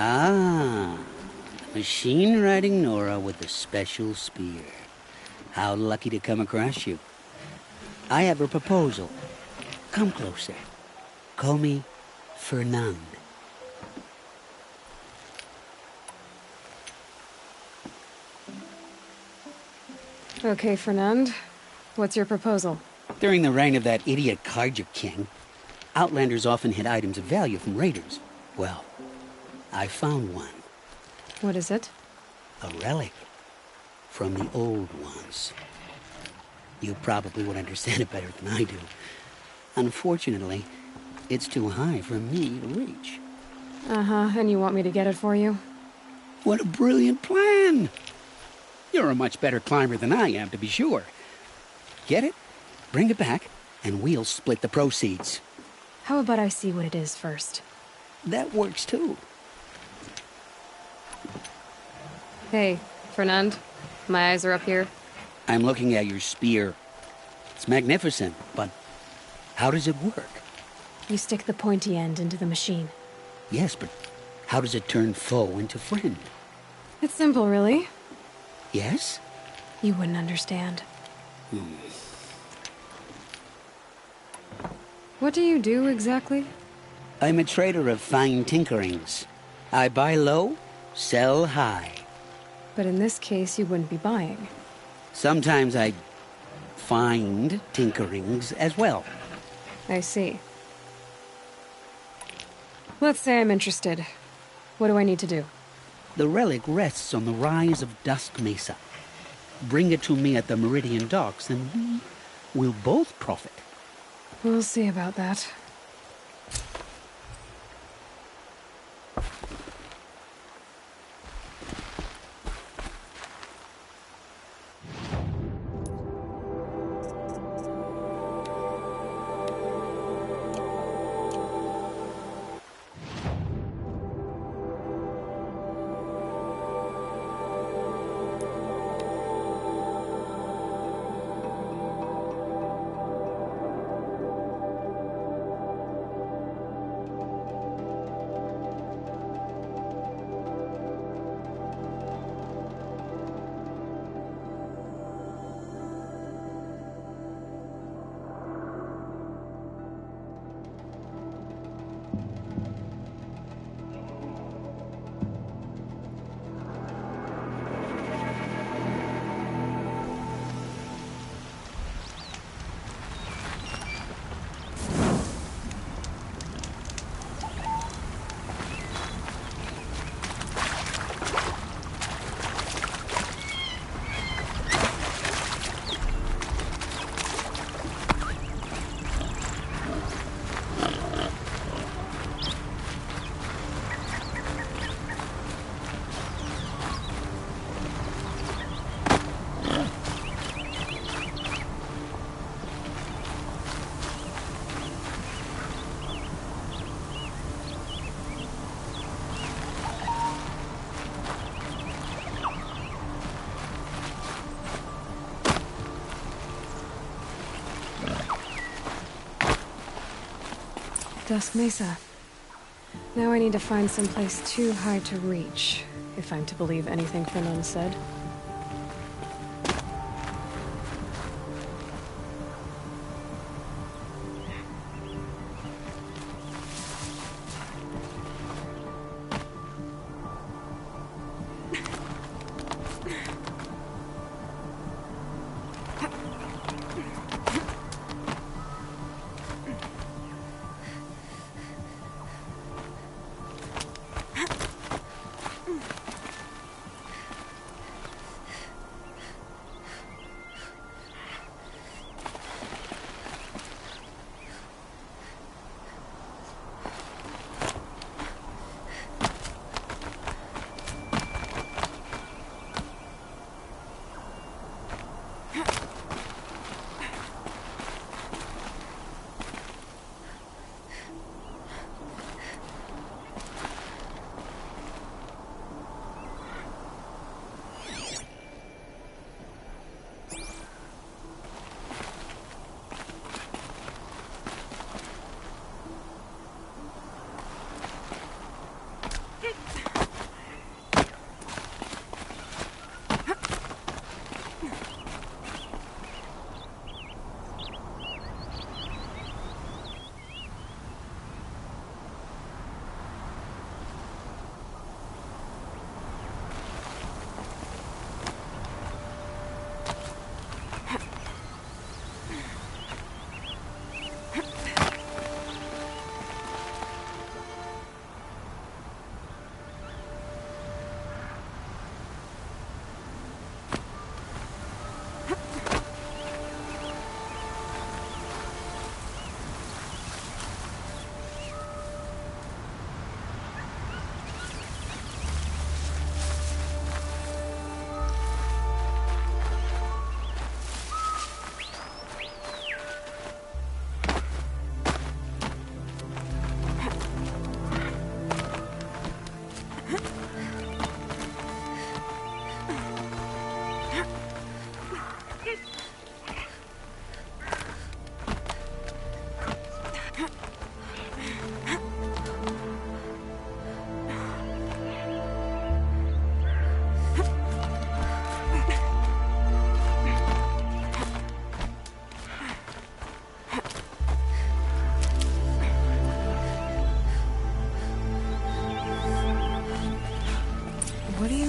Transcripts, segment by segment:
Ah, machine-riding Nora with a special spear. How lucky to come across you. I have a proposal. Come closer. Call me Fernand. Okay, Fernand. What's your proposal? During the reign of that idiot Carja King, Outlanders often hid items of value from raiders. Well, I found one. What is it? A relic from the old ones. You probably would understand it better than I do. Unfortunately, it's too high for me to reach. Uh-huh, and you want me to get it for you? What a brilliant plan! You're a much better climber than I am, to be sure. Get it, bring it back, and we'll split the proceeds. How about I see what it is first? That works too. Hey, Fernand. My eyes are up here. I'm looking at your spear. It's magnificent, but how does it work? You stick the pointy end into the machine. Yes, but how does it turn foe into friend? It's simple, really. Yes? You wouldn't understand. What do you do exactly? I'm a trader of fine tinkerings. I buy low, sell high. But in this case, you wouldn't be buying. Sometimes I find tinkerings as well. I see. Let's say I'm interested. What do I need to do? The relic rests on the rise of Dusk Mesa. Bring it to me at the Meridian Docks, and we will both profit. We'll see about that. Dusk Mesa. Now I need to find someplace too high to reach, if I'm to believe anything Fernand said.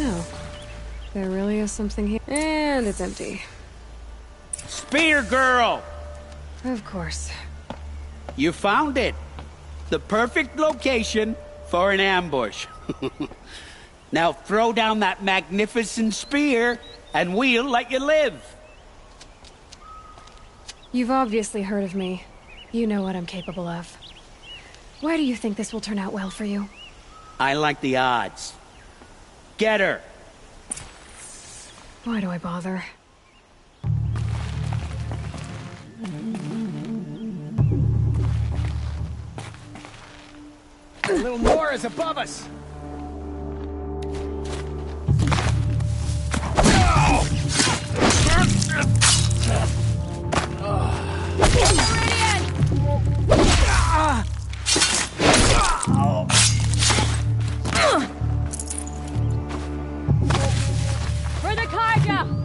know. There really is something here. And it's empty. Spear girl! Of course. You found it. The perfect location for an ambush. Now throw down that magnificent spear, and we'll let you live. You've obviously heard of me. You know what I'm capable of. Why do you think this will turn out well for you? I like the odds. Get her. Why do I bother? A little more is above us. For the cargo!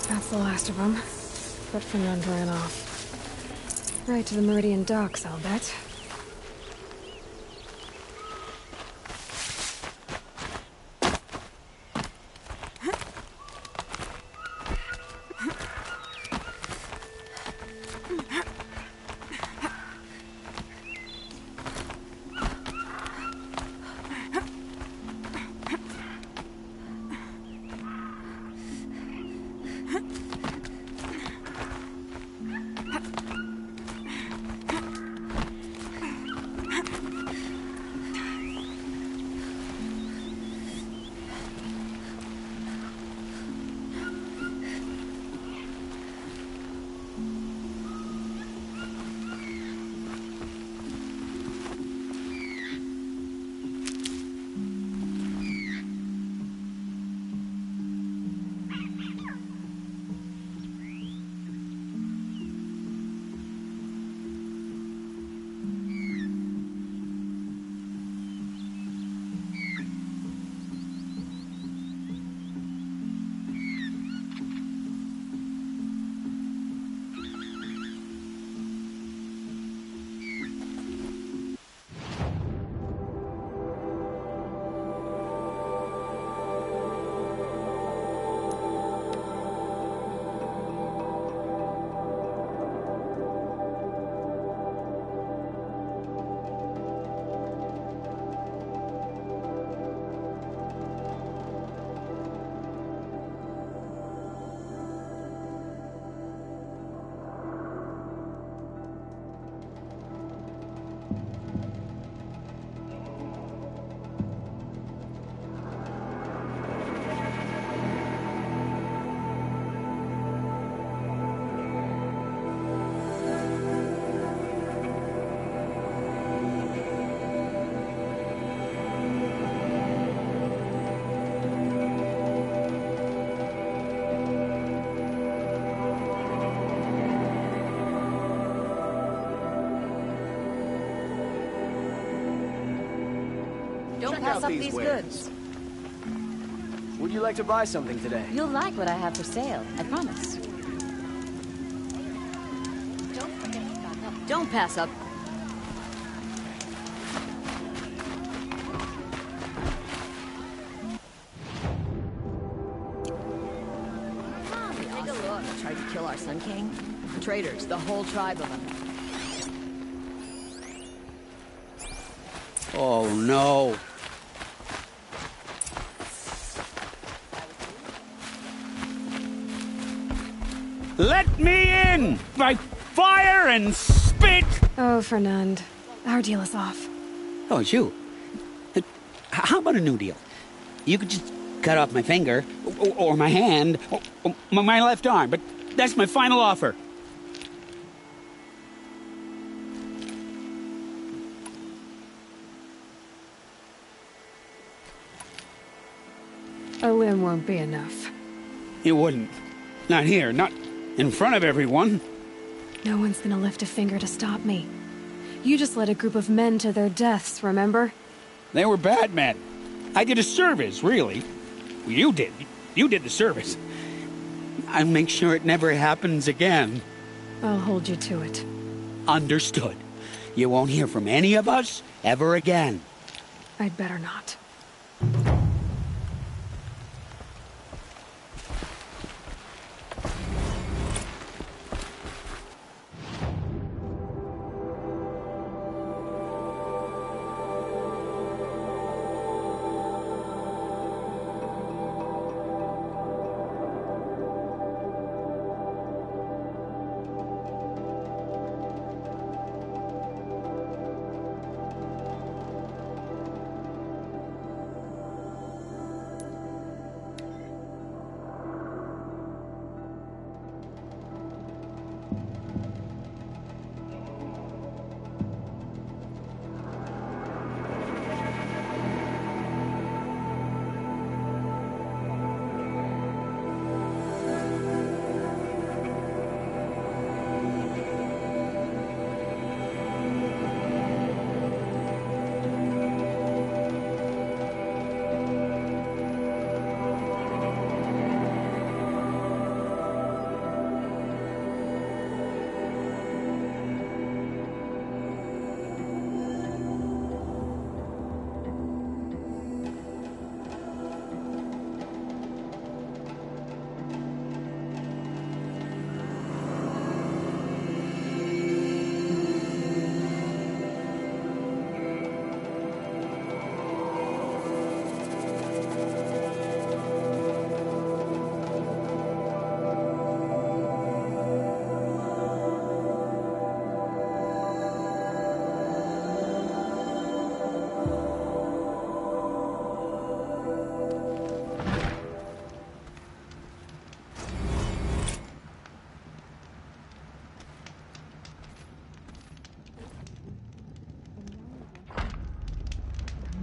That's the last of them. But Fernand ran off. Right to the Meridian docks, I'll bet. Don't pass up these goods. Would you like to buy something today? You'll like what I have for sale, I promise. Don't pass up. Take a look. Tried to kill our Sun King. Traitors, the whole tribe of them. Oh, no. Let me in! By fire and spit! Oh, Fernand. Our deal is off. Oh, it's you. How about a new deal? You could just cut off my finger, or my hand, or my left arm, but that's my final offer. A limb won't be enough. It wouldn't. Not here, not in front of everyone. No one's gonna lift a finger to stop me. You just led a group of men to their deaths, remember? They were bad men. I did a service, really. You did. You did the service. I'll make sure it never happens again. I'll hold you to it. Understood. You won't hear from any of us ever again. I'd better not.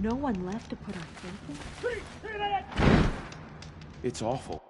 No one left to put our faith in? It's awful.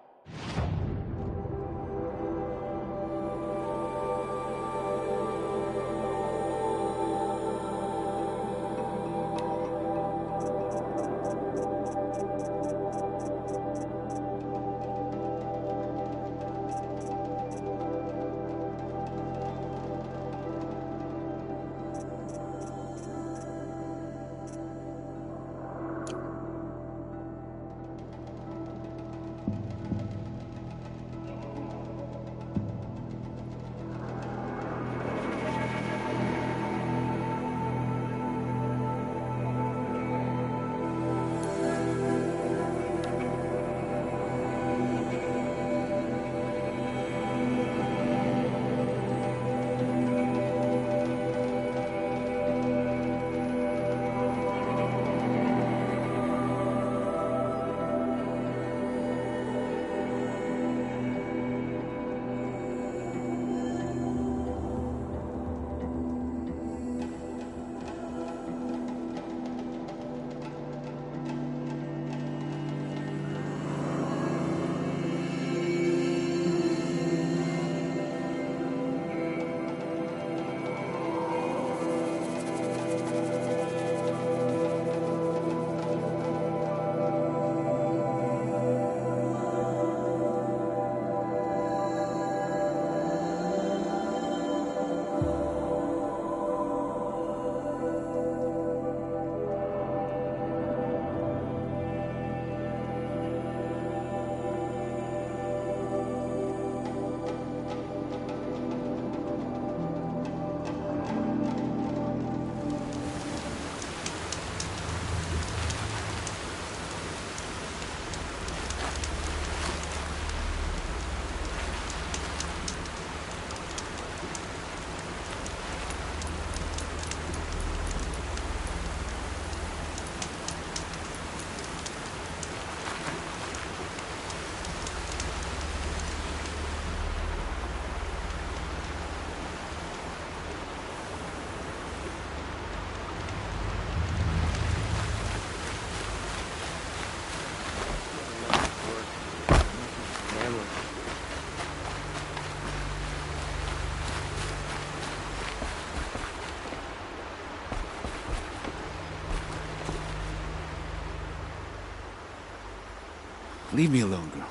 Leave me alone, girl.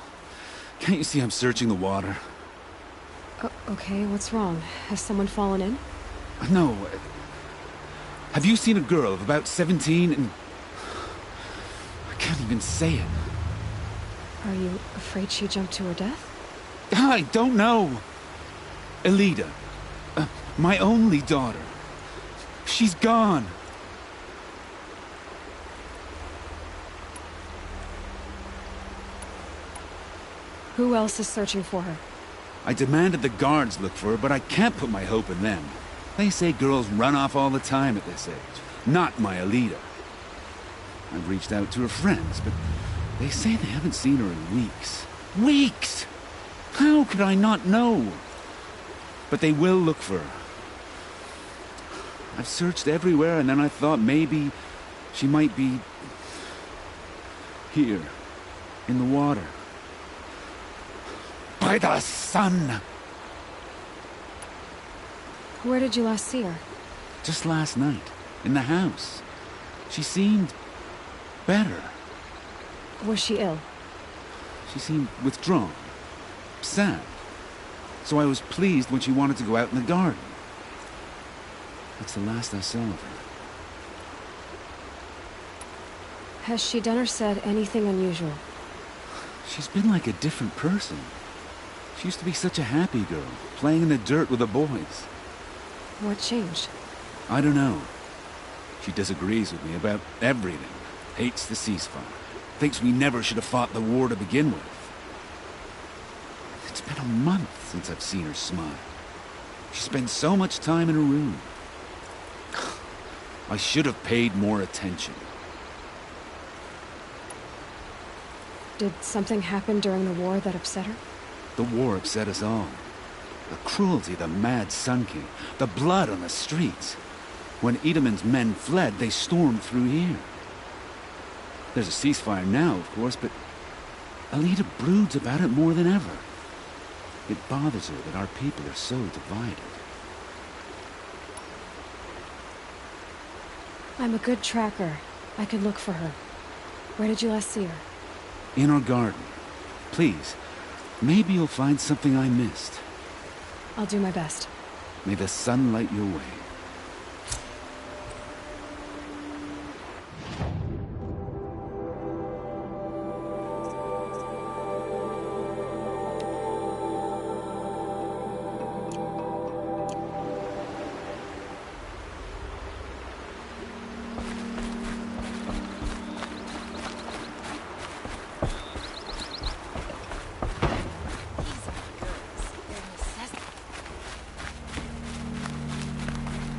Can't you see I'm searching the water? Okay, what's wrong? Has someone fallen in? No. Have you seen a girl of about 17 and... I can't even say it. Are you afraid she jumped to her death? I don't know. Elida. My only daughter. She's gone. Who else is searching for her? I demanded the guards look for her, but I can't put my hope in them. They say girls run off all the time at this age. Not my Elida. I've reached out to her friends, but they say they haven't seen her in weeks. Weeks! How could I not know? But they will look for her. I've searched everywhere, and then I thought maybe she might be... here, in the water. By the sun! Where did you last see her? Just last night, in the house. She seemed... better. Was she ill? She seemed withdrawn. Sad. So I was pleased when she wanted to go out in the garden. That's the last I saw of her. Has she done or said anything unusual? She's been like a different person. She used to be such a happy girl, playing in the dirt with the boys. What changed? I don't know. She disagrees with me about everything. Hates the ceasefire. Thinks we never should have fought the war to begin with. It's been a month since I've seen her smile. She spends so much time in her room. I should have paid more attention. Did something happen during the war that upset her? The war upset us all. The cruelty of the mad Sun King. The blood on the streets. When Edamon's men fled, they stormed through here. There's a ceasefire now, of course, but Elida broods about it more than ever. It bothers her that our people are so divided. I'm a good tracker. I could look for her. Where did you last see her? In our garden. Please, maybe you'll find something I missed. I'll do my best. May the sun light your way.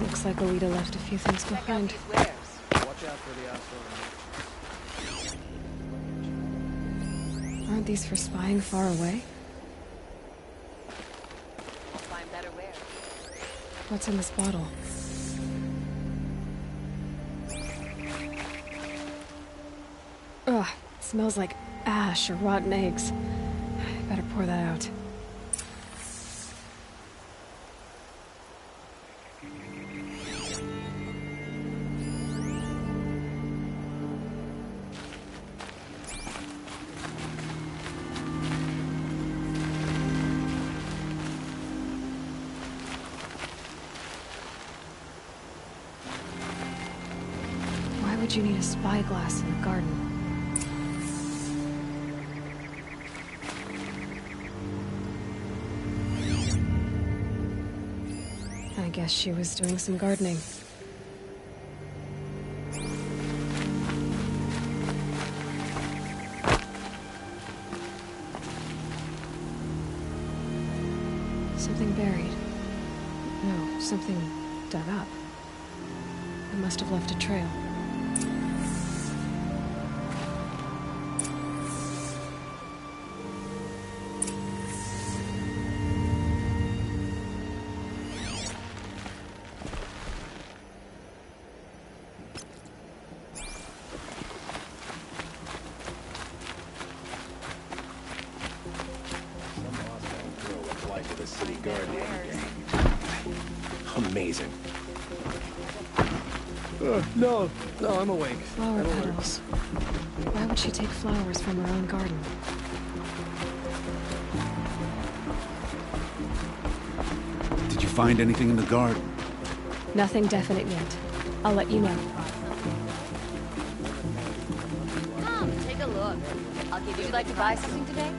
Looks like Elida left a few things behind. Watch out for the asshole. Aren't these for spying far away? Find better wares. What's in this bottle? Ugh, it smells like ash or rotten eggs. I better pour that out. Why would you need a spyglass in the garden? I guess she was doing some gardening. Something buried. No, something dug up. It must have left a trail. The city garden every day. Amazing. No, I'm awake. Flower That'll work. petals. Why would she take flowers from her own garden? Did you find anything in the garden? Nothing definite yet. I'll let you know. Come, take a look. I'll give you. Would you like to buy something today?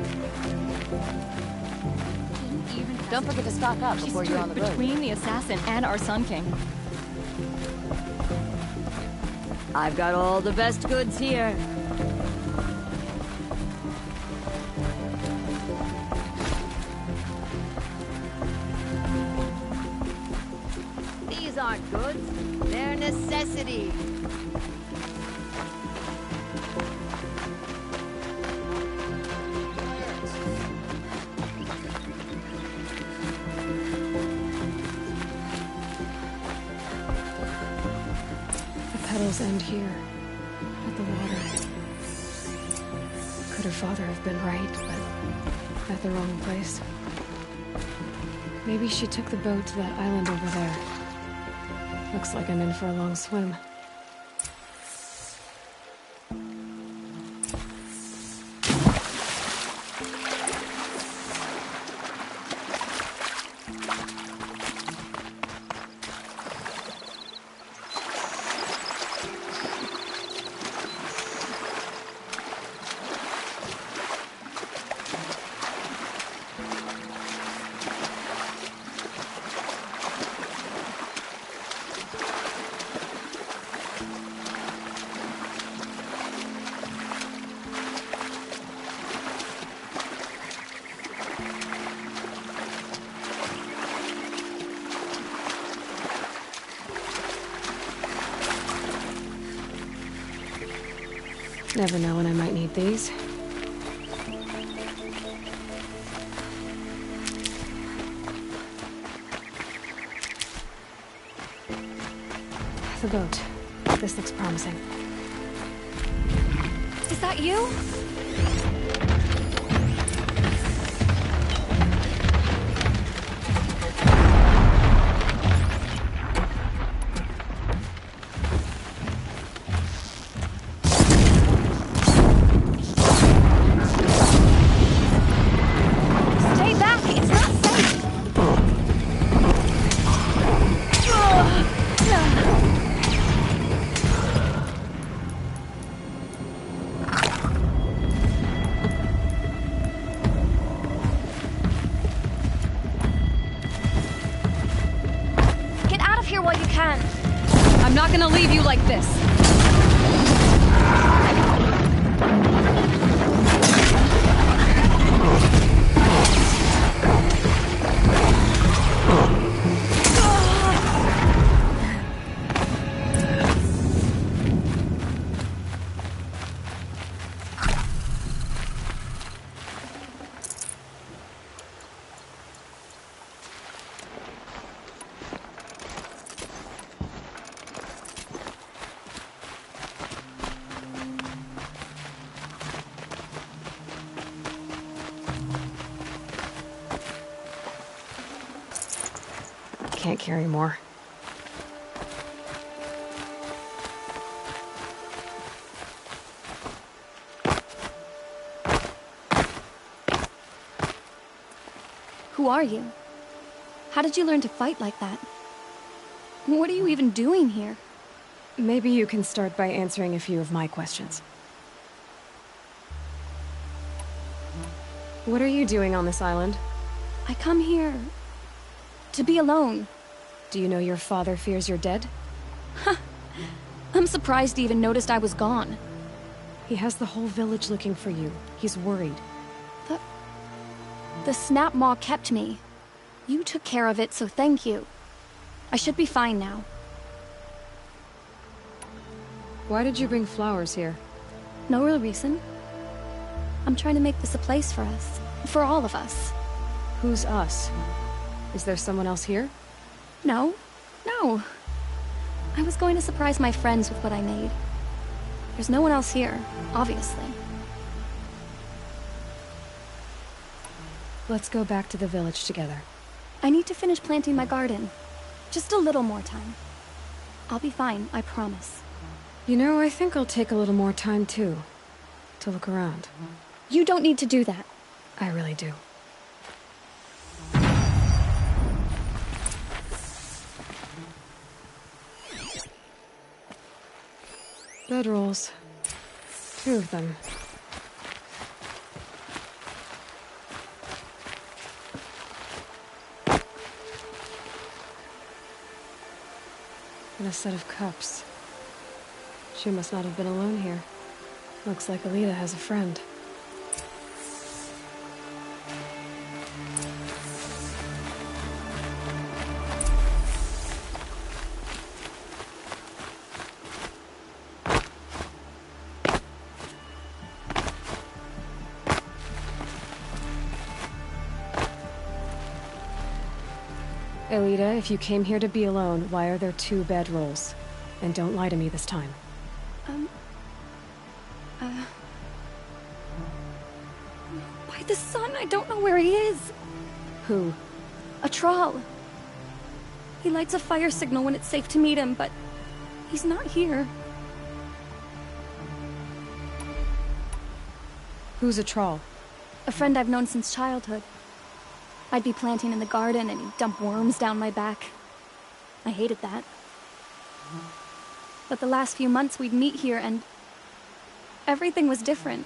Don't forget to stock up before you're on the road. Between the assassin and our Sun King. I've got all the best goods here. These aren't goods, they're necessities. Petals end here, at the water. Could her father have been right, but at the wrong place? Maybe she took the boat to that island over there. Looks like I'm in for a long swim. Never know when I might need these. The boat. This looks promising. Is that you? I'm not gonna leave you like this. Can't carry more. Who are you? How did you learn to fight like that? What are you even doing here? Maybe you can start by answering a few of my questions. What are you doing on this island? I come here to be alone. Do you know your father fears you're dead? I'm surprised he even noticed I was gone. He has the whole village looking for you. He's worried. The snap maw kept me. You took care of it, so thank you. I should be fine now. Why did you bring flowers here? No real reason. I'm trying to make this a place for us. For all of us. Who's us? Is there someone else here? No. I was going to surprise my friends with what I made. There's no one else here, obviously. Let's go back to the village together. I need to finish planting my garden. Just a little more time. I'll be fine, I promise. You know, I think I'll take a little more time too. to look around. You don't need to do that. I really do. Bedrolls. 2 of them. And a set of cups. She must not have been alone here. Looks like Alita has a friend. Alita, if you came here to be alone, why are there 2 bedrolls? And don't lie to me this time. By the sun, I don't know where he is. Who? A troll. He lights a fire signal when it's safe to meet him, but he's not here. Who's a troll? A friend I've known since childhood. I'd be planting in the garden and he'd dump worms down my back. I hated that. But the last few months we'd meet here and everything was different.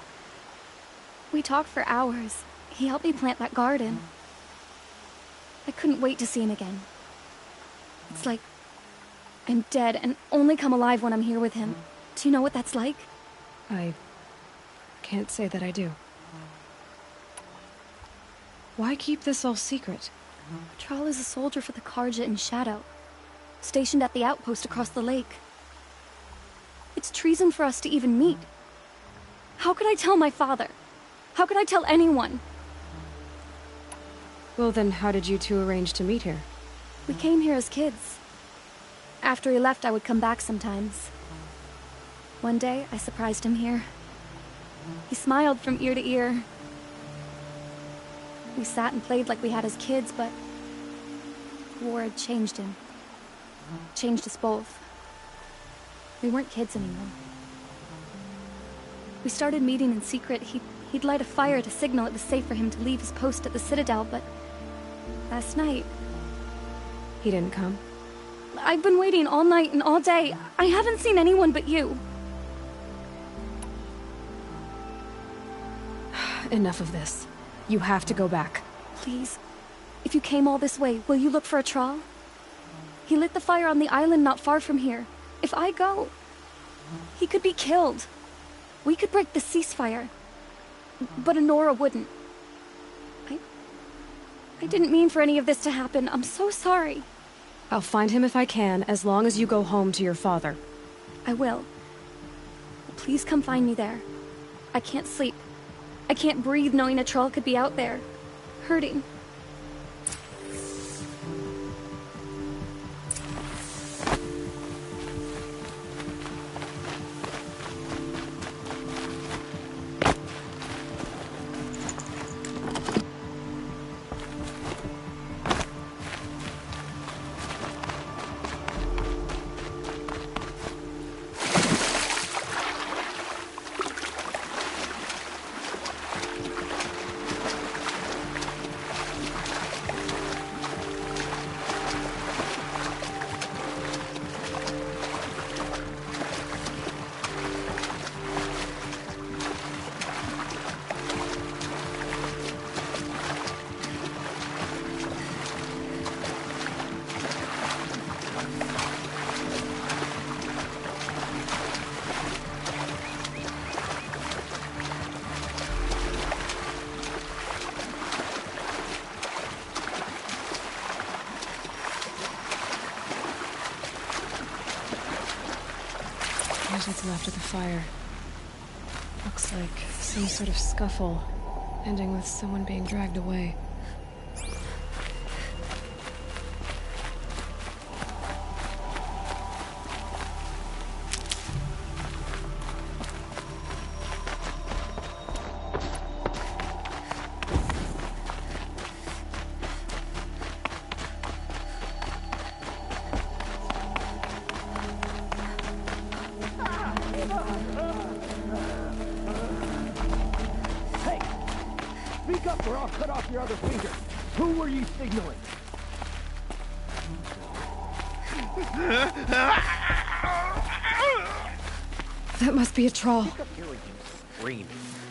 We talked for hours. He helped me plant that garden. I couldn't wait to see him again. It's like I'm dead and only come alive when I'm here with him. Do you know what that's like? I can't say that I do. Why keep this all secret? Troll is a soldier for the Karja in Shadow, stationed at the outpost across the lake. It's treason for us to even meet. How could I tell my father? How could I tell anyone? Well then, how did you 2 arrange to meet here? We came here as kids. After he left, I would come back sometimes. One day, I surprised him here. He smiled from ear to ear. We sat and played like we had as kids, but war had changed him. Changed us both. We weren't kids anymore. We started meeting in secret. He'd light a fire to signal it was safe for him to leave his post at the Citadel, but last night... He didn't come? I've been waiting all night and all day. I haven't seen anyone but you. Enough of this. You have to go back. Please, if you came all this way, will you look for a troll? He lit the fire on the island not far from here. If I go, he could be killed. We could break the ceasefire. But Honora wouldn't. I didn't mean for any of this to happen. I'm so sorry. I'll find him if I can, as long as you go home to your father. I will. Please come find me there. I can't sleep. I can't breathe knowing a troll could be out there, hurting. There's what's left of the fire. Looks like some sort of scuffle, ending with someone being dragged away. up or I'll cut off your other finger. Who were you signaling? That must be a troll. Sick of hearing him scream.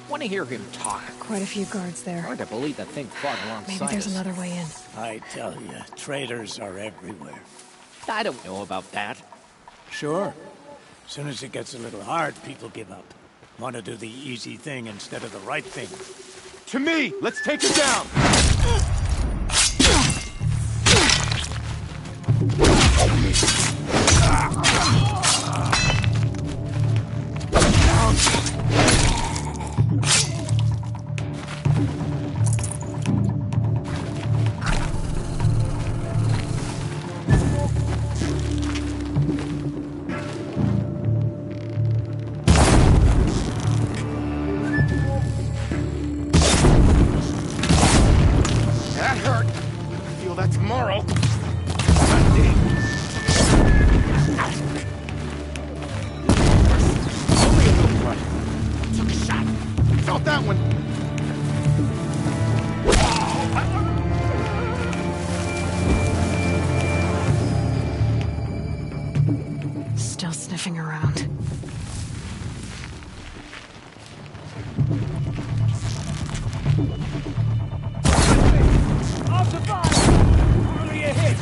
Want to hear him talk. Quite a few guards there. Hard to believe that thing fought alongside Maybe there's us. another way in. I tell you, traitors are everywhere. I don't know about that. Sure. As soon as it gets a little hard, people give up. Want to do the easy thing instead of the right thing. To me! Let's take it down! That hurt. Feel that tomorrow. Only a little blood. Took a shot. Felt that one. Still sniffing around. Off the bar! Only a hit!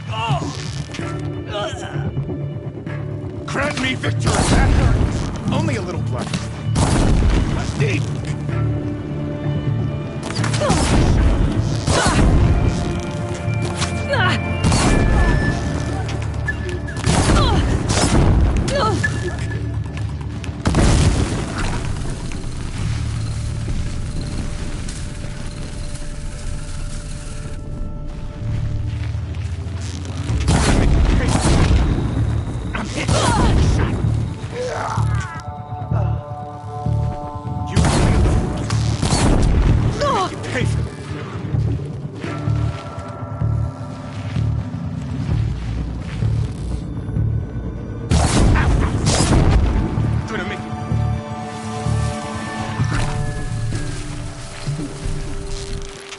Oh! Grant me victory. That hurt. Only a little blood. Deep.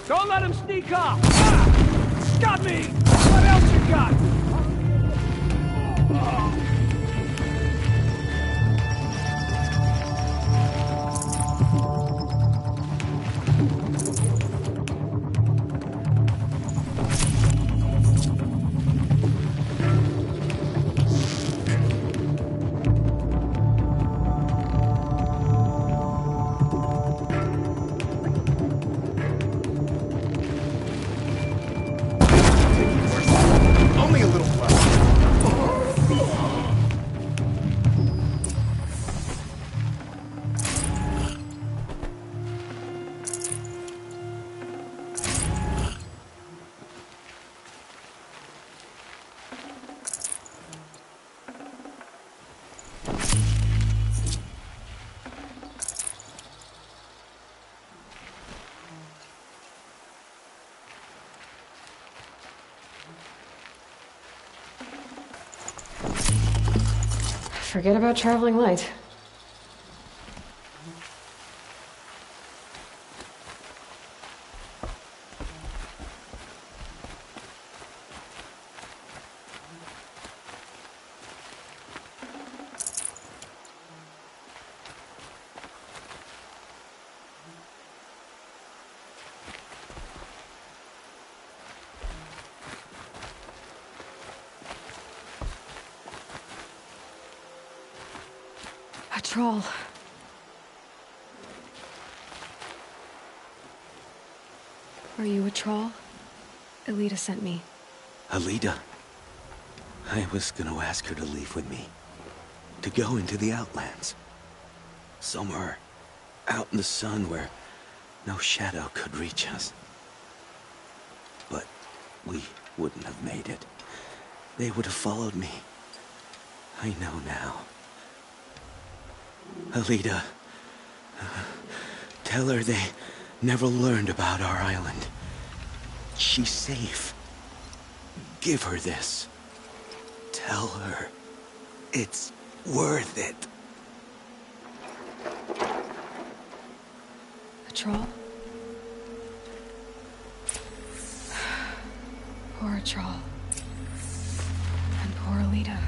Don't let him sneak off! Ah! Got me! What else you got? Only a little blood. Forget about traveling light. A troll. Are you a troll? Elita sent me. Alita? I was gonna ask her to leave with me. To go into the Outlands. Somewhere out in the sun where no shadow could reach us. But we wouldn't have made it. They would have followed me. I know now. Alita, tell her they never learned about our island. She's safe. Give her this. Tell her it's worth it. A troll? Poor Troll. And poor Alita.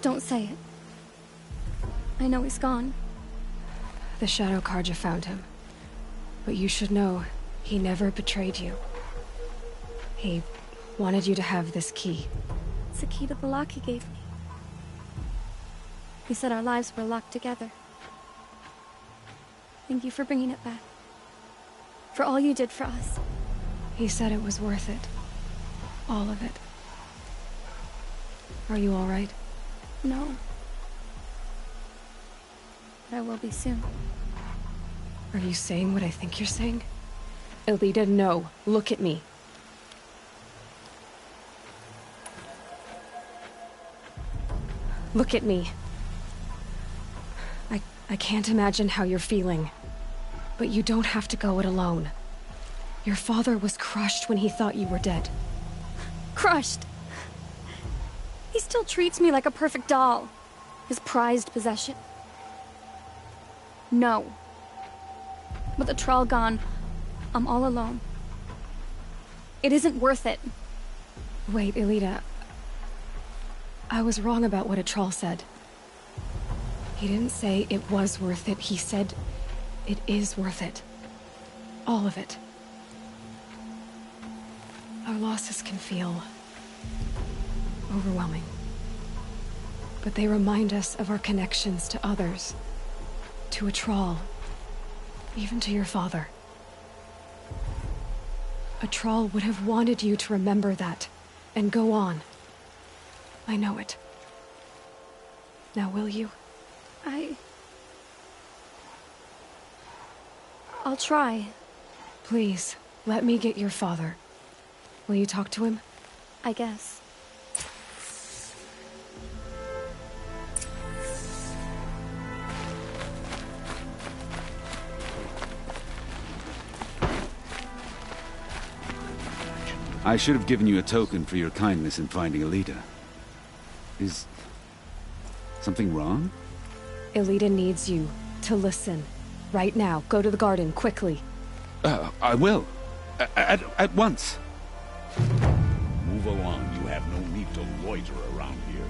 Don't say it. I know he's gone. The Shadow Carja found him. But you should know, he never betrayed you. He wanted you to have this key. It's the key to the lock he gave me. He said our lives were locked together. Thank you for bringing it back. For all you did for us. He said it was worth it. All of it. Are you all right? No. But I will be soon. Are you saying what I think you're saying? Alita, no. Look at me. Look at me. I can't imagine how you're feeling. But you don't have to go it alone. Your father was crushed when he thought you were dead. Crushed? He still treats me like a perfect doll. His prized possession. No. With the Troll gone, I'm all alone. It isn't worth it. Wait, Alita. I was wrong about what a Troll said. He didn't say it was worth it. He said it is worth it. All of it. Our losses can feel overwhelming. But they remind us of our connections to others. To a Troll. Even to your father. A Troll would have wanted you to remember that, and go on. I know it. Now will you? I'll try. Please, let me get your father. Will you talk to him? I guess. I should have given you a token for your kindness in finding Alita. Is something wrong? Alita needs you to listen. Right now. Go to the garden, quickly. I will. At once. Move along. You have no need to loiter around here.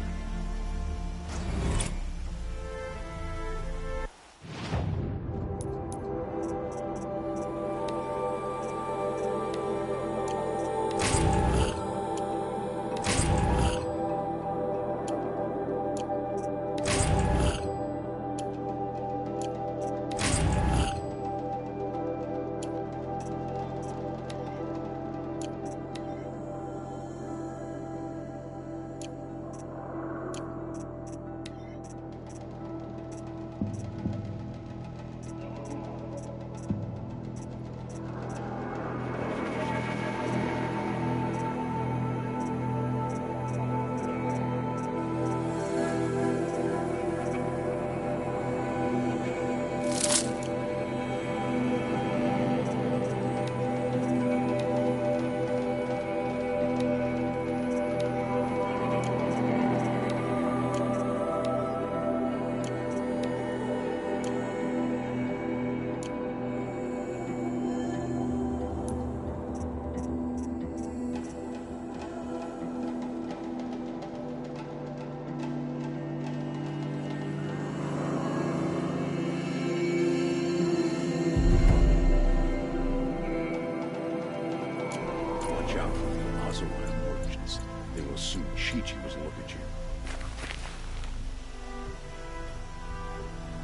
assume Chi-Chi was looking at you.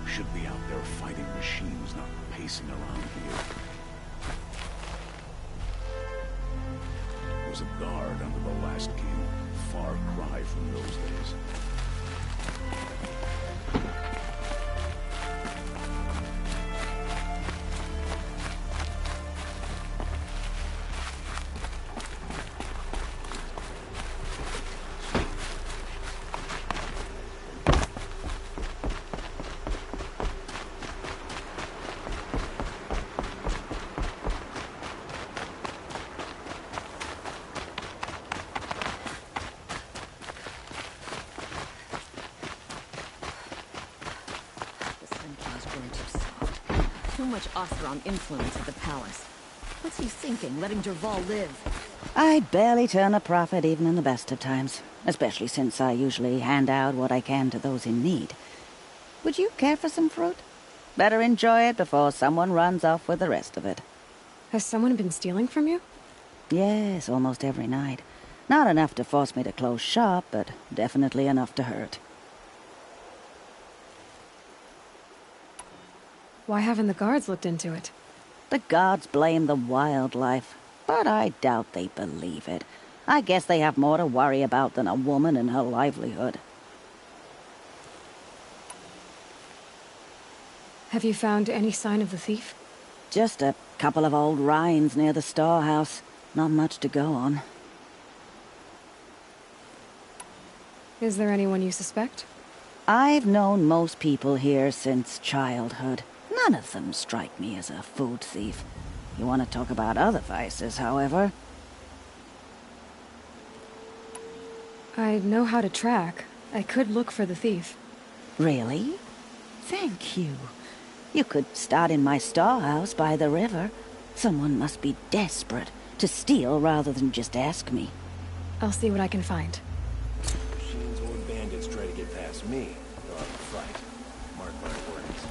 Should be out there fighting machines, not pacing around here. Was a guard under the last king. Far cry from those days. Too much Oseram influence at the palace. What's he thinking, letting Dervahl live? I barely turn a profit even in the best of times, especially since I usually hand out what I can to those in need. Would you care for some fruit? Better enjoy it before someone runs off with the rest of it. Has someone been stealing from you? Yes, almost every night. Not enough to force me to close shop, but definitely enough to hurt. Why haven't the guards looked into it? The gods blame the wildlife, but I doubt they believe it. I guess they have more to worry about than a woman and her livelihood. Have you found any sign of the thief? Just a couple of old rinds near the storehouse. Not much to go on. Is there anyone you suspect? I've known most people here since childhood. None of them strike me as a food thief. You want to talk about other vices, however? I know how to track. I could look for the thief. Really? Thank you. You could start in my storehouse by the river. Someone must be desperate to steal rather than just ask me. I'll see what I can find. Machines or bandits try to get past me, they'll have to fight. Mark my words.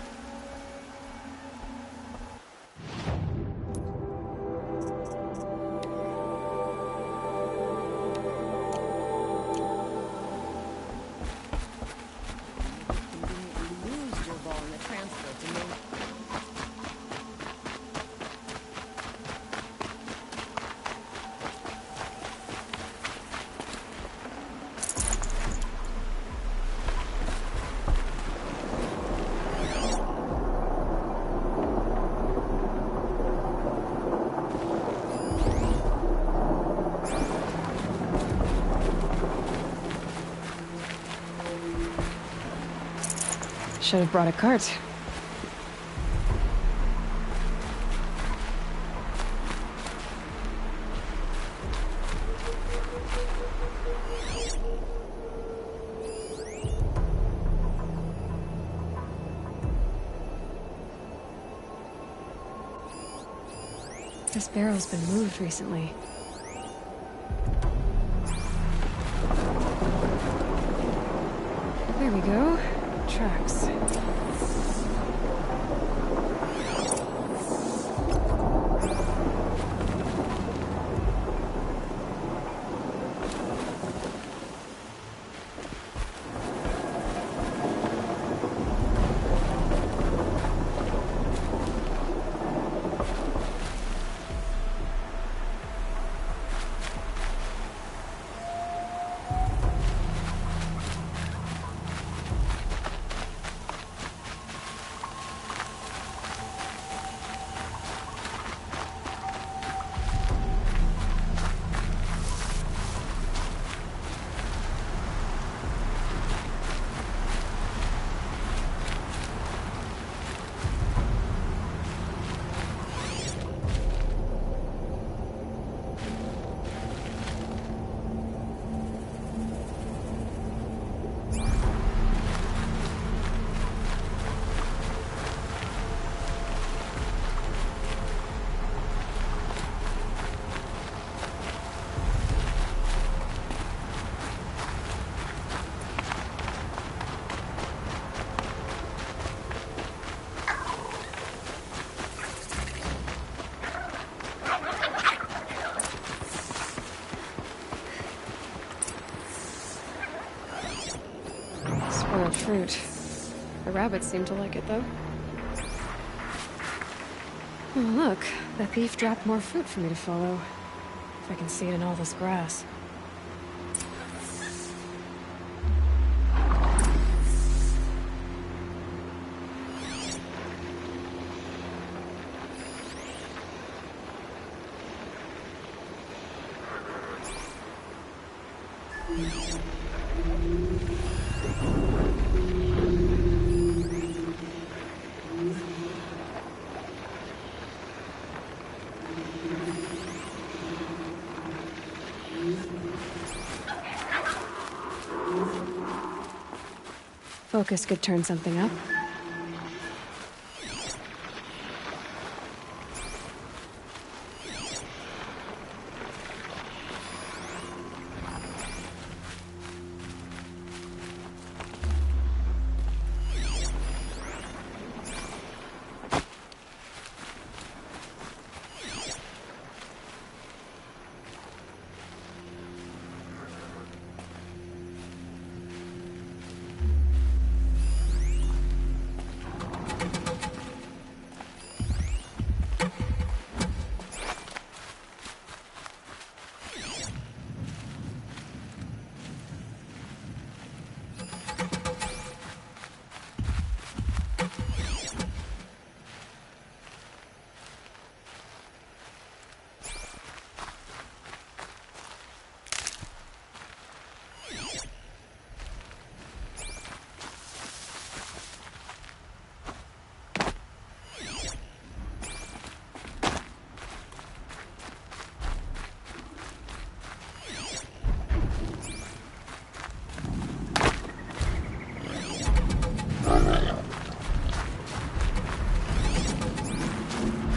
Should have brought a cart. This barrel's been moved recently. There we go. Tracks. Spoiled fruit. The rabbits seem to like it, though. Oh, look. The thief dropped more fruit for me to follow. If I can see it in all this grass. Focus could turn something up.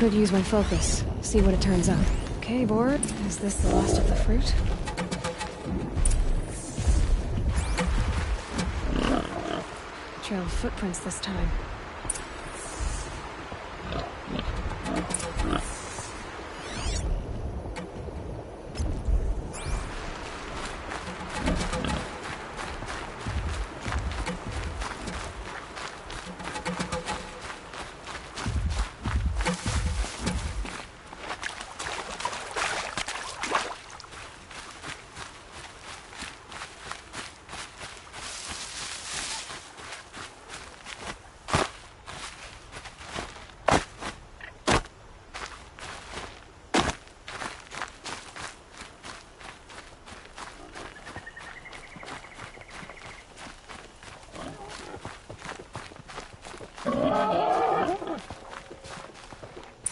Could use my focus. See what it turns up. Okay, board. Is this the last of the fruit? Trail of footprints this time.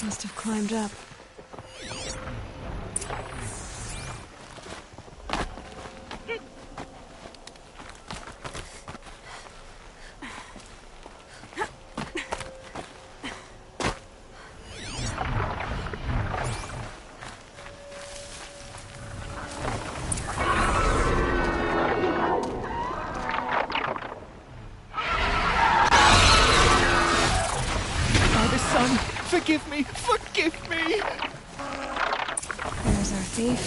Must have climbed up. Forgive me! Forgive me! There's our thief.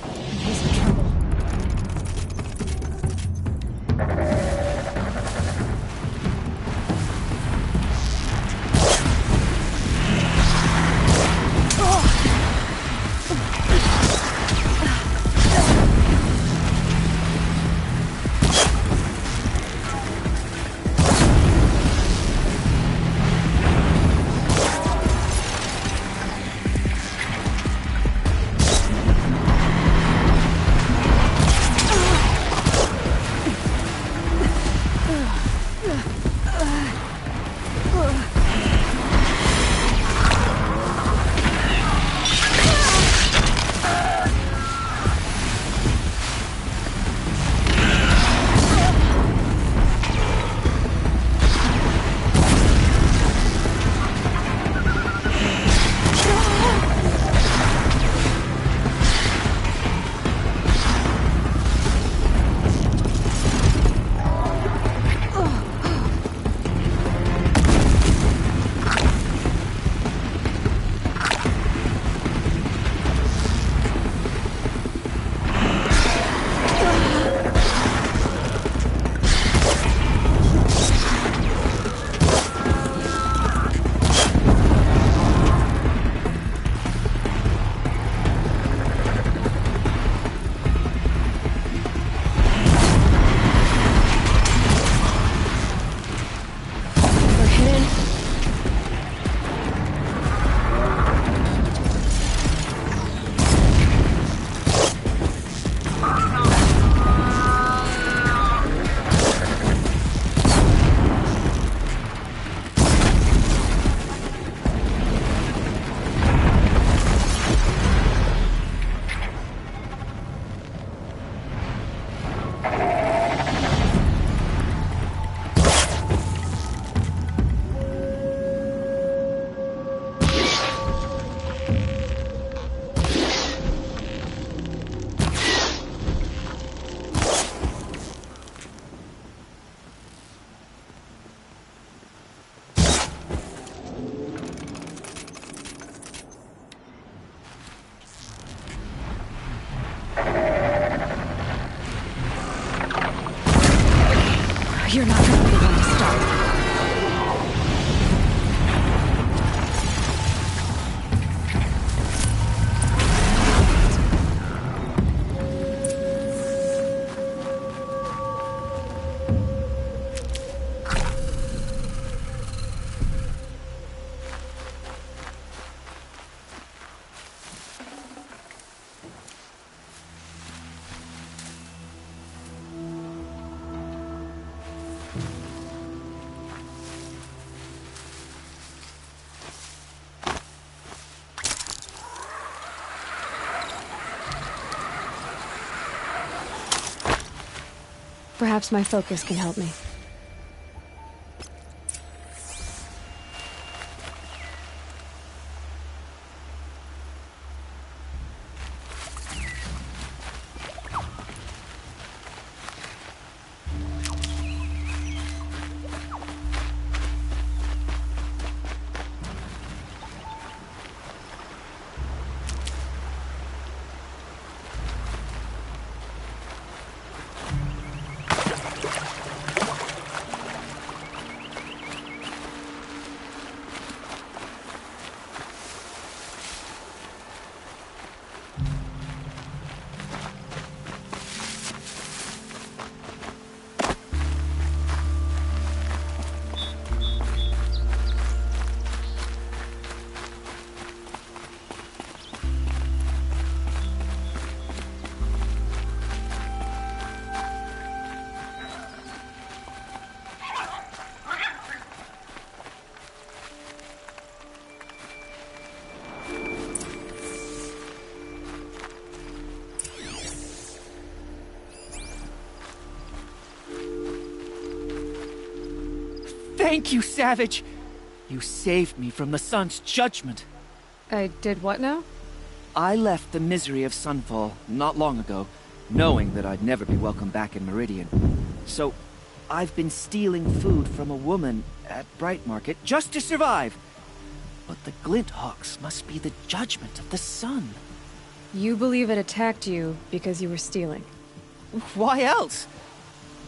And he's in trouble. You're not gonna be one to stop. Perhaps my focus can help me. Thank you, Savage! You saved me from the sun's judgment. I did what now? I left the misery of Sunfall not long ago, knowing that I'd never be welcome back in Meridian. So, I've been stealing food from a woman at Bright Market just to survive. But the Glinthawks must be the judgment of the sun. You believe it attacked you because you were stealing? Why else?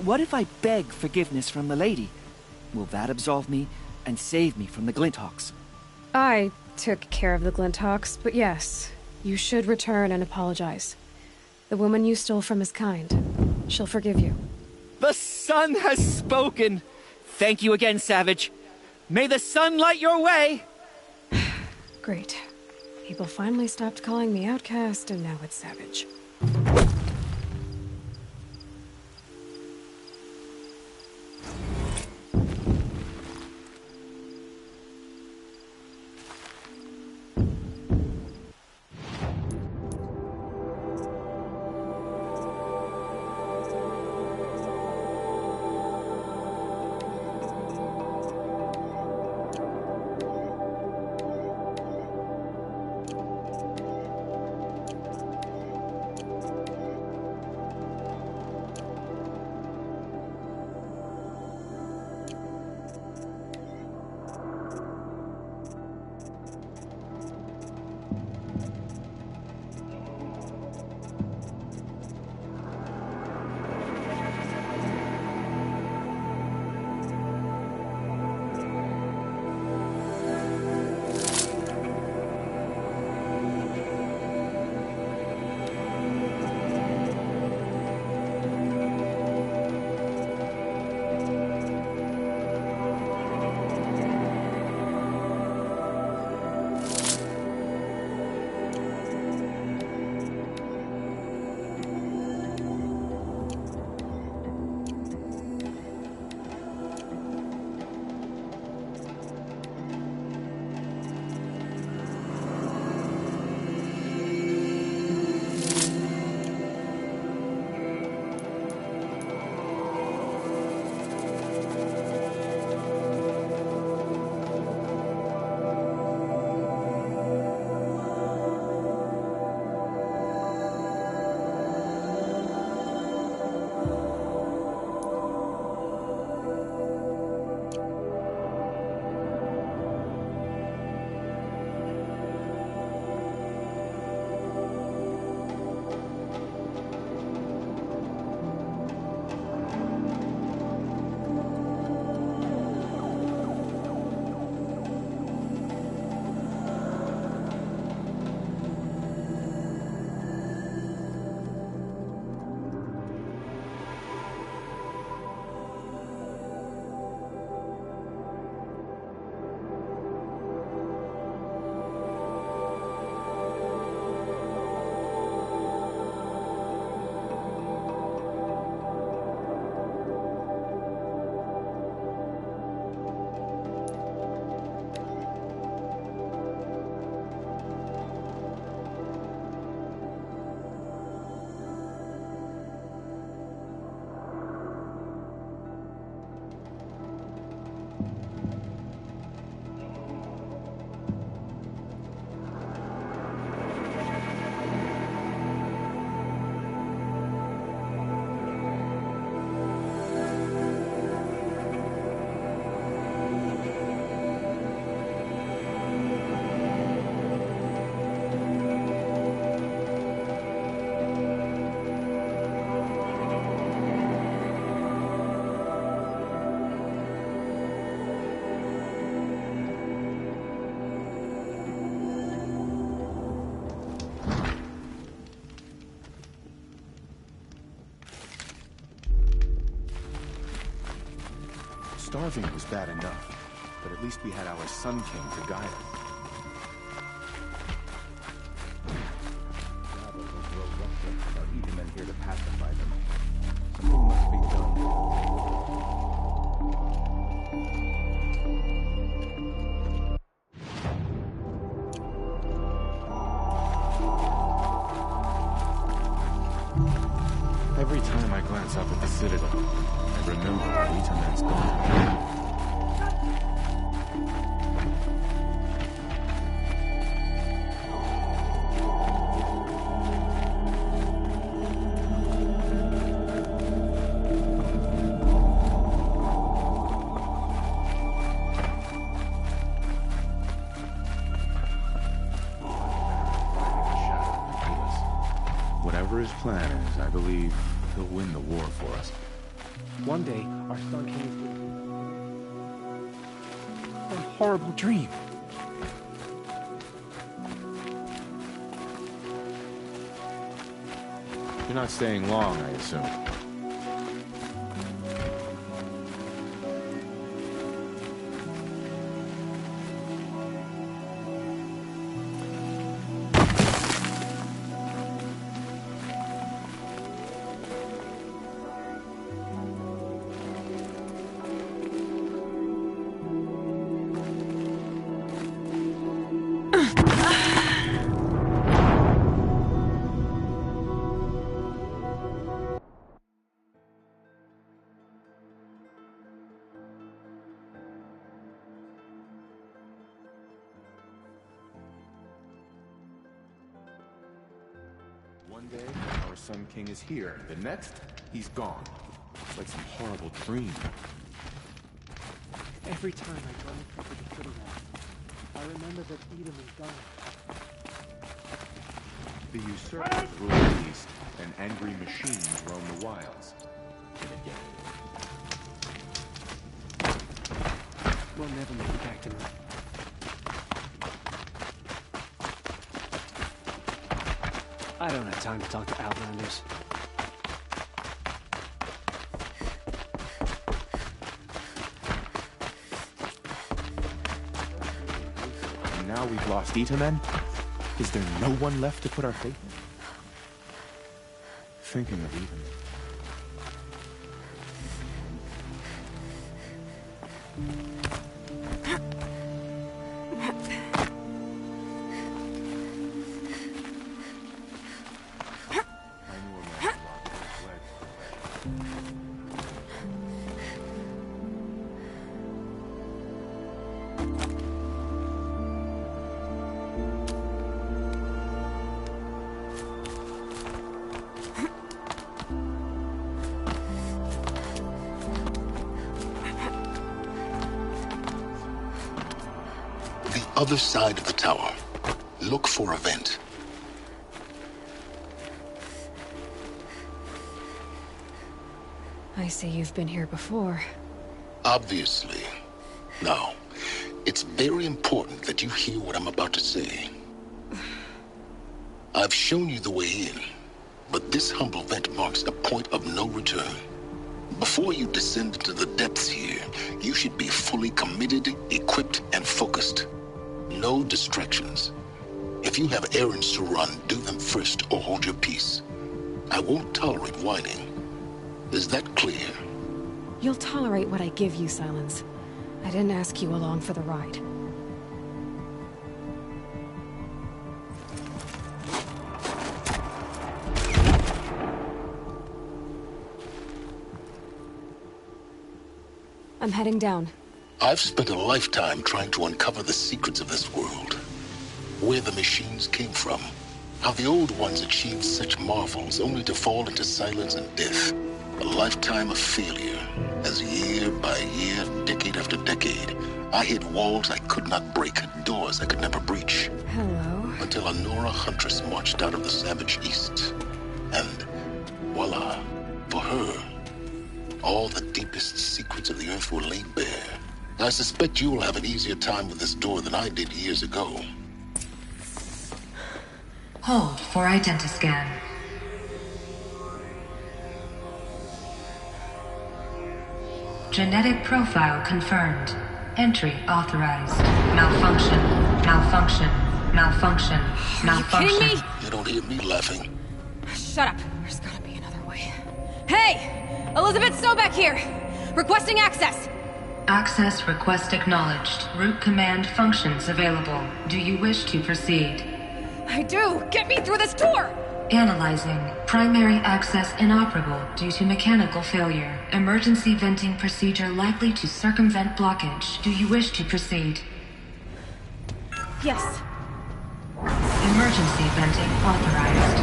What if I beg forgiveness from the lady? Will that absolve me and save me from the Glinthawks? I took care of the Glinthawks, but yes, you should return and apologize. The woman you stole from is kind. She'll forgive you. The sun has spoken! Thank you again, Savage. May the sun light your way! Great. People finally stopped calling me outcast, and now it's Savage. Starving was bad enough, but at least we had our Sun King to guide us. Our Edamen here to pacify them. Something must be done. Every time I glance up at the Citadel, I remember that Edamen's gone. Whatever his plan is, I believe he'll win the war for us. One day, our Sun King is... A horrible dream. You're not staying long, I assume. One day, our Sun King is here. The next, he's gone. It's like some horrible dream. Every time I glance up at the Citadel, I remember that Edom is gone. The usurpers rule the east, and angry machines roam the wilds. And again. We'll never make it back to me. I don't have time to talk to Outlanders. And now we've lost Edamen? Is there no one left to put our faith in? Thinking of Edamen. Other side of the tower. Look for a vent. I see you've been here before. Obviously. Now, it's very important that you hear what I'm about to say. I've shown you the way in, but this humble vent marks a point of no return. Before you descend into the depths here, you should be fully committed, equipped, and focused. No distractions. If you have errands to run, do them first or hold your peace. I won't tolerate whining. Is that clear? You'll tolerate what I give you, Silence. I didn't ask you along for the ride. I'm heading down. I've spent a lifetime trying to uncover the secrets of this world. Where the machines came from. How the old ones achieved such marvels only to fall into silence and death. A lifetime of failure. As year by year, decade after decade, I hit walls I could not break, doors I could never breach. Hello. Until a Nora huntress marched out of the savage east. And voila, for her, all the deepest secrets of the earth were laid bare. I suspect you will have an easier time with this door than I did years ago. Hold for identiscan. Genetic profile confirmed. Entry authorized. Malfunction. Malfunction. Malfunction. Malfunction. Are you kidding me? You don't hear me laughing. Shut up. There's gotta be another way. Hey! Elizabeth Sobeck here! Requesting access! Access request acknowledged. Root command functions available. Do you wish to proceed? I do! Get me through this tour! Analyzing. Primary access inoperable due to mechanical failure. Emergency venting procedure likely to circumvent blockage. Do you wish to proceed? Yes. Emergency venting authorized.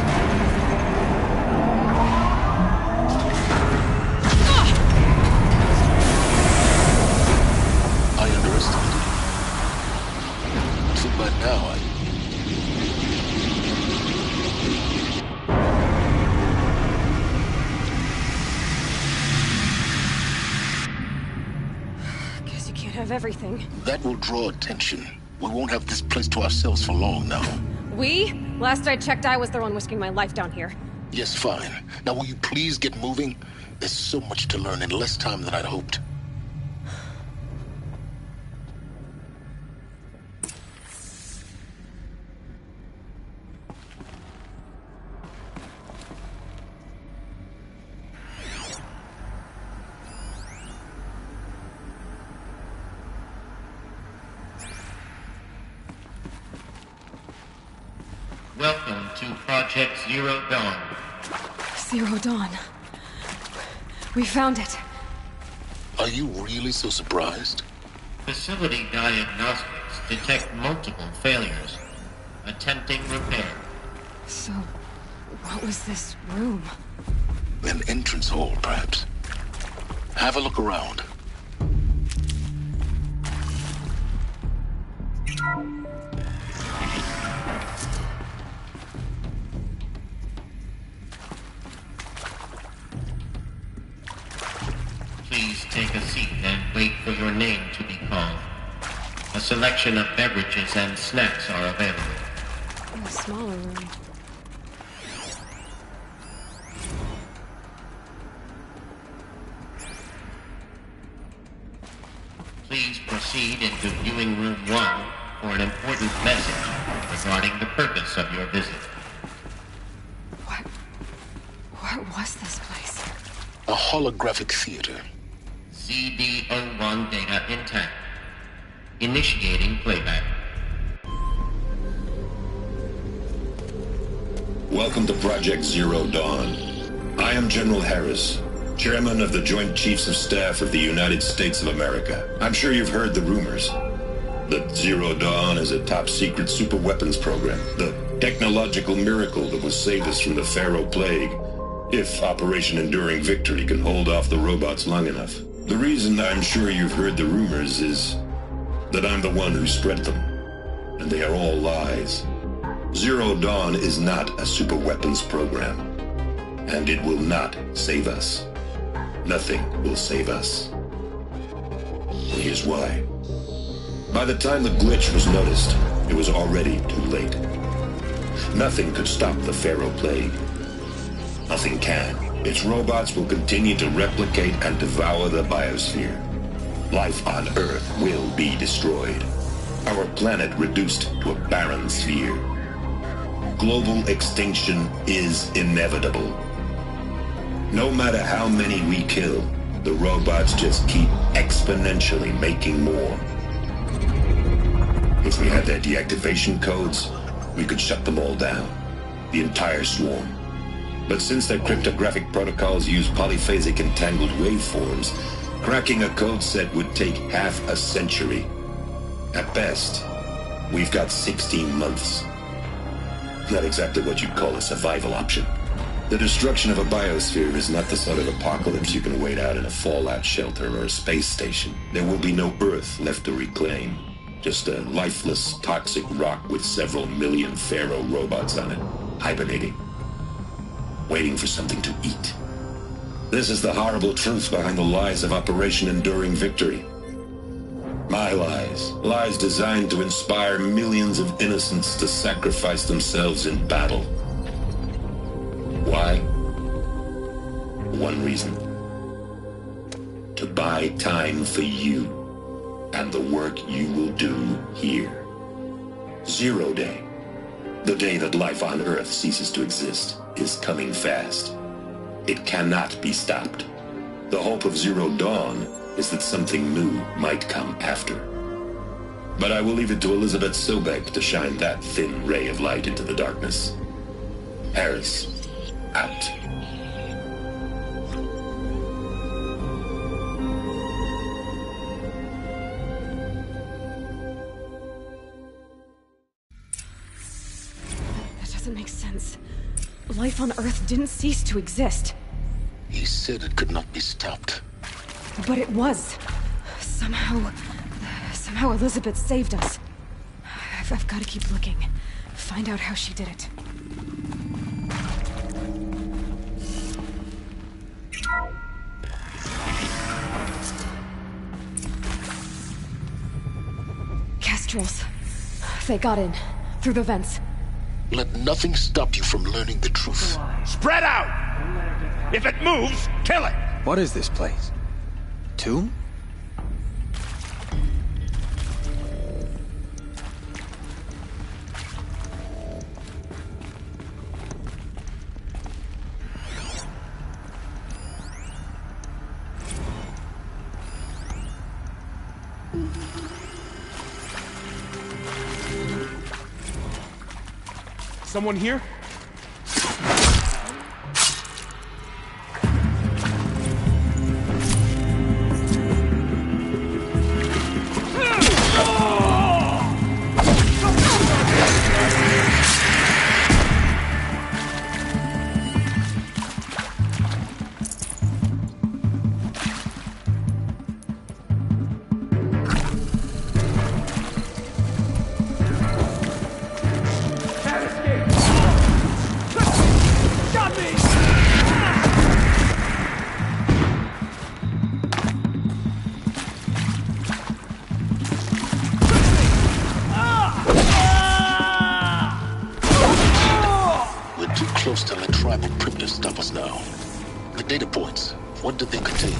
I underestimated you. Too bad now Guess you can't have everything. That will draw attention. We won't have this place to ourselves for long now. We? Last I checked, I was the one risking my life down here. Yes, fine. Now will you please get moving? There's so much to learn in less time than I'd hoped. Welcome to Project Zero Dawn. Zero Dawn. We found it. Are you really so surprised? Facility diagnostics detect multiple failures. Attempting repair. So, what was this room? An entrance hall, perhaps. Have a look around. Please take a seat and wait for your name to be called. A selection of beverages and snacks are available. In a smaller room. Please proceed into viewing room 1 for an important message regarding the purpose of your visit. What was this place? A holographic theater. CD01 data intact. Initiating playback. Welcome to Project Zero Dawn. I am General Harris, Chairman of the Joint Chiefs of Staff of the United States of America. I'm sure you've heard the rumors that Zero Dawn is a top-secret super-weapons program, the technological miracle that will save us from the Pharaoh Plague, if Operation Enduring Victory can hold off the robots long enough. The reason I'm sure you've heard the rumors is that I'm the one who spread them, and they are all lies. Zero Dawn is not a super-weapons program, and it will not save us. Nothing will save us. Here's why. By the time the glitch was noticed, it was already too late. Nothing could stop the Pharaoh Plague. Nothing can. Its robots will continue to replicate and devour the biosphere. Life on Earth will be destroyed. Our planet reduced to a barren sphere. Global extinction is inevitable. No matter how many we kill, the robots just keep exponentially making more. If we had their deactivation codes, we could shut them all down. The entire swarm. But since their cryptographic protocols use polyphasic entangled waveforms, cracking a code set would take half a century. At best, we've got 16 months. Not exactly what you'd call a survival option. The destruction of a biosphere is not the sort of apocalypse you can wait out in a fallout shelter or a space station. There will be no Earth left to reclaim. Just a lifeless, toxic rock with several million Pharaoh robots on it, hibernating, waiting for something to eat. This is the horrible truth behind the lies of Operation Enduring Victory. My lies. Lies designed to inspire millions of innocents to sacrifice themselves in battle. Why? One reason. To buy buy time for you and the work you will do here. 0 Day, the day that life on Earth ceases to exist, is coming fast. It cannot be stopped. The hope of Zero Dawn is that something new might come after. But I will leave it to Elizabeth Sobek to shine that thin ray of light into the darkness. Harris, out. That doesn't make sense. Life on Earth didn't cease to exist. He said it could not be stopped. But it was. Somehow Elizabeth saved us. I've got to keep looking. Find out how she did it. Kestrels. They got in. Through the vents. Let nothing stop you from learning the truth. Spread out! If it moves, kill it! What is this place? Tomb? Someone here? Close to let tribal primitives stop us now. The data points, what did they contain?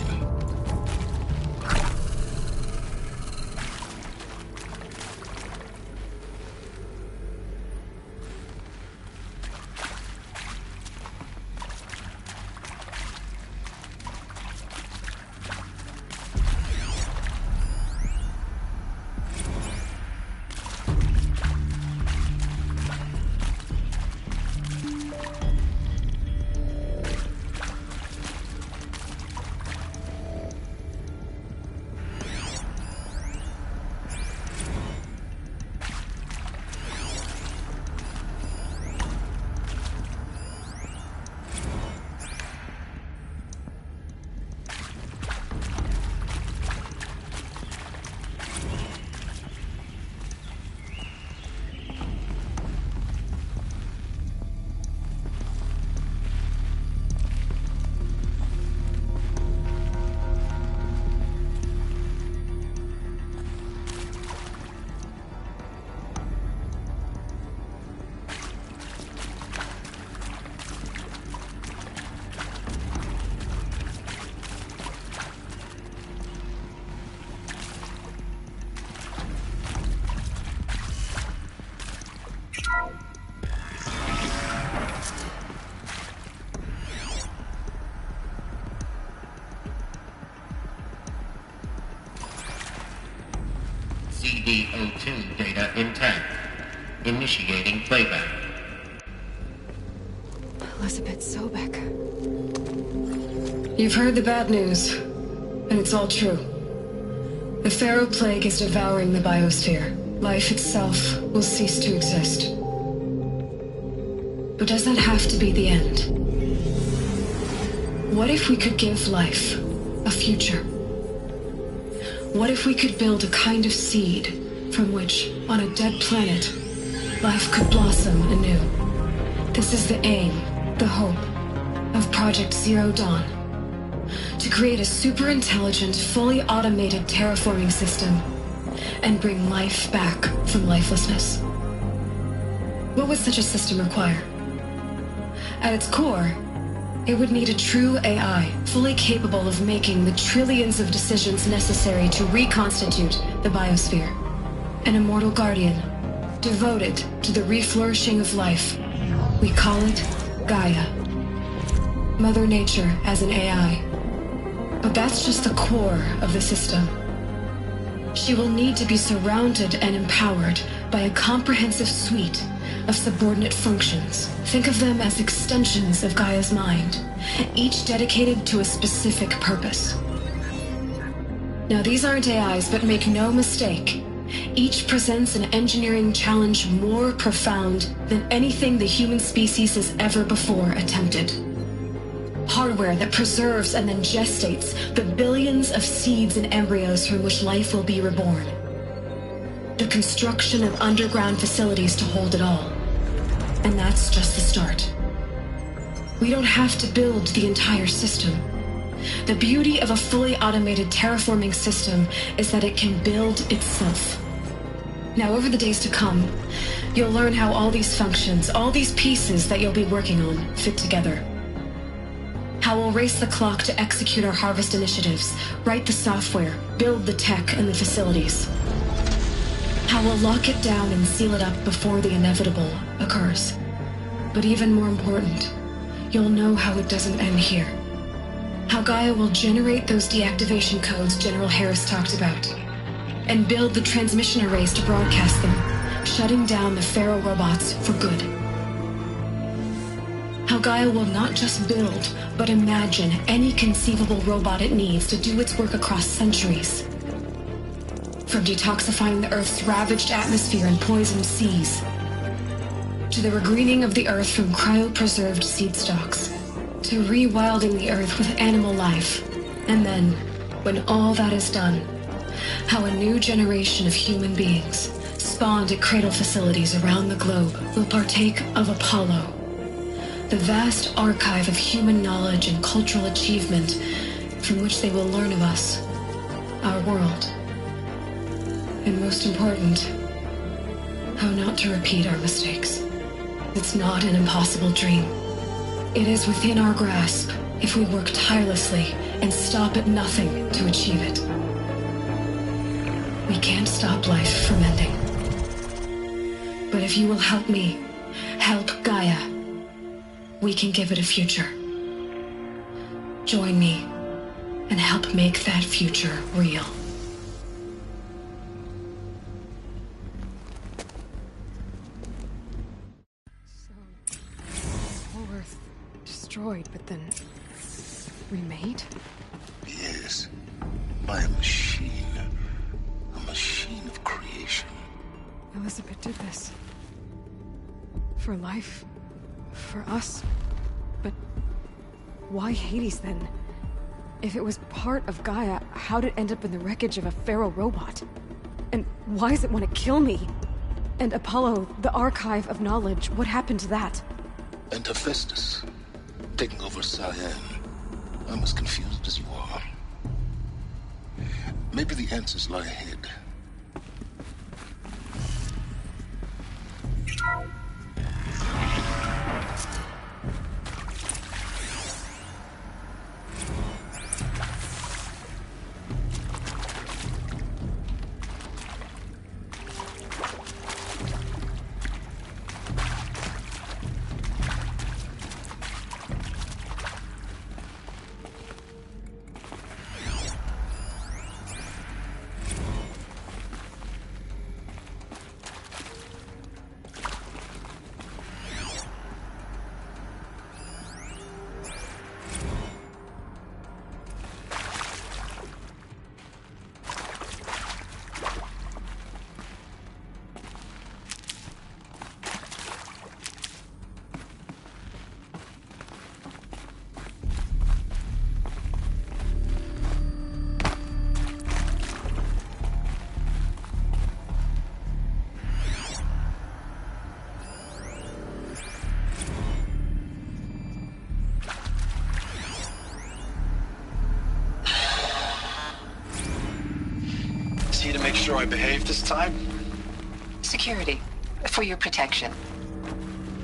CD02 data intact. Initiating playback. Elizabeth Sobek. You've heard the bad news, and it's all true. The Pharaoh Plague is devouring the biosphere. Life itself will cease to exist. But does that have to be the end? What if we could give life a future? What if we could build a kind of seed from which, on a dead planet, life could blossom anew? This is the aim, the hope, of Project Zero Dawn. To create a super-intelligent, fully automated terraforming system and bring life back from lifelessness. What would such a system require? At its core, It would need a true AI, fully capable of making the trillions of decisions necessary to reconstitute the biosphere. An immortal guardian, devoted to the reflourishing of life. We call it Gaia. Mother Nature as an AI. But that's just the core of the system. She will need to be surrounded and empowered by a comprehensive suite of subordinate functions. Think of them as extensions of Gaia's mind, each dedicated to a specific purpose. Now, these aren't AIs, but make no mistake, each presents an engineering challenge more profound than anything the human species has ever before attempted. Hardware that preserves and then gestates the billions of seeds and embryos from which life will be reborn. The construction of underground facilities to hold it all. And that's just the start. We don't have to build the entire system. The beauty of a fully automated terraforming system is that it can build itself. Now, over the days to come, you'll learn how all these functions, all these pieces that you'll be working on, fit together. How we'll race the clock to execute our harvest initiatives, write the software, build the tech and the facilities. How we'll lock it down and seal it up before the inevitable occurs. But even more important, you'll know how it doesn't end here. How Gaia will generate those deactivation codes General Harris talked about, and build the transmission arrays to broadcast them, shutting down the Pharaoh robots for good. How Gaia will not just build, but imagine any conceivable robot it needs to do its work across centuries. From detoxifying the Earth's ravaged atmosphere and poisoned seas, to the regreening of the Earth from cryopreserved seed stalks, to rewilding the Earth with animal life. And then, when all that is done, how a new generation of human beings, spawned at cradle facilities around the globe, will partake of Apollo, the vast archive of human knowledge and cultural achievement from which they will learn of us, our world. And most important, how not to repeat our mistakes. It's not an impossible dream. It is within our grasp if we work tirelessly and stop at nothing to achieve it. We can't stop life from ending. But if you will help me, help Gaia, we can give it a future. Join me and help make that future real. Destroyed, but then remade? Yes, by a machine of creation. Elizabeth did this. For life, for us. But why Hades then? If it was part of Gaia, how did it end up in the wreckage of a Pharaoh robot? And why does it want to kill me? And Apollo, the archive of knowledge, what happened to that? And Hephaestus, taking over Cyan. I'm as confused as you are. Maybe the answers lie ahead. To make sure I behave this time? Security, for your protection.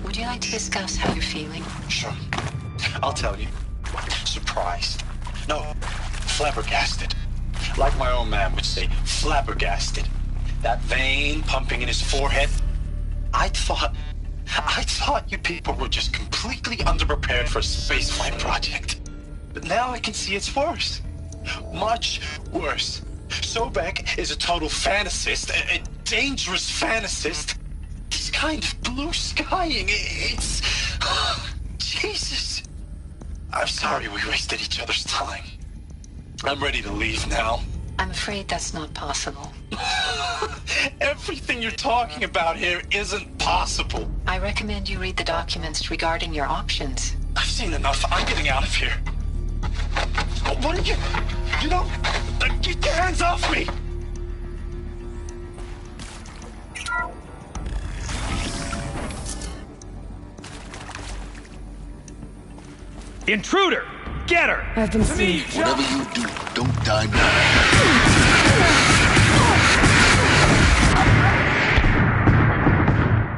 Would you like to discuss how you're feeling? Sure. I'll tell you. Surprised. No, flabbergasted. Like my own man would say, flabbergasted. That vein pumping in his forehead. I thought you people were just completely underprepared for a spaceflight project. But now I can see it's worse. Much worse. Sobek is a total fantasist, a dangerous fantasist. This kind of blue skying, it's... Jesus. I'm sorry we wasted each other's time. I'm ready to leave now. I'm afraid that's not possible. Everything you're talking about here isn't possible. I recommend you read the documents regarding your options. I've seen enough. I'm getting out of here. What are you... You know... Get your hands off me! Intruder! Get her! I've been seen. Whatever you do, don't die now.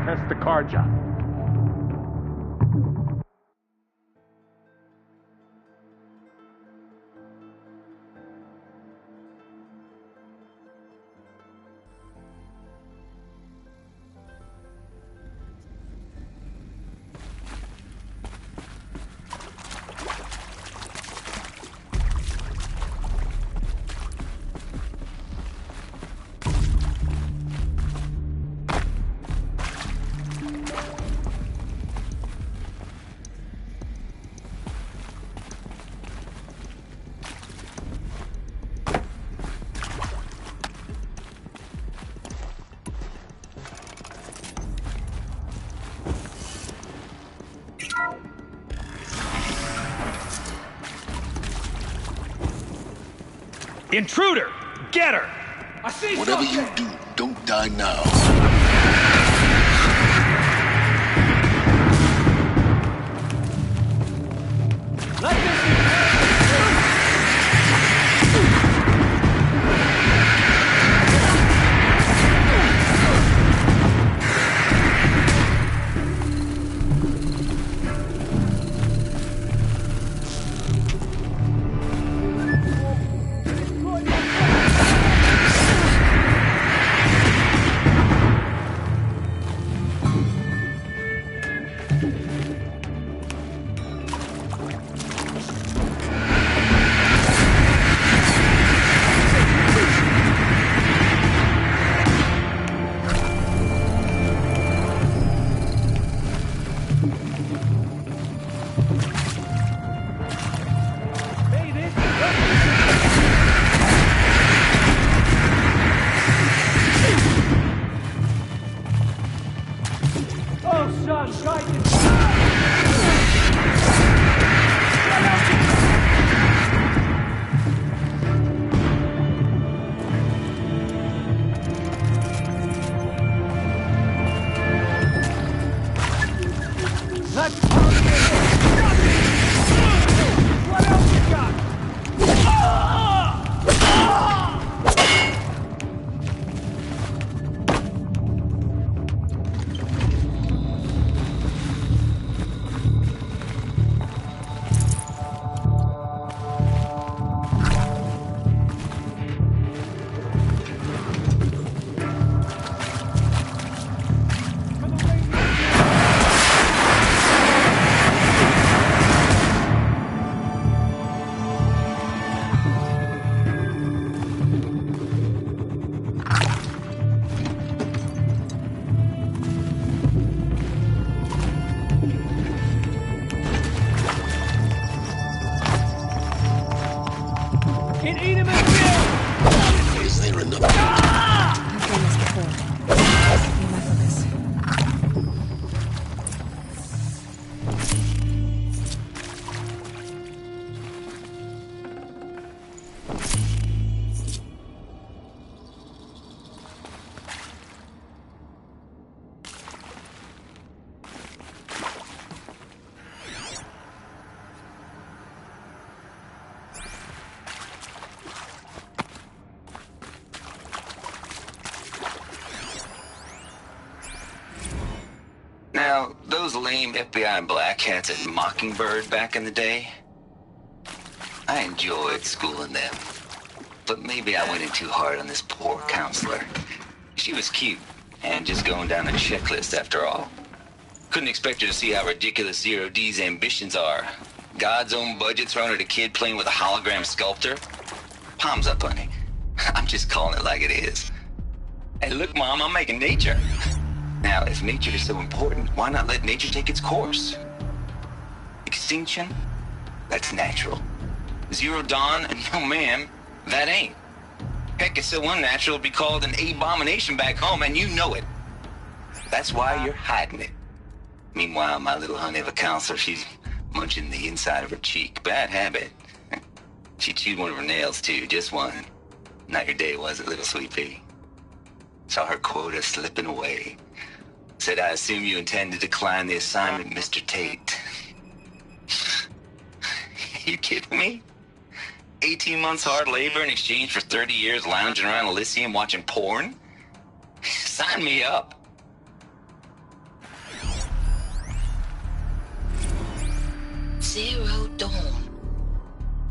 Test the car job. Intruder! Get her! I see Whatever something! you do, don't die now. Let this be... those lame FBI black hats at Mockingbird back in the day? I enjoyed schooling them. But maybe I went in too hard on this poor counselor. She was cute, and just going down a checklist after all. Couldn't expect her to see how ridiculous Zero D's ambitions are. God's own budget thrown at a kid playing with a hologram sculptor? Palms up, honey. I'm just calling it like it is. Hey, look, Mom, I'm making nature. Now, if nature is so important, why not let nature take its course? Extinction? That's natural. Zero Dawn? No, ma'am, that ain't. Heck, it's so unnatural it'd be called an abomination back home, and you know it. That's why you're hiding it. Meanwhile, my little honey of a counselor, she's munching the inside of her cheek. Bad habit. She chewed one of her nails, too, just one. Not your day, was it, little sweet pea? Saw her quota slipping away. Said, I assume you intend to decline the assignment, Mr. Tate. You kidding me? 18 months hard labor in exchange for 30 years lounging around Elysium watching porn? Sign me up. Zero Dawn.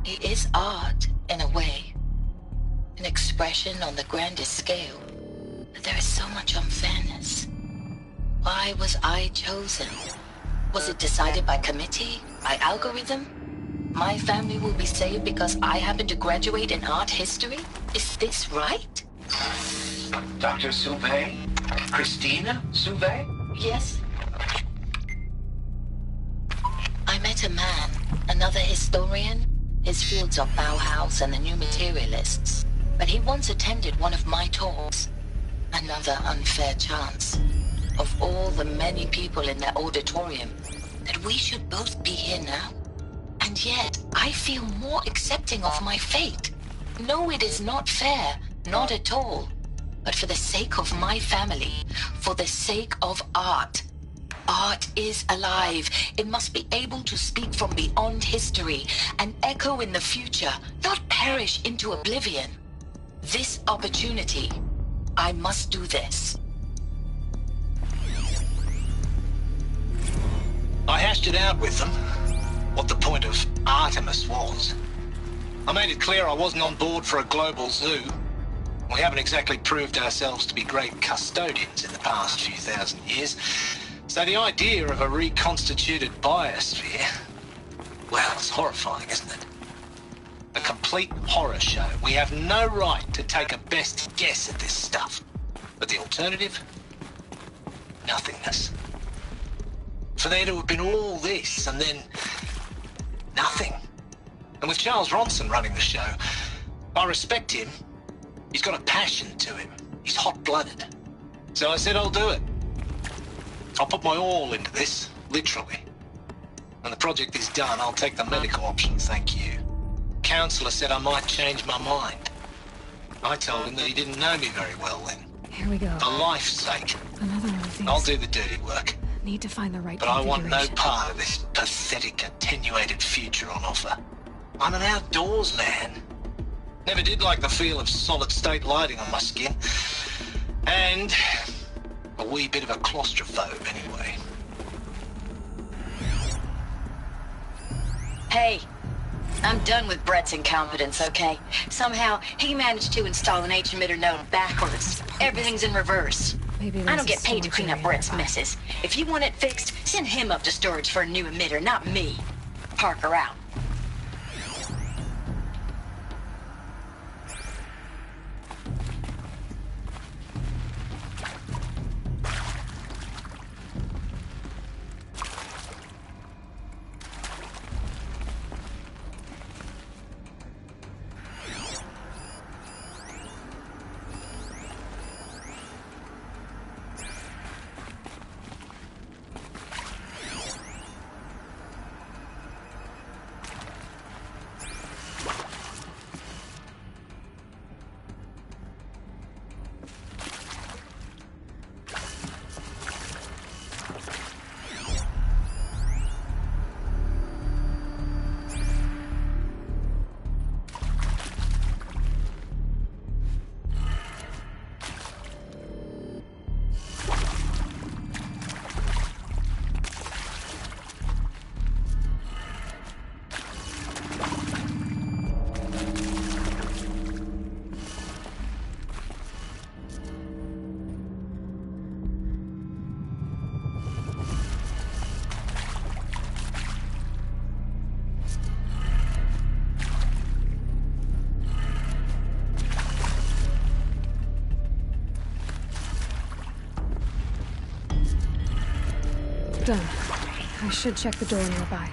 It is art, in a way. An expression on the grandest scale. But there is so much unfairness. Why was I chosen? Was it decided by committee? By algorithm? My family will be saved because I happen to graduate in art history? Is this right? Dr. Sauvé? Christina Sauvé? Yes. I met a man, another historian. His fields are Bauhaus and the New Materialists. But he once attended one of my talks. Another unfair chance. Of all the many people in that auditorium, that we should both be here now. And yet, I feel more accepting of my fate. No, it is not fair, not at all. But for the sake of my family, for the sake of art. Art is alive. It must be able to speak from beyond history and echo in the future, not perish into oblivion. This opportunity, I must do this. I hashed it out with them, what the point of Artemis was. I made it clear I wasn't on board for a global zoo. We haven't exactly proved ourselves to be great custodians in the past few thousand years. So the idea of a reconstituted biosphere, well, it's horrifying, isn't it? A complete horror show. We have no right to take a best guess at this stuff. But the alternative? Nothingness. For there to have been all this, and then nothing. And with Charles Ronson running the show, I respect him. He's got a passion to him. He's hot-blooded. So I said I'll do it. I'll put my all into this, literally. When the project is done, I'll take the medical option, thank you. Counselor said I might change my mind. I told him that he didn't know me very well then. Here we go. For life's sake. Another one of these. I'll do the dirty work. Need to find the right But I want no configuration. part of this pathetic, attenuated future on offer. I'm an outdoors man. Never did like the feel of solid-state lighting on my skin. And a wee bit of a claustrophobe, anyway. Hey, I'm done with Brett's incompetence, okay? Somehow, he managed to install an H-emitter node backwards. Everything's in reverse. I don't get paid to clean up Brett's messes. If you want it fixed, send him up to storage for a new emitter, not me. Parker out. done. I should check the door nearby.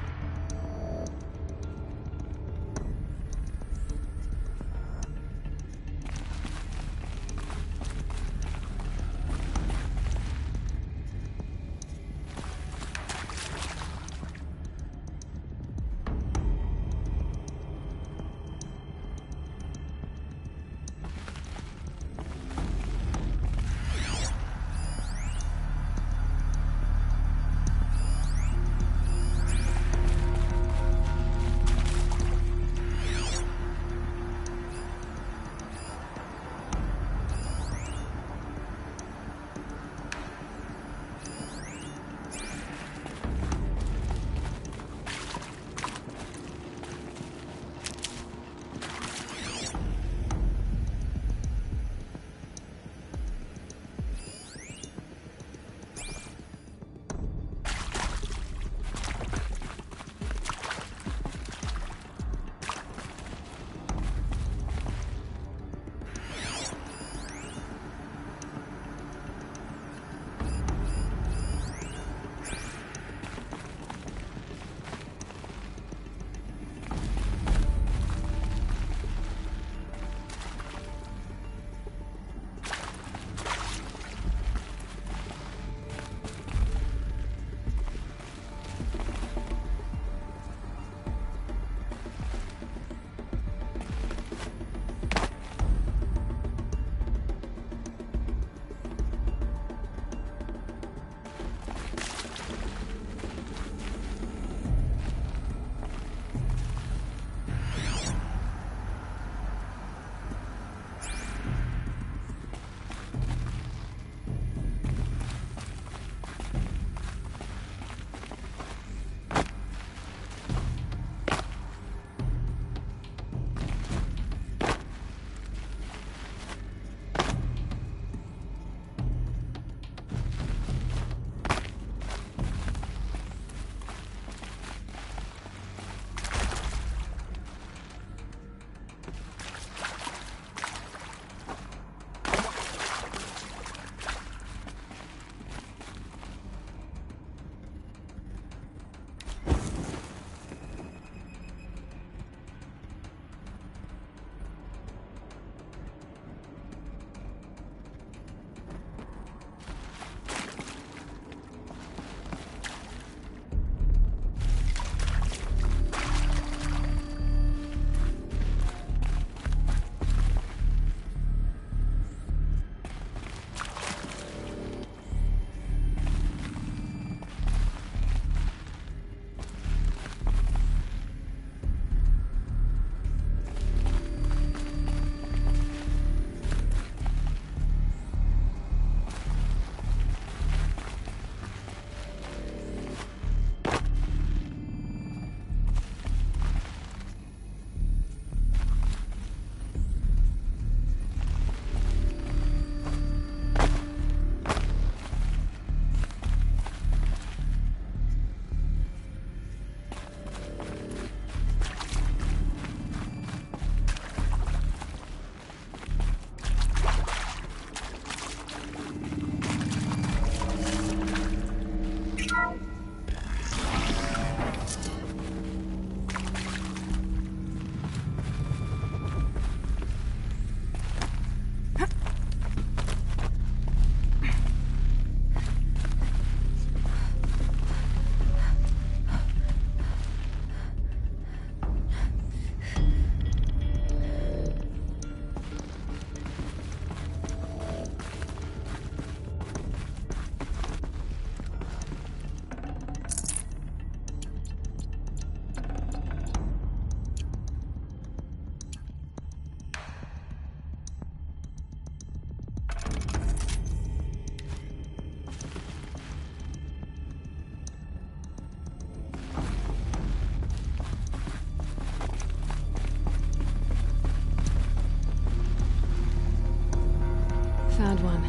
Found one.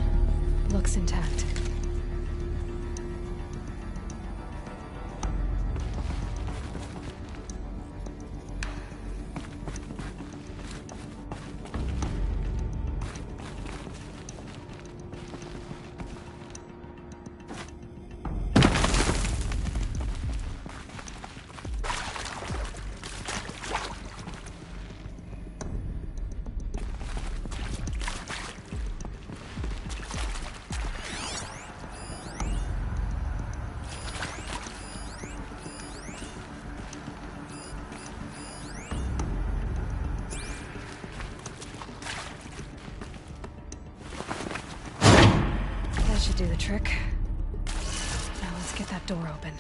Looks intact. should do the trick. Now let's get that door open.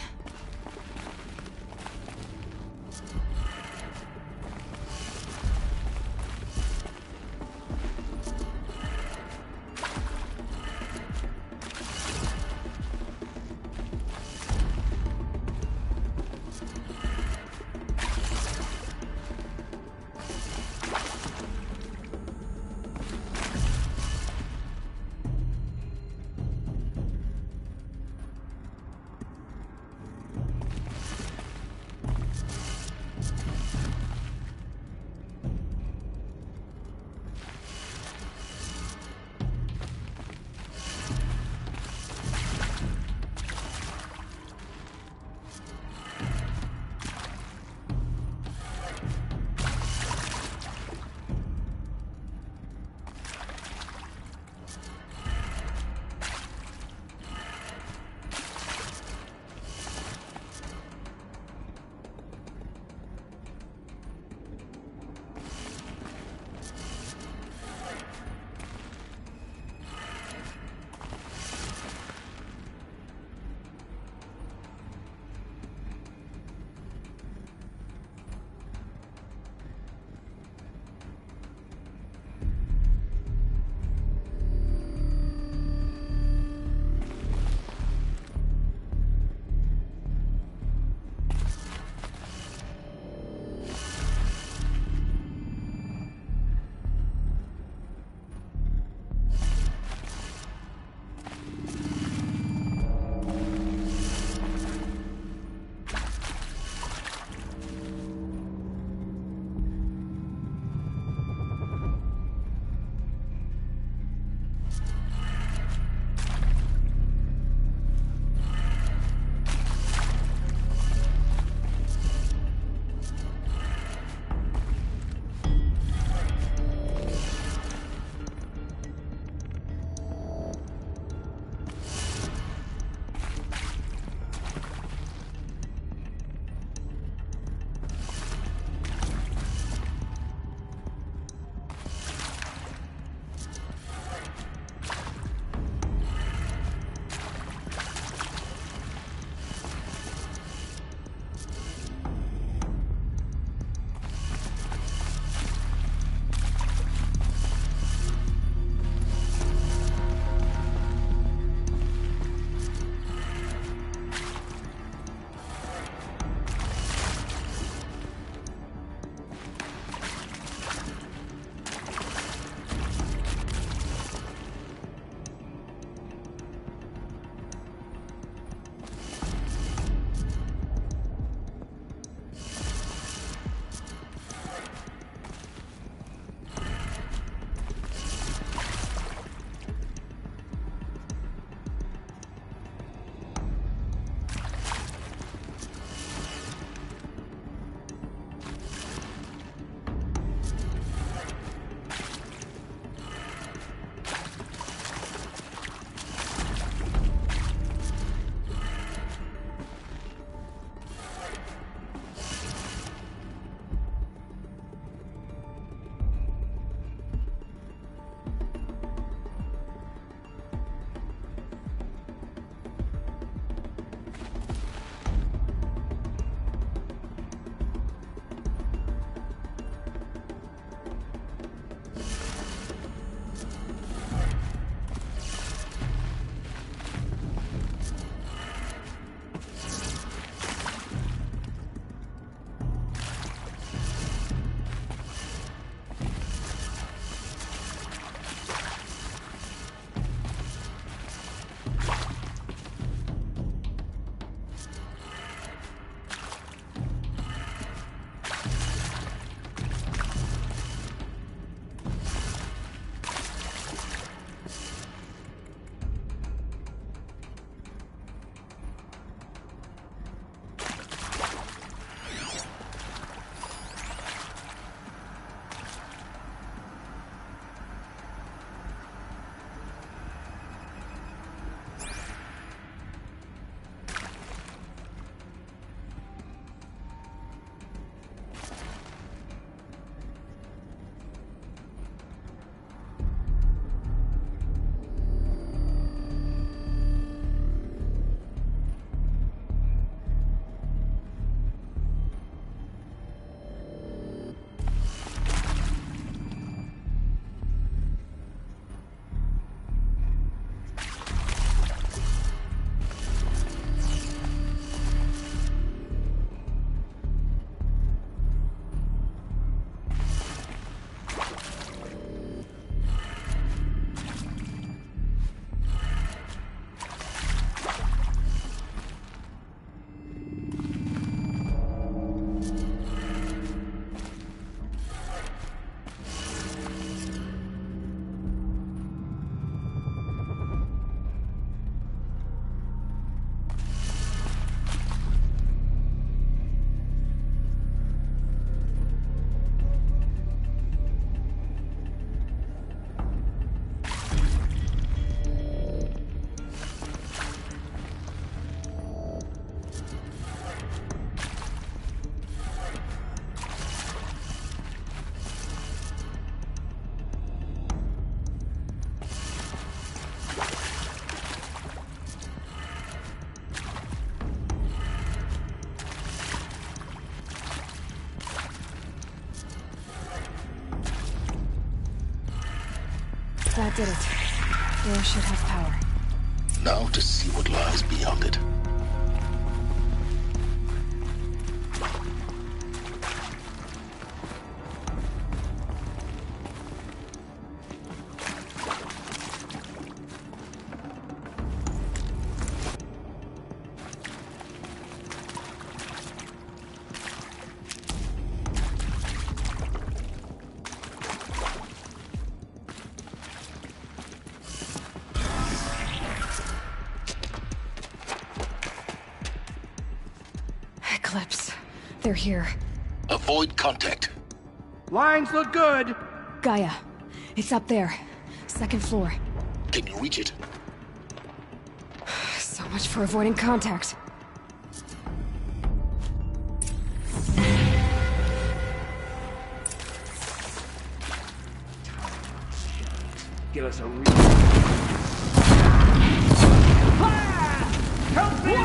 That did it. Door should have power. Now to see what lies beyond it. Eclipse. They're here. Avoid contact. Lines look good. Gaia. It's up there. Second floor. Can you reach it? So much for avoiding contact. Give us a real... Help me!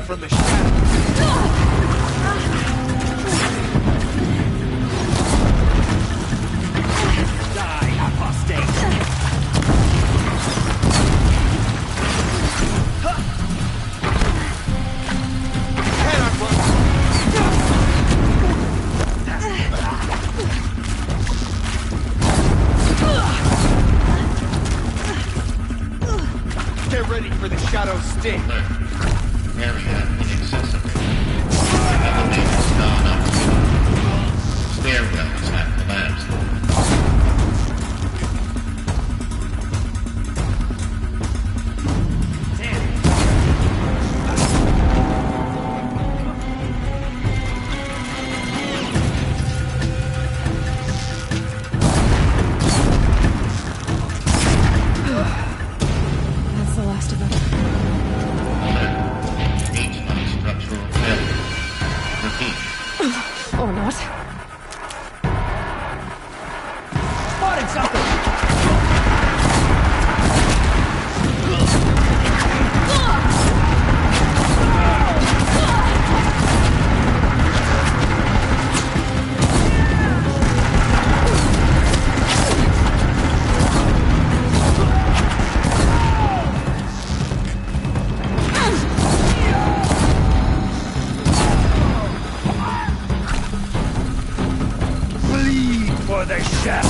From the shadows. Die, apostate. Cannot run. Get ready for the shadow sting. Area inaccessible. Elevators non-operational. Stairwells have collapsed. That's the last of them. Or not. Spotted something! For the shadow.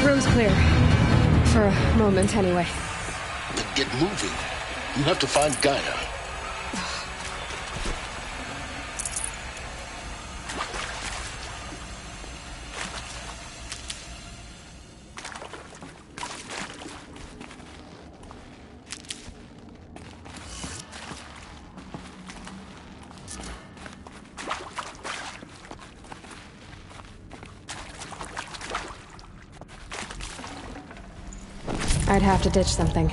Room's clear. For a moment, anyway. Then get moving. You have to find Gaia. I'd have to ditch something.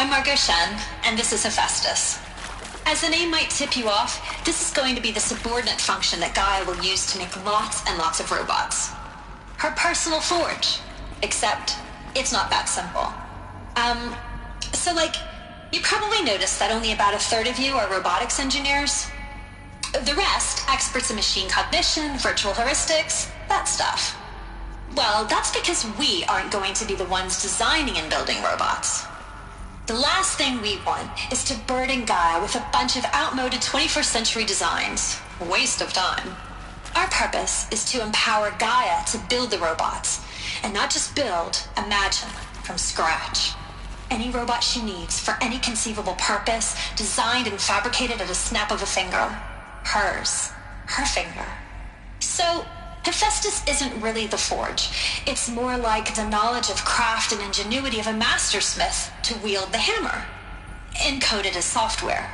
I'm Margot Shen, and this is Hephaestus. As the name might tip you off, this is going to be the subordinate function that Gaia will use to make lots and lots of robots. Her personal forge. Except, it's not that simple. You probably noticed that only about a third of you are robotics engineers. The rest, experts in machine cognition, virtual heuristics, that stuff. Well, that's because we aren't going to be the ones designing and building robots. The last thing we want is to burden Gaia with a bunch of outmoded 21st century designs. Waste of time. Our purpose is to empower Gaia to build the robots. And not just build, imagine, from scratch. Any robot she needs for any conceivable purpose, designed and fabricated at a snap of a finger. Hers. Her finger. So, Hephaestus isn't really the forge. It's more like the knowledge of craft and ingenuity of a mastersmith to wield the hammer. Encoded as software.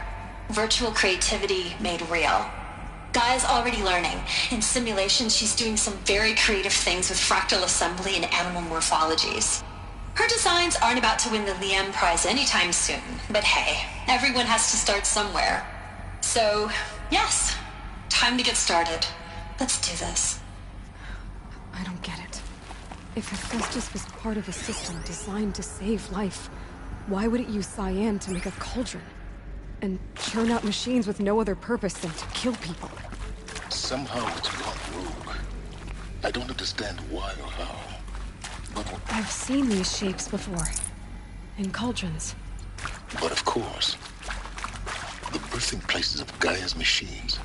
Virtual creativity made real. Gaia's already learning. In simulation, she's doing some very creative things with fractal assembly and animal morphologies. Her designs aren't about to win the Liam Prize anytime soon, but hey, everyone has to start somewhere. So, yes, time to get started. Let's do this. I don't get it. If Hephaestus was part of a system designed to save life, why would it use cyan to make a cauldron? And churn out machines with no other purpose than to kill people? Somehow it's gone rogue. I don't understand why or how. But I've seen these shapes before. In cauldrons. But of course, the birthing places of Gaia's machines.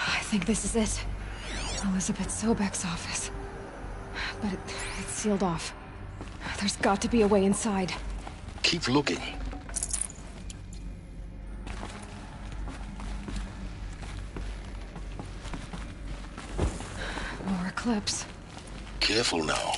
I think this is it. Elizabeth Sobek's office. But it's sealed off. There's got to be a way inside. Keep looking. More eclipse. Careful now.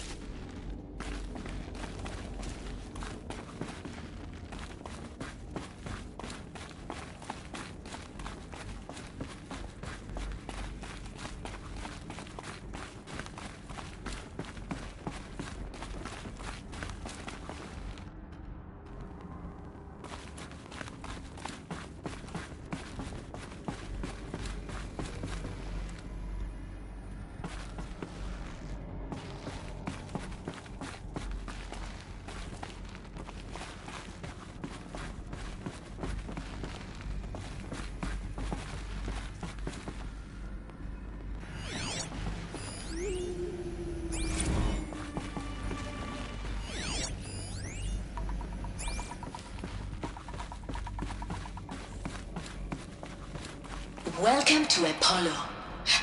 Welcome to Apollo,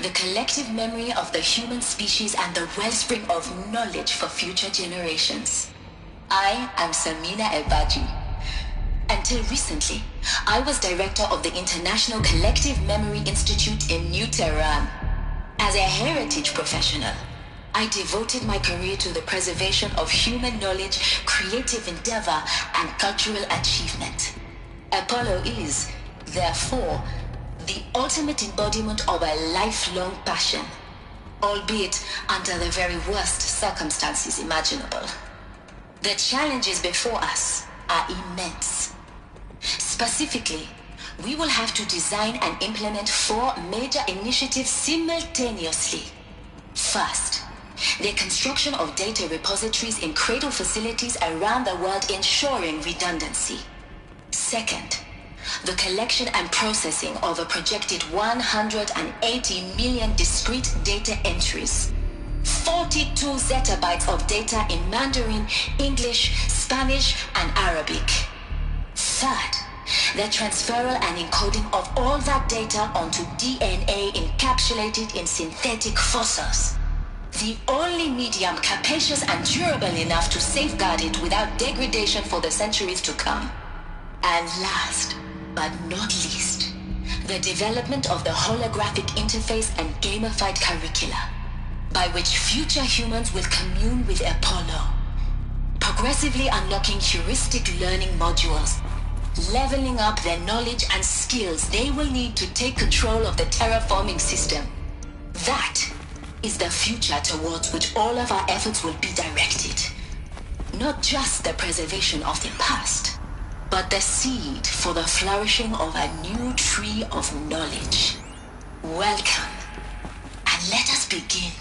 the collective memory of the human species and the wellspring of knowledge for future generations. I am Samina Ebaji. Until recently, I was director of the International Collective Memory Institute in New Tehran. As a heritage professional, I devoted my career to the preservation of human knowledge, creative endeavor, and cultural achievement. Apollo is, therefore, the ultimate embodiment of a lifelong passion, albeit under the very worst circumstances imaginable. The challenges before us are immense. Specifically, we will have to design and implement 4 major initiatives simultaneously. First, the construction of data repositories in cradle facilities around the world ensuring redundancy. Second, the collection and processing of a projected 180 million discrete data entries, 42 zettabytes of data in Mandarin, English, Spanish, and Arabic. Third, the transferal and encoding of all that data onto DNA encapsulated in synthetic fossils. The only medium capacious and durable enough to safeguard it without degradation for the centuries to come. And last, but not least, the development of the holographic interface and gamified curricula, by which future humans will commune with Apollo, progressively unlocking heuristic learning modules, leveling up their knowledge and skills they will need to take control of the terraforming system. That is the future towards which all of our efforts will be directed. Not just the preservation of the past, but the seed for the flourishing of a new tree of knowledge. Welcome, and let us begin.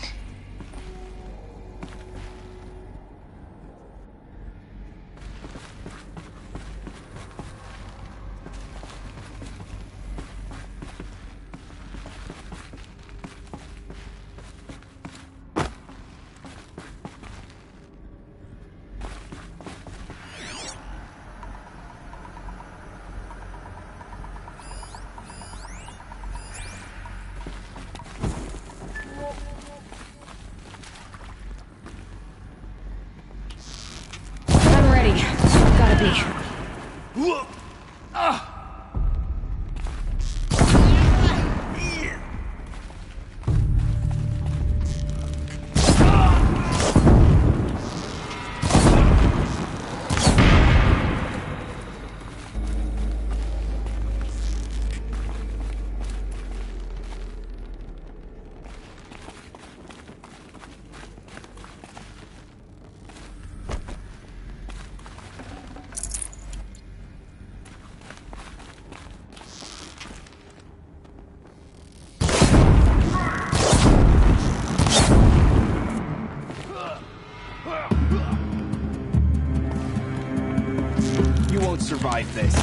Survive this.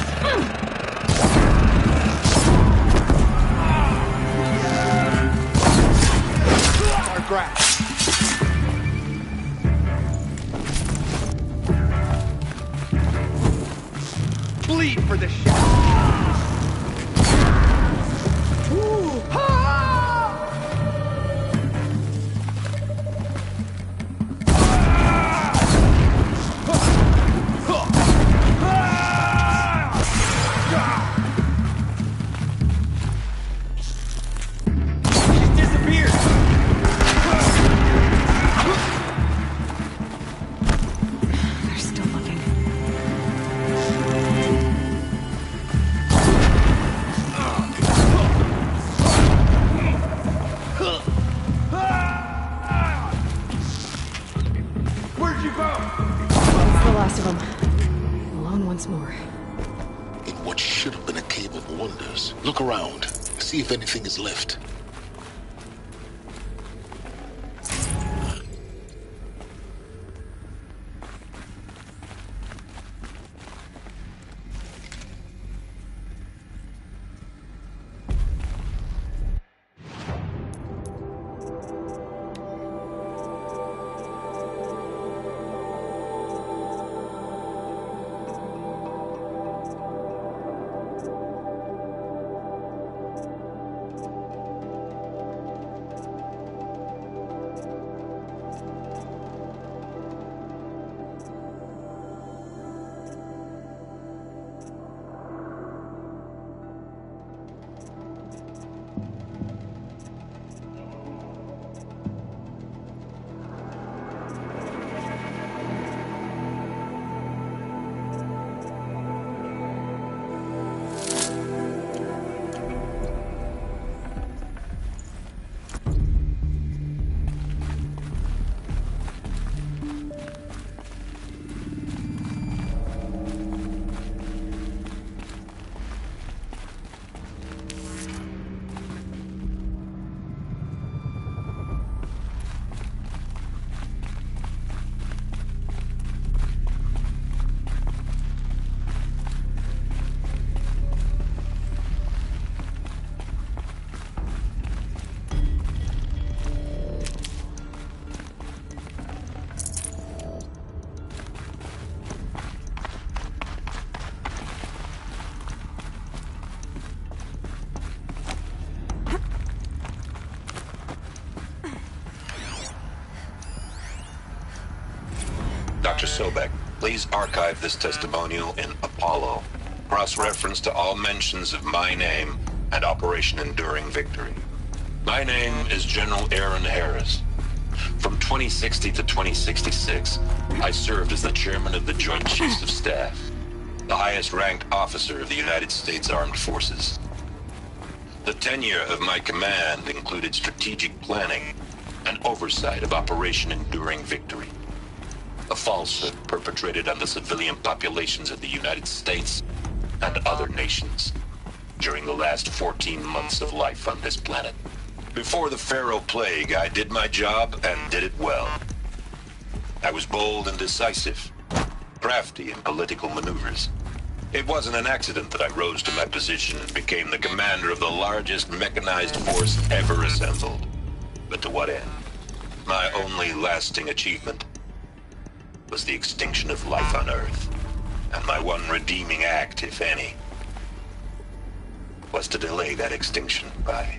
Our grass. Bleed for the shot. Look around. See if anything is left. Dr. Sobek, please archive this testimonial in Apollo. Cross-reference to all mentions of my name and Operation Enduring Victory. My name is General Aaron Harris. From 2060 to 2066, I served as the chairman of the Joint Chiefs of Staff, the highest-ranked officer of the United States Armed Forces. The tenure of my command included strategic planning and oversight of Operation Enduring Victory, a falsehood perpetrated on the civilian populations of the United States and other nations during the last 14 months of life on this planet. Before the Pharaoh Plague, I did my job and did it well. I was bold and decisive, crafty in political maneuvers. It wasn't an accident that I rose to my position and became the commander of the largest mechanized force ever assembled. But to what end? My only lasting achievement was the extinction of life on Earth. And my one redeeming act, if any, was to delay that extinction by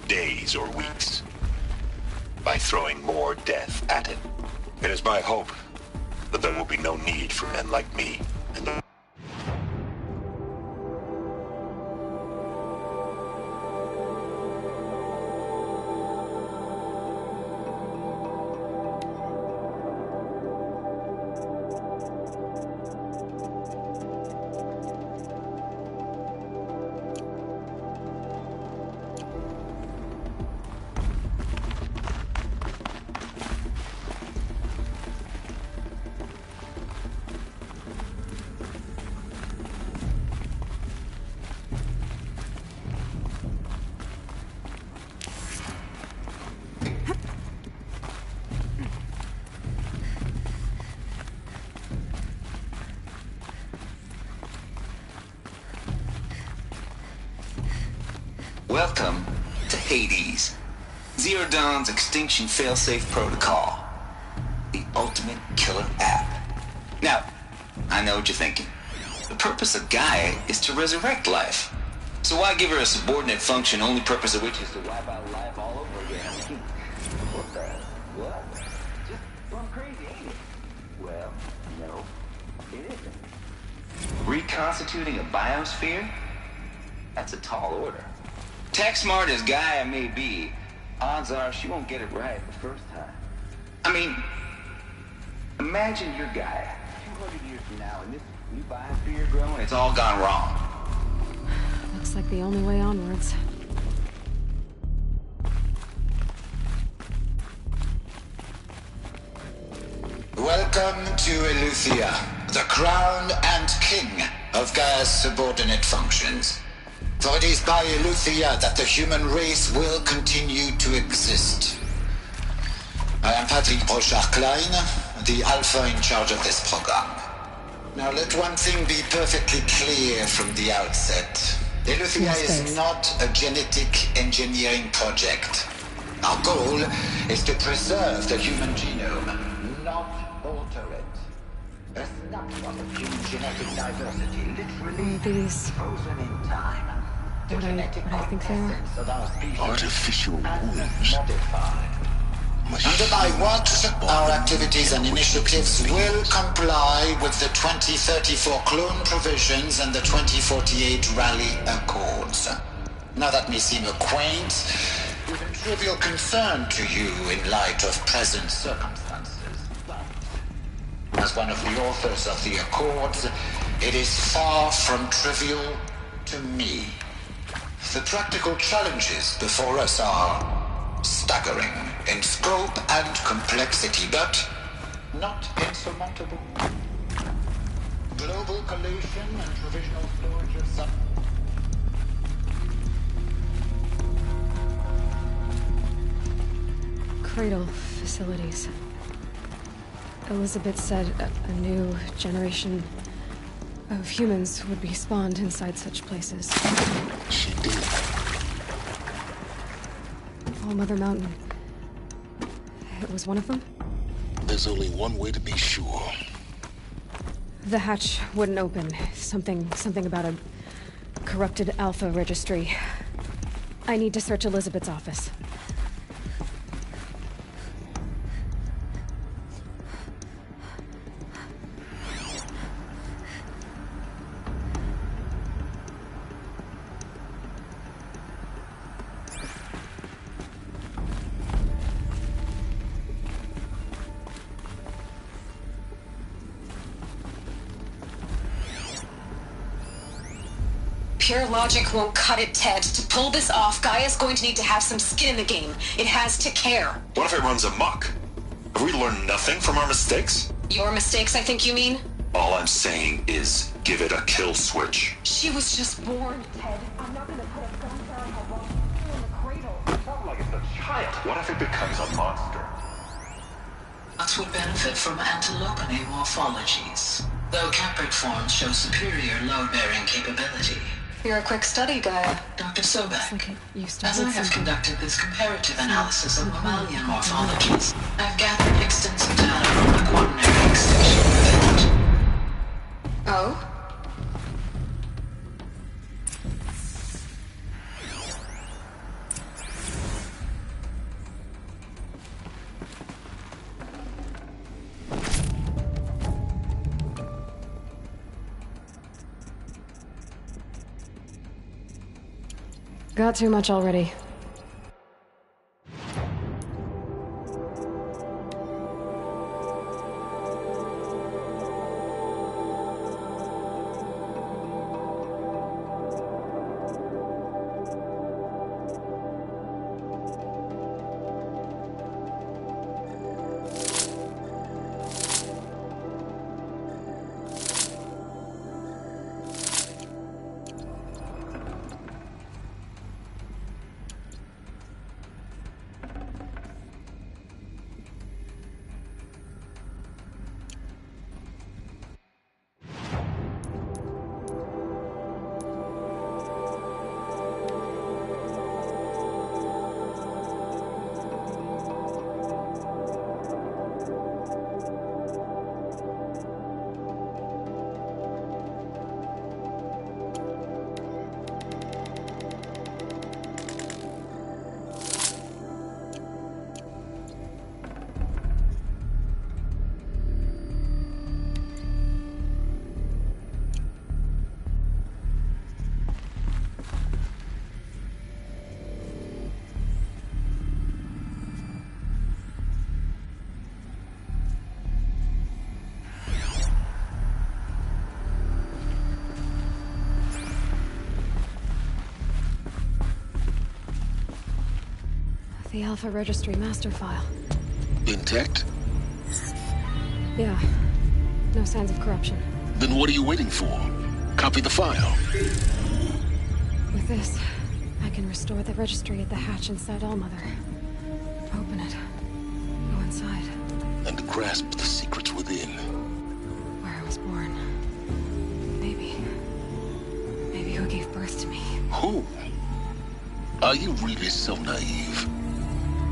days or weeks, by throwing more death at it. It is my hope that there will be no need for men like me in the Welcome to Hades, Zero Dawn's extinction failsafe protocol, the ultimate killer app. Now, I know what you're thinking. The purpose of Gaia is to resurrect life. So why give her a subordinate function, only purpose of which is to wipe out life all over again? What the? What? Just plumb crazy, ain't it? Well, no, it isn't. Reconstituting a biosphere? That's a tall order. Tech smart as Gaia may be, odds are she won't get it right the first time. I mean, imagine you're Gaia 200 years from now, and this new biosphere growing, it's all gone wrong. Looks like the only way onwards. Welcome to Eleuthia, the crown and king of Gaia's subordinate functions. For it is by Eleuthia that the human race will continue to exist. I am Patrick Brochard-Klein, the alpha in charge of this program. Now let one thing be perfectly clear from the outset. Eleuthia is not a genetic engineering project. Our goal is to preserve the human genome, not alter it. A snapshot of human genetic diversity, literally frozen in time. What I think they are? Artificial wombs. Under my watch, our activities and initiatives will comply with the 2034 clone provisions and the 2048 rally accords. Now that may seem a quaint, even trivial concern to you in light of present circumstances, but as one of the authors of the accords, it is far from trivial to me. The practical challenges before us are staggering in scope and complexity, but not insurmountable. Global collation and provisional storage of some... Cradle facilities. Elizabeth said a new generation of humans would be spawned inside such places. She did. All Mother Mountain. It was one of them? There's only one way to be sure. The hatch wouldn't open. Something about a corrupted Alpha registry. I need to search Elizabeth's office. Pure logic won't cut it, Ted. To pull this off, Gaia's going to need to have some skin in the game. It has to care. What if it runs amok? Have we learned nothing from our mistakes? Your mistakes, I think you mean? All I'm saying is, give it a kill switch. She was just born, Ted. I'm not gonna put a gun down her while she's still in the cradle. It's not like it's a child. What if it becomes a monster? Us would benefit from antilopiny morphologies, though caprid forms show superior load-bearing capability. You're a quick study, Gaia. Dr. Sobek, as I have conducted this comparative analysis of mammalian morphologies, I've gathered extensive data from the quaternary extinction event. Oh? Got too much already. The Alpha Registry master file. Intact? Yeah. No signs of corruption. Then what are you waiting for? Copy the file. With this, I can restore the registry at the hatch inside Allmother. Open it. Go inside. And grasp the secrets within. Where I was born. Maybe who gave birth to me. Who? Are you really so naive?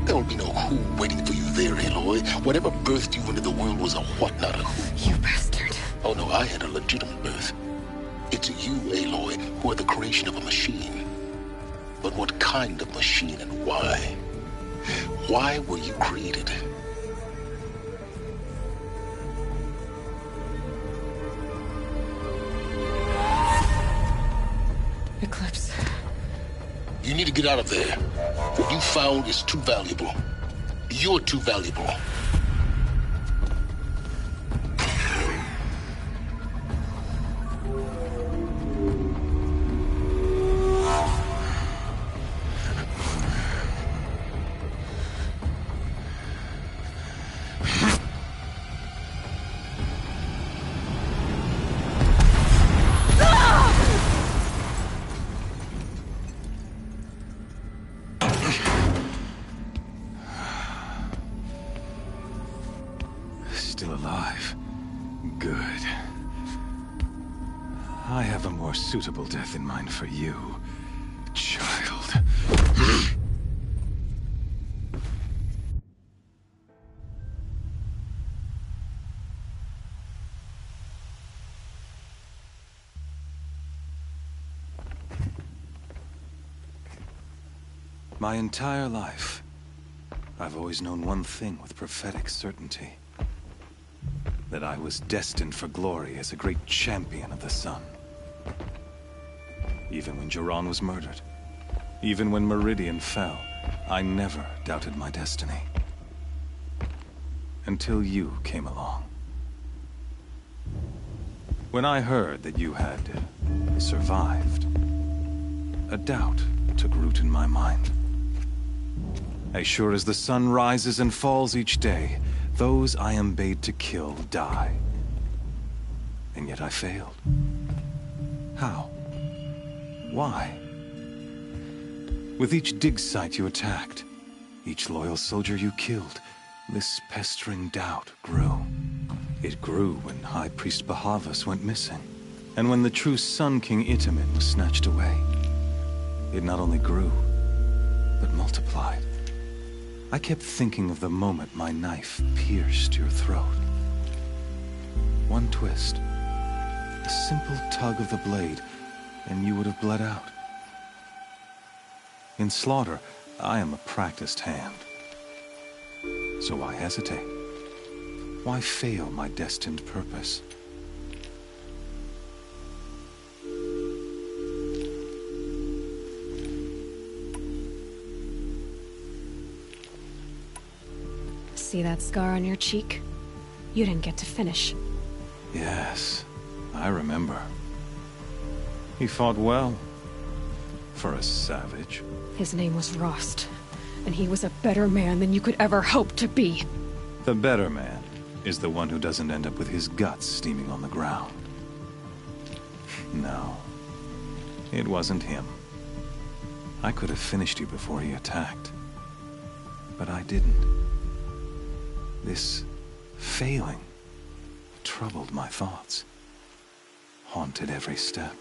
There will be no who waiting for you there, Aloy. Whatever birthed you into the world was a what, not a who. You bastard. Oh no, I had a legitimate birth. It's you, Aloy, who are the creation of a machine. But what kind of machine and why? Why were you created? Eclipse. You need to get out of there. What you found is too valuable. You're too valuable. Still alive. Good. I have a more suitable death in mind for you, child. My entire life, I've always known one thing with prophetic certainty. That I was destined for glory as a great champion of the sun. Even when Jiran was murdered, even when Meridian fell, I never doubted my destiny. Until you came along. When I heard that you had survived, a doubt took root in my mind. As sure as the sun rises and falls each day, those I am bade to kill die. And yet I failed. How? Why? With each dig site you attacked, each loyal soldier you killed, this pestering doubt grew. It grew when High Priest Bahavas went missing, and when the true Sun King Itamen was snatched away. It not only grew, but multiplied. I kept thinking of the moment my knife pierced your throat. One twist, a simple tug of the blade, and you would have bled out. In slaughter, I am a practiced hand. So why hesitate? Why fail my destined purpose? See that scar on your cheek? You didn't get to finish. Yes, I remember. He fought well. For a savage. His name was Rost, and he was a better man than you could ever hope to be. The better man is the one who doesn't end up with his guts steaming on the ground. No, it wasn't him. I could have finished you before he attacked. But I didn't. This failing troubled my thoughts, haunted every step.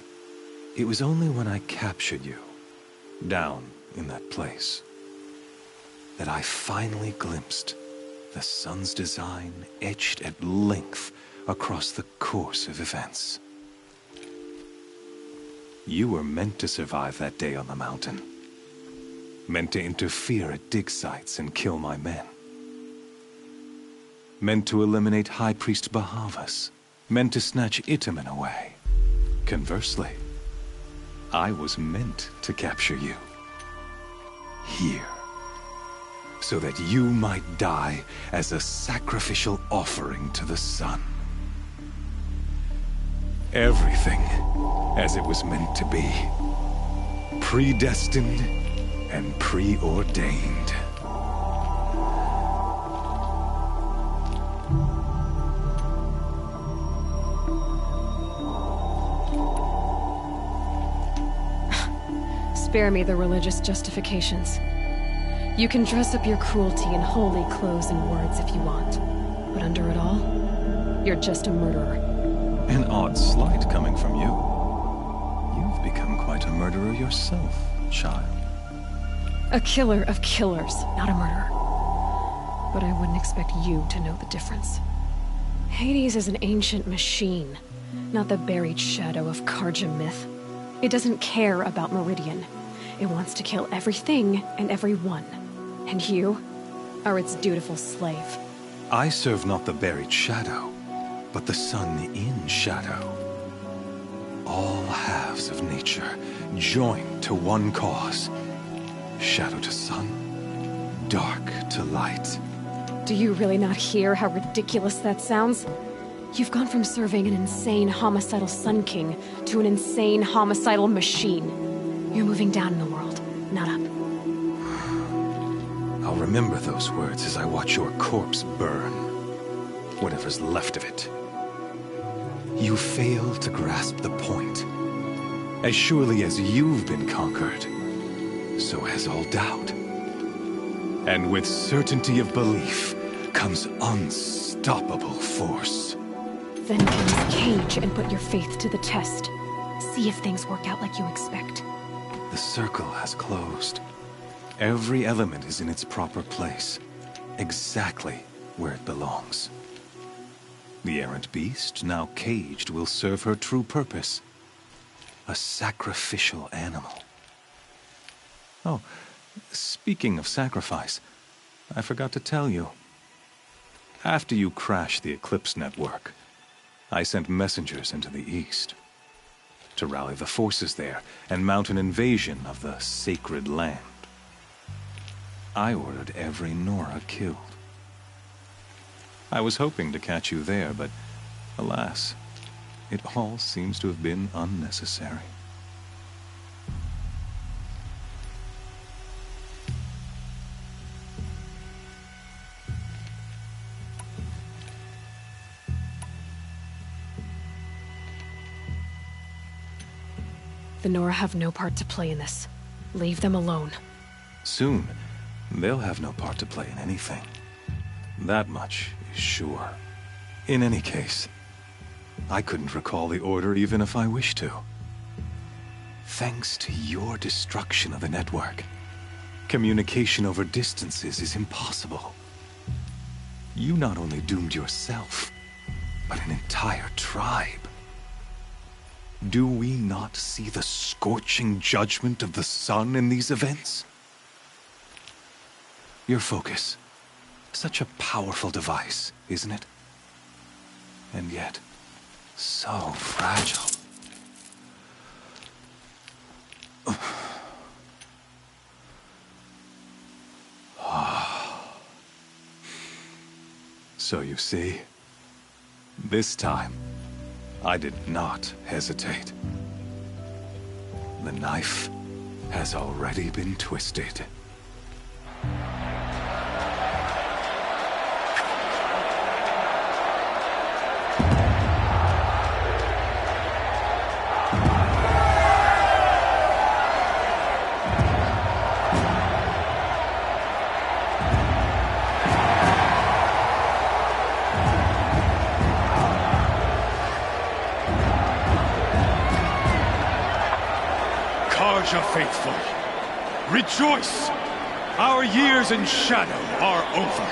It was only when I captured you, down in that place, that I finally glimpsed the sun's design etched at length across the course of events. You were meant to survive that day on the mountain. Meant to interfere at dig sites and kill my men. Meant to eliminate High Priest Bahavas. Meant to snatch Itamen away. Conversely, I was meant to capture you. Here. So that you might die as a sacrificial offering to the sun. Everything as it was meant to be. Predestined and preordained. Spare me the religious justifications. You can dress up your cruelty in holy clothes and words if you want. But under it all, you're just a murderer. An odd slight coming from you. You've become quite a murderer yourself, child. A killer of killers, not a murderer. But I wouldn't expect you to know the difference. Hades is an ancient machine, not the buried shadow of Karja myth. It doesn't care about Meridian. It wants to kill everything and everyone. And you are its dutiful slave. I serve not the buried shadow, but the sun in shadow. All halves of nature joined to one cause. Shadow to sun, dark to light. Do you really not hear how ridiculous that sounds? You've gone from serving an insane homicidal Sun King to an insane homicidal machine. You're moving down in the world, not up. I'll remember those words as I watch your corpse burn. Whatever's left of it. You fail to grasp the point. As surely as you've been conquered, so has all doubt. And with certainty of belief comes unstoppable force. Then close cage and put your faith to the test. See if things work out like you expect. The circle has closed. Every element is in its proper place, exactly where it belongs. The errant beast, now caged, will serve her true purpose. A sacrificial animal. Oh, speaking of sacrifice, I forgot to tell you. After you crashed the Eclipse network, I sent messengers into the east to rally the forces there and mount an invasion of the sacred land. I ordered every Nora killed. I was hoping to catch you there, but alas, it all seems to have been unnecessary. The Nora have no part to play in this. Leave them alone. Soon, they'll have no part to play in anything. That much is sure. In any case, I couldn't recall the order even if I wished to. Thanks to your destruction of the network, communication over distances is impossible. You not only doomed yourself, but an entire tribe. Do we not see the scorching judgment of the sun in these events? Your focus. Such a powerful device, isn't it? And yet, so fragile. So you see, this time, I did not hesitate. The knife has already been twisted. Faithful, rejoice! Our years in shadow are over.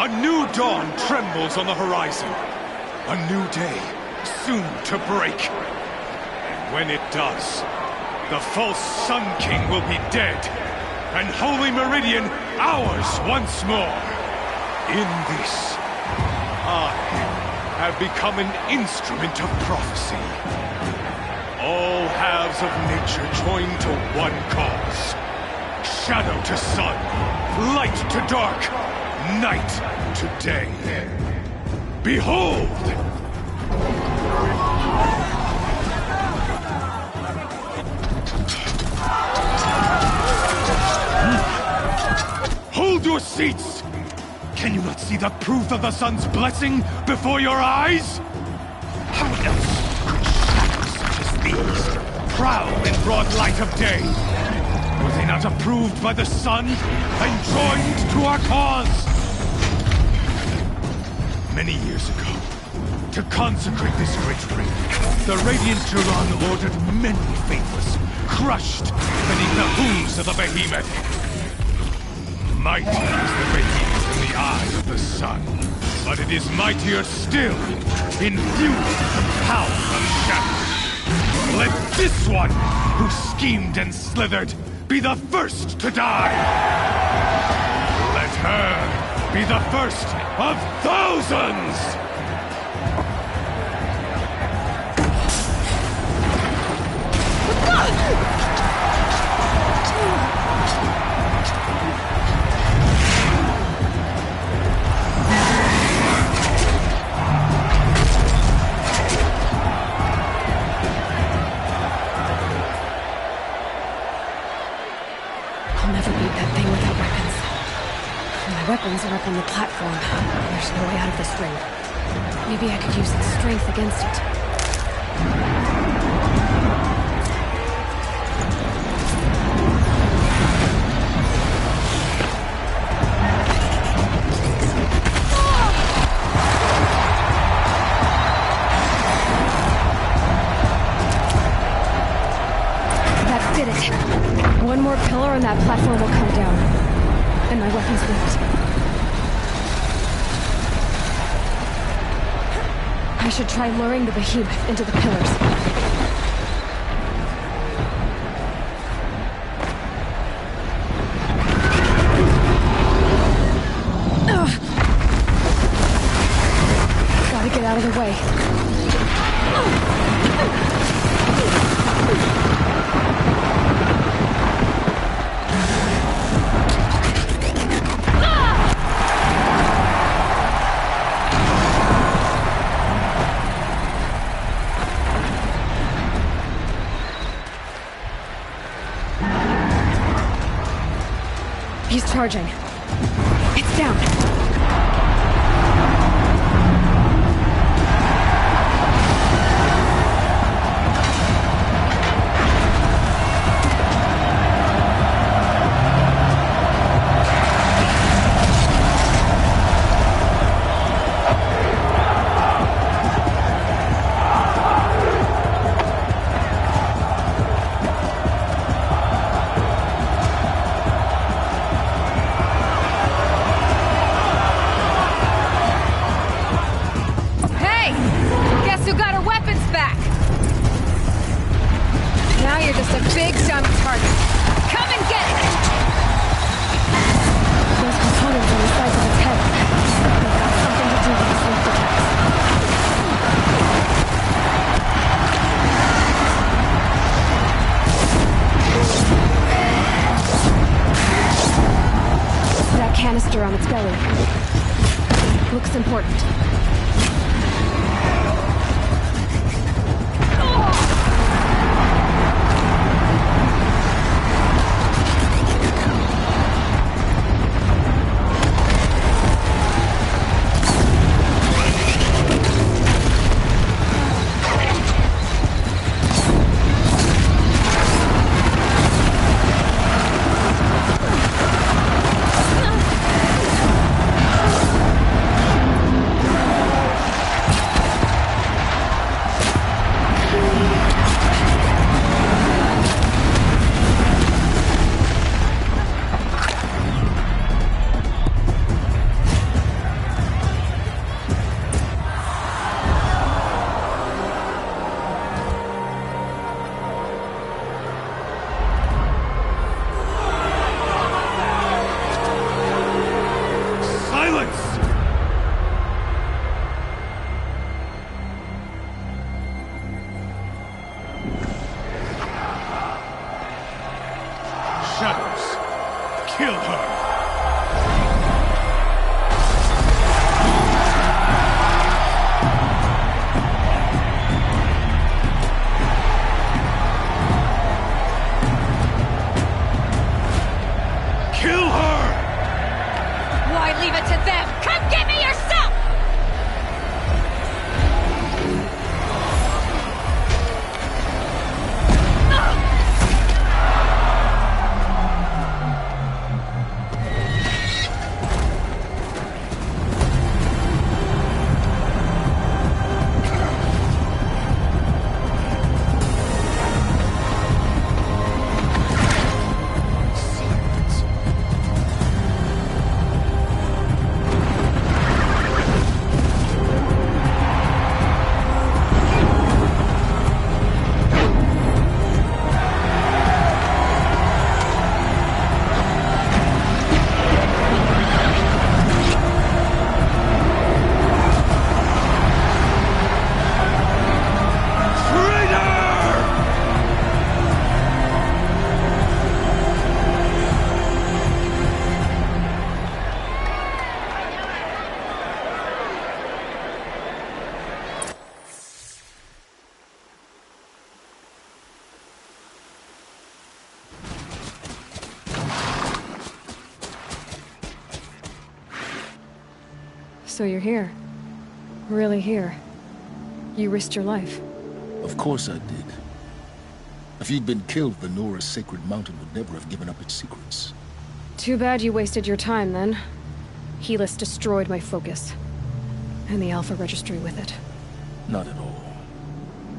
A new dawn trembles on the horizon. A new day soon to break. And when it does, the false Sun King will be dead, and Holy Meridian ours once more. In this, I have become an instrument of prophecy. All halves of nature join to one cause. Shadow to sun, light to dark, night to day. Behold! Hold your seats! Can you not see the proof of the sun's blessing before your eyes? How else these, proud in broad light of day? Were they not approved by the sun and joined to our cause? Many years ago, to consecrate this great ring, the Radiant Turan ordered many faithless, crushed beneath the hooves of the behemoth. Mighty is the behemoth in the eye of the sun, but it is mightier still, infused with the power of shadow. Let this one, who schemed and slithered, be the first to die! Let her be the first of thousands! Weapons are up on the platform. There's no way out of this ring. Maybe I could use its strength against it. That did it. One more pillar and that platform will come down. And my weapons won't. I should try luring the behemoth into the pillars. Ugh. Gotta get out of the way. He's charging. It's down. canister on its belly. Looks important. So you're here. Really here. You risked your life. Of course I did. If you'd been killed, the Nora's sacred mountain would never have given up its secrets. Too bad you wasted your time, then. Helis destroyed my focus. And the Alpha Registry with it. Not at all.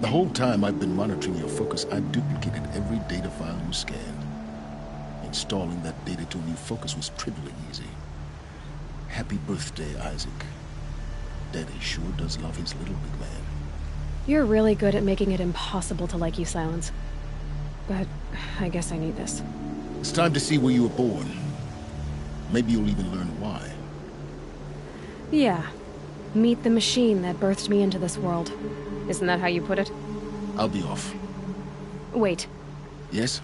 The whole time I've been monitoring your focus, I've duplicated every data file you scanned. Installing that data to a new focus was trivially easy. Happy birthday, Isaac. Daddy sure does love his little big man. You're really good at making it impossible to like you, Silence. But I guess I need this. It's time to see where you were born. Maybe you'll even learn why. Yeah. Meet the machine that birthed me into this world. Isn't that how you put it? I'll be off. Wait. Yes?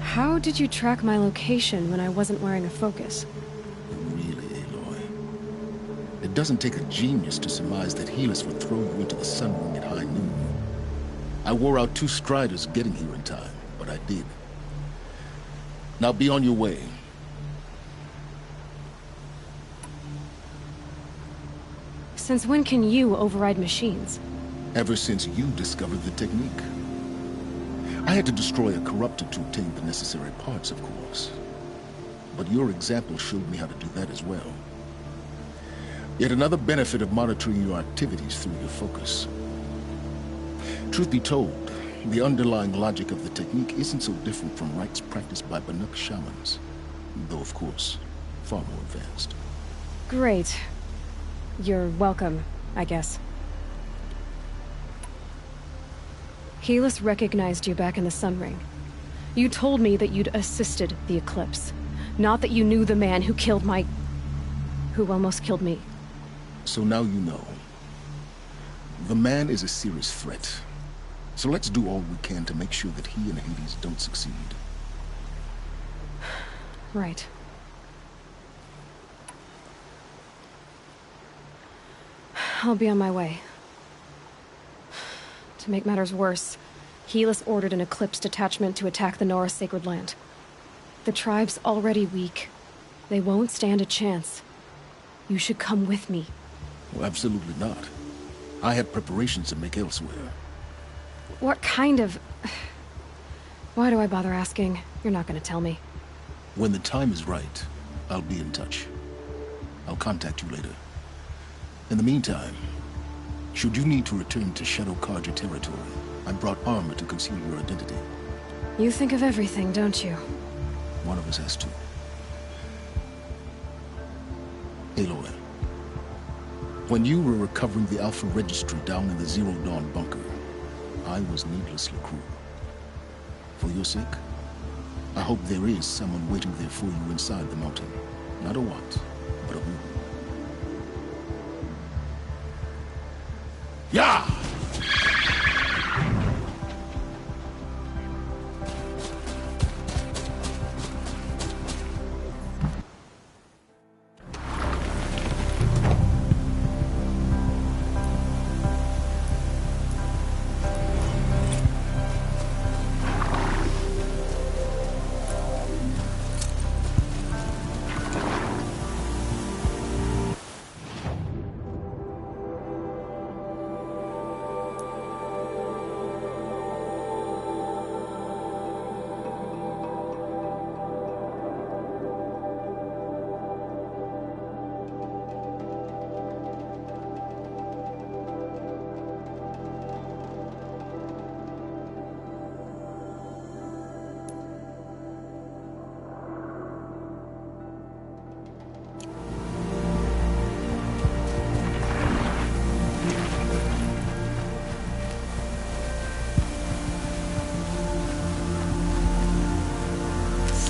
How did you track my location when I wasn't wearing a focus? Really, Aloy? It doesn't take a genius to surmise that Helis would throw you into the sun ring at high noon. I wore out 2 striders getting here in time, but I did. Now be on your way. Since when can you override machines? Ever since you discovered the technique. I had to destroy a corruptor to obtain the necessary parts, of course. But your example showed me how to do that as well. Yet another benefit of monitoring your activities through your focus. Truth be told, the underlying logic of the technique isn't so different from rites practiced by Banuk shamans. Though, of course, far more advanced. Great. You're welcome, I guess. Helis recognized you back in the Sun Ring. You told me that you'd assisted the Eclipse. Not that you knew the man who killed who almost killed me. So now you know. The man is a serious threat. So let's do all we can to make sure that he and Hades don't succeed. Right. I'll be on my way. To make matters worse, Helis ordered an Eclipse detachment to attack the Nora Sacred Land. The tribe's already weak. They won't stand a chance. You should come with me. Well, absolutely not. I have preparations to make elsewhere. What kind of... Why do I bother asking? You're not gonna tell me. When the time is right, I'll be in touch. I'll contact you later. In the meantime, should you need to return to Shadow Karja territory, I brought armor to conceal your identity. You think of everything, don't you? One of us has to. Aloy, when you were recovering the Alpha Registry down in the Zero Dawn bunker, I was needlessly cruel. For your sake, I hope there is someone waiting there for you inside the mountain. Not a what, but a who. Yeah!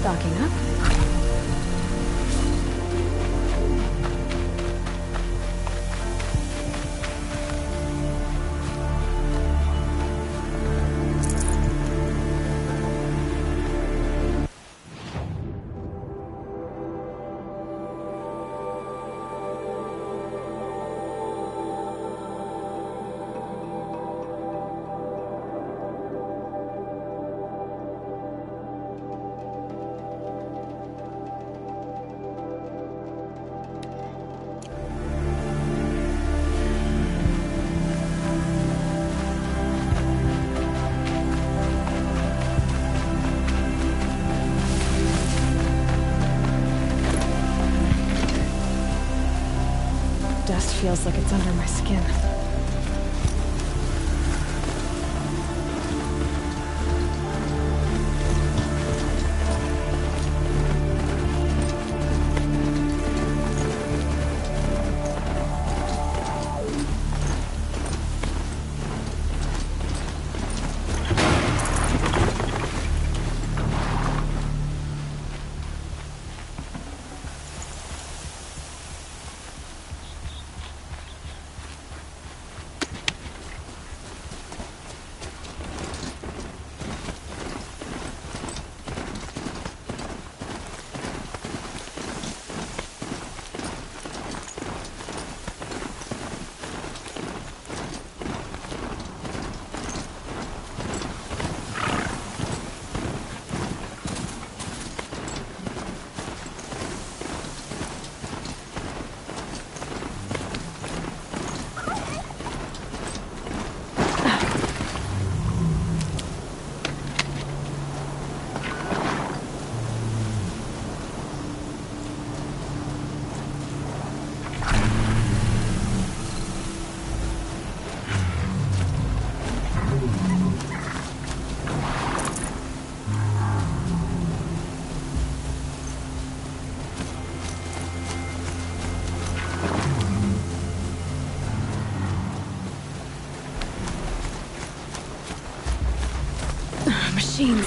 Stocking up. Dust feels like it's under my skin. Machines.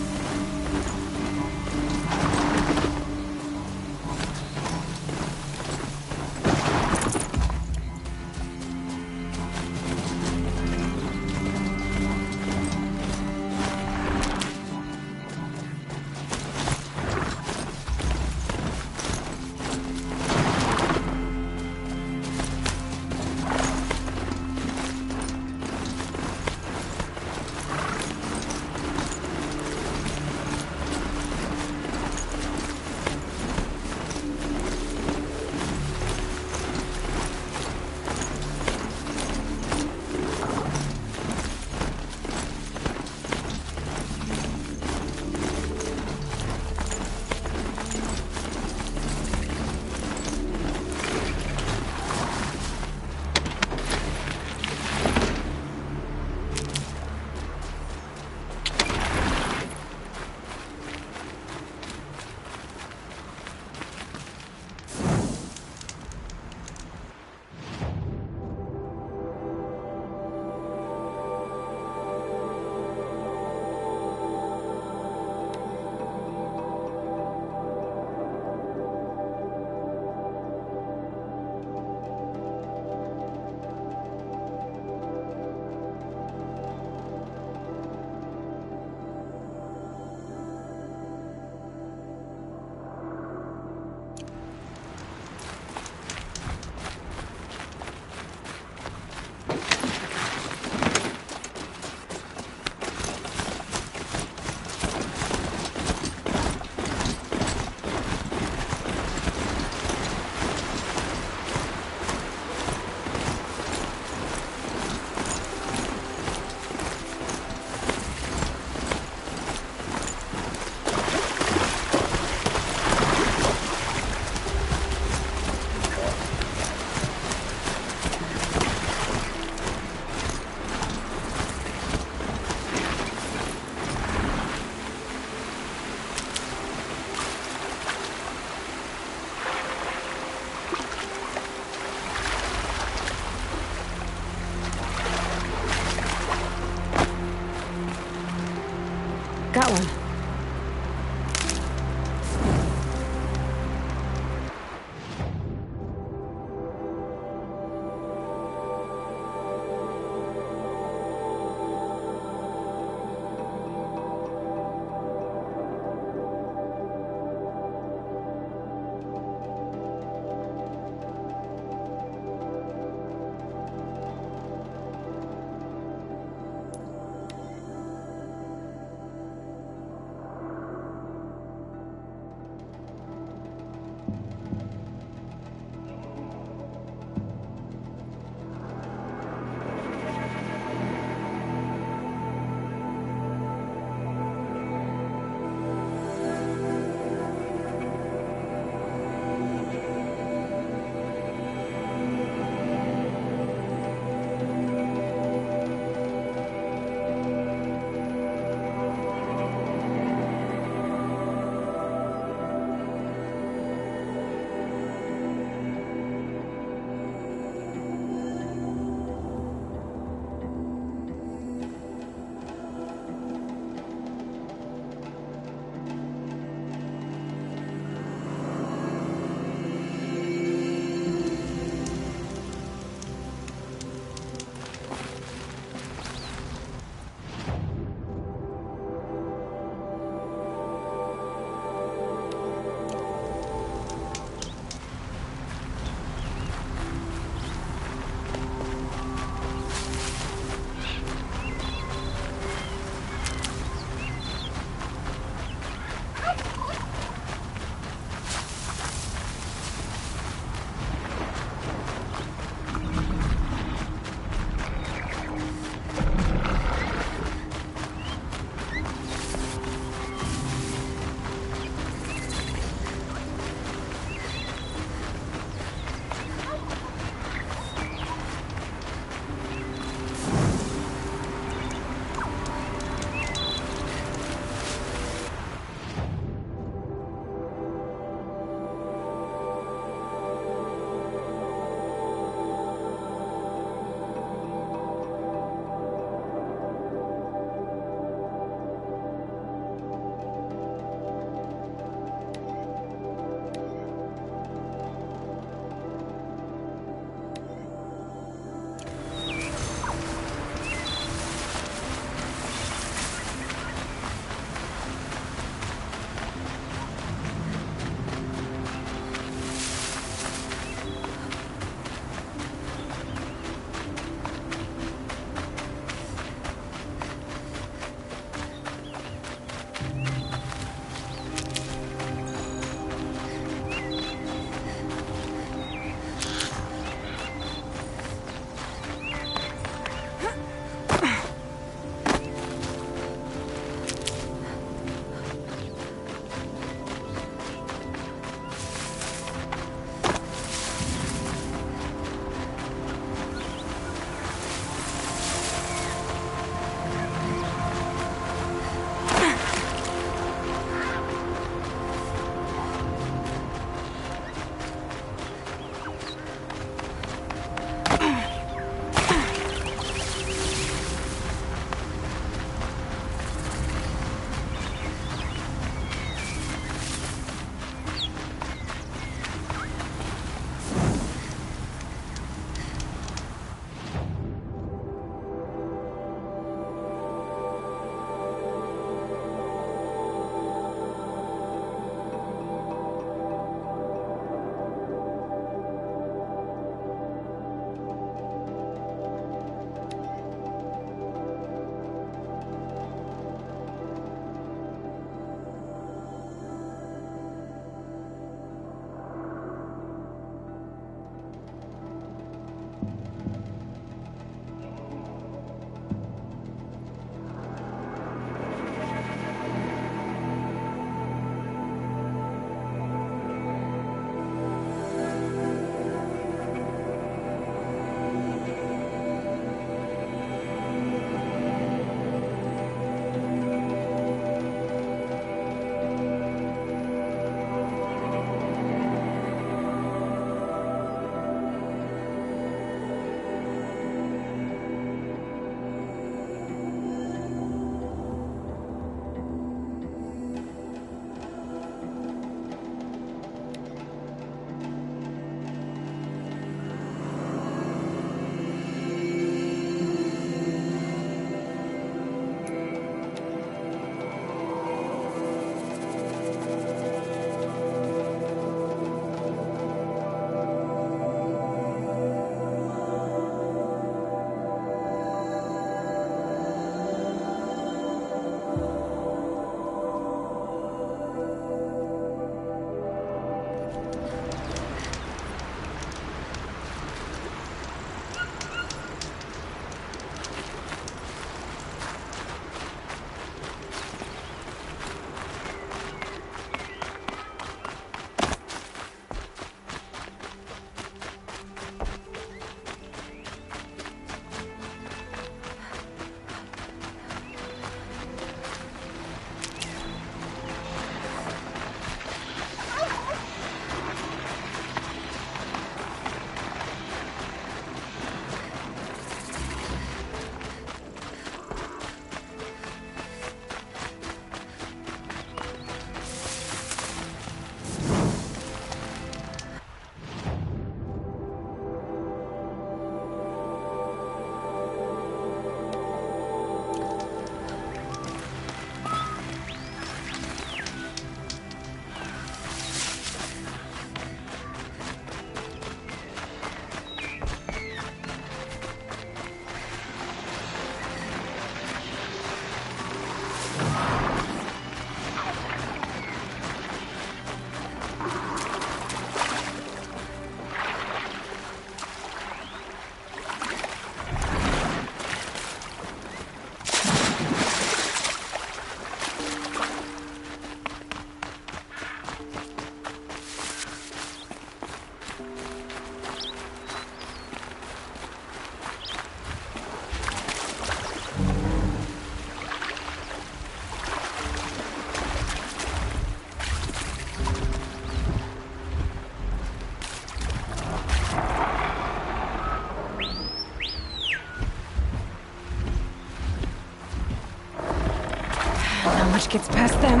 much gets past them.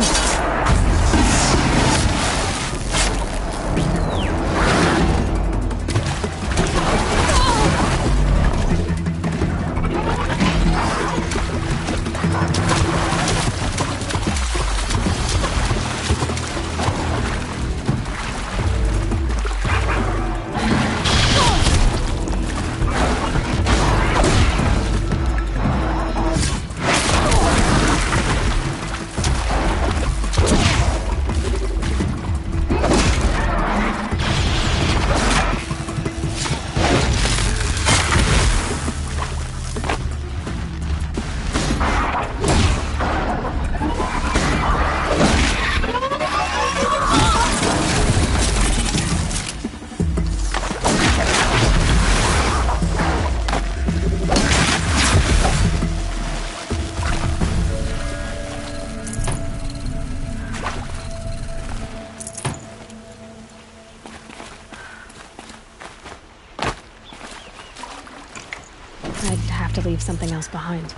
I'd have to leave something else behind.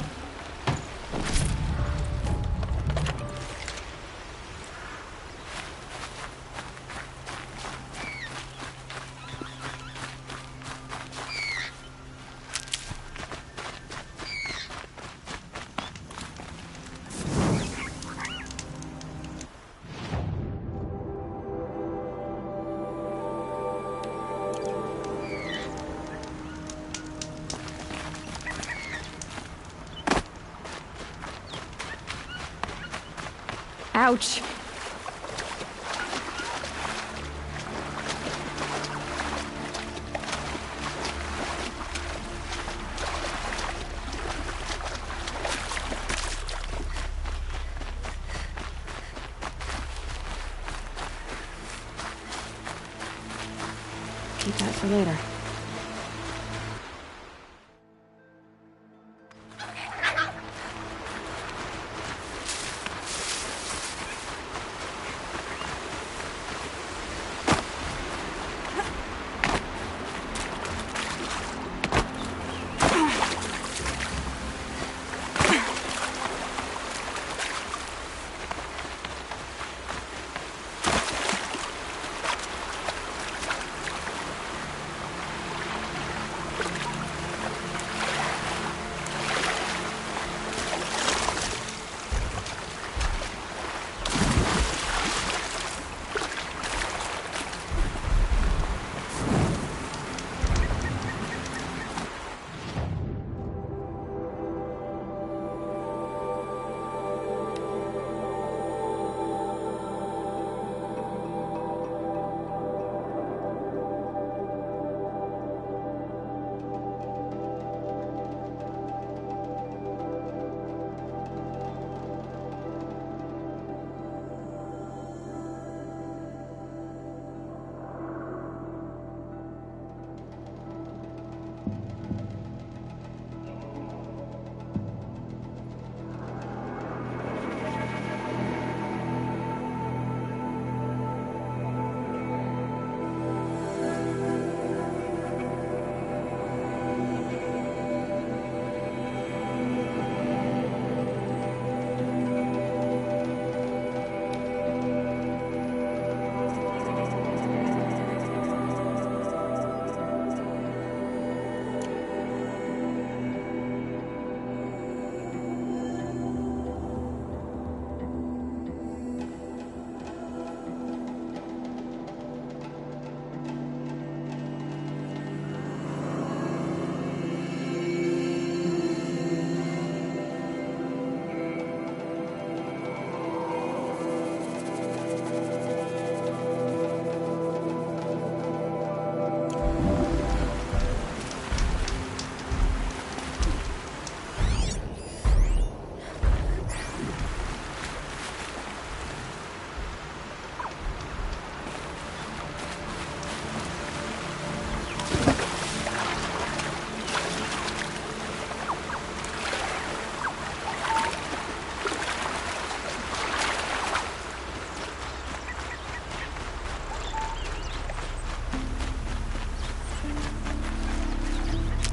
Ouch. Keep that for later.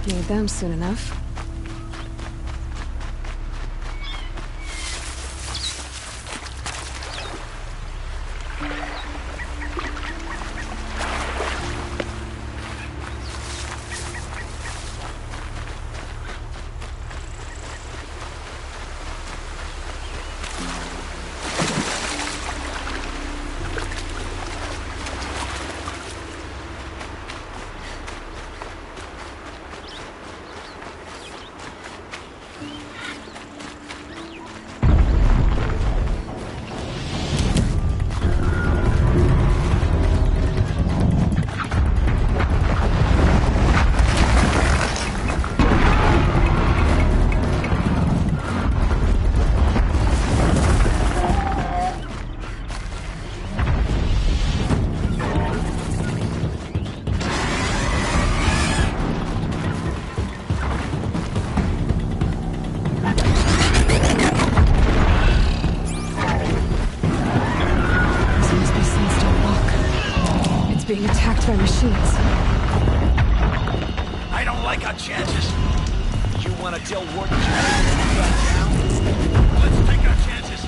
Need them soon enough. machines. I don't like our chances. You want to tell Warden Jack to calm down? Let's take our chances.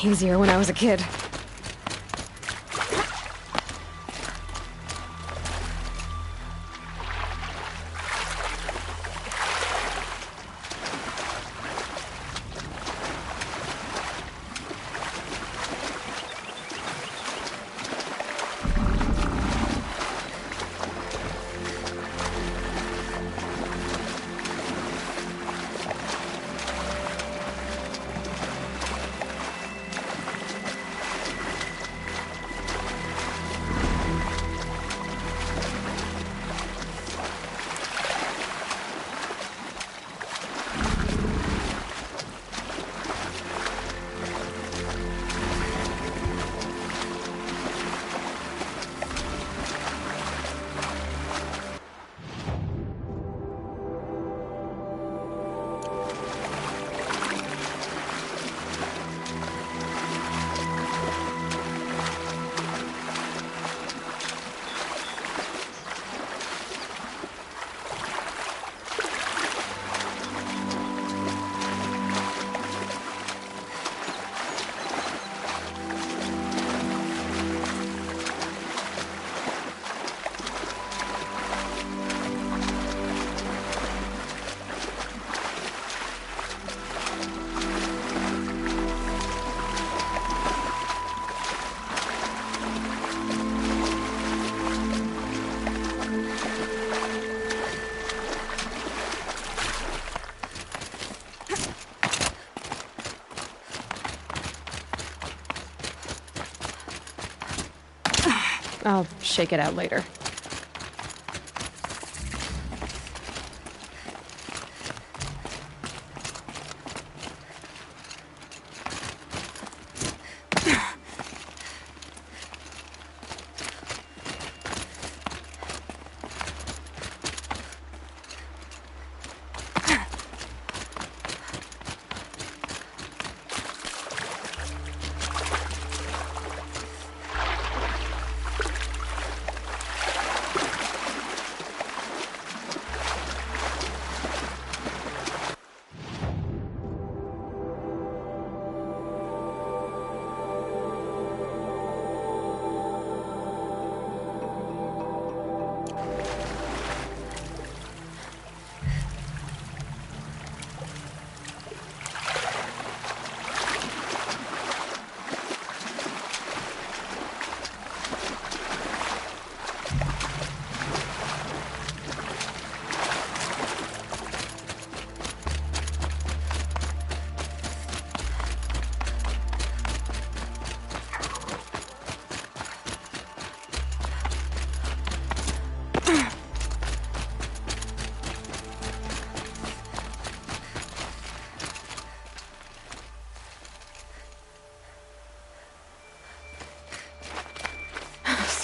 easier when I was a kid. I'll shake it out later.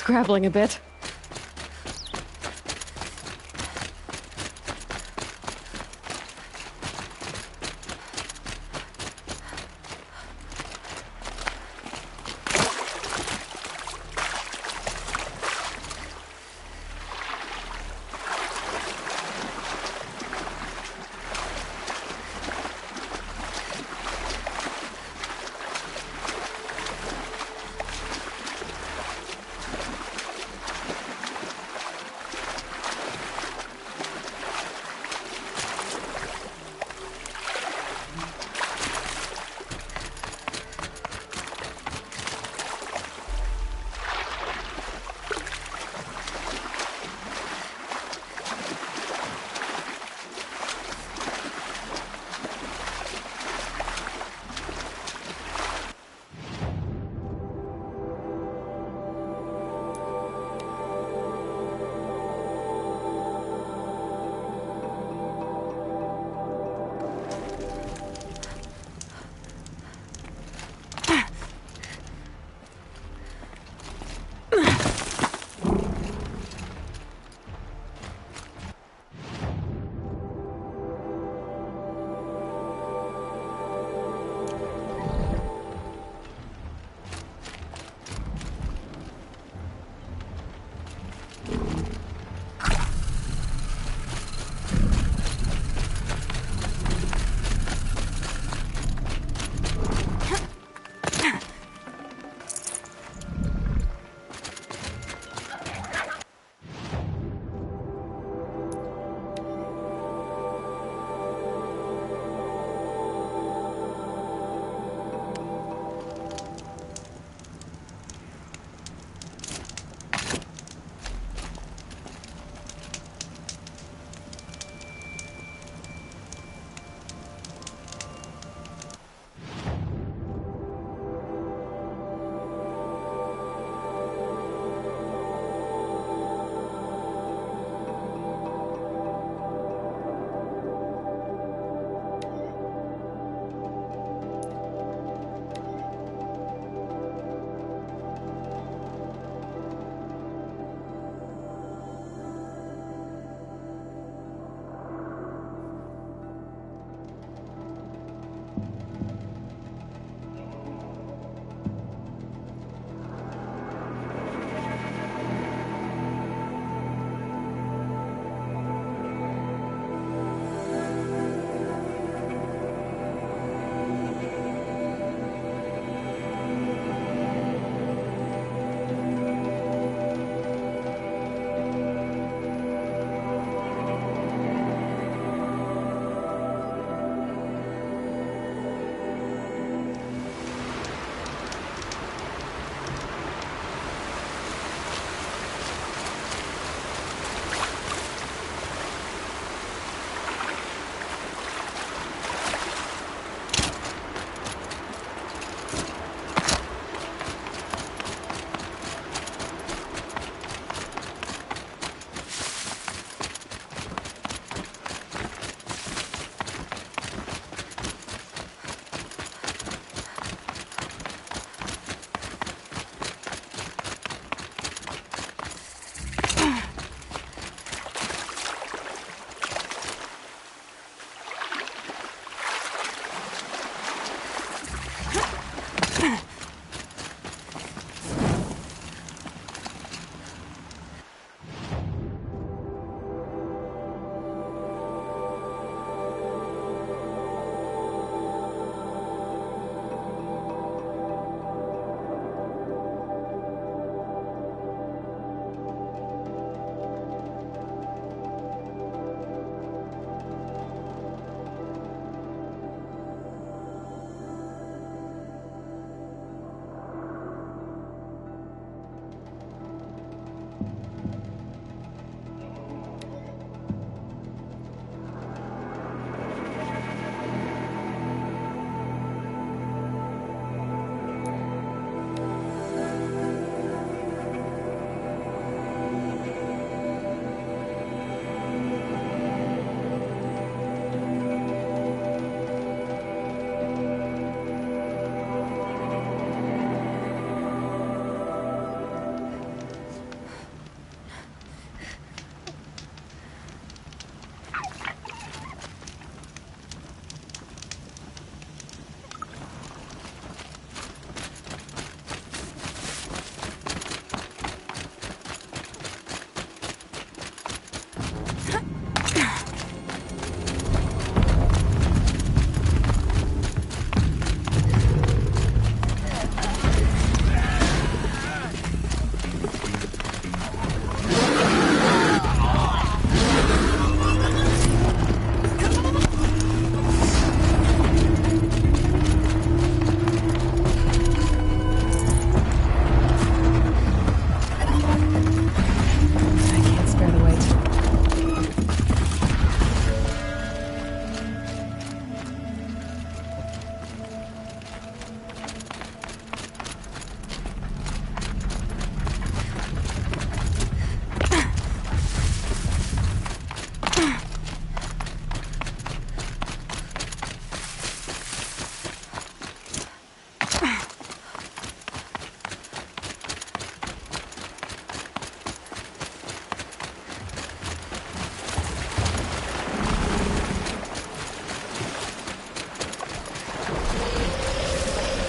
Scrabbling a bit.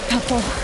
Helpful.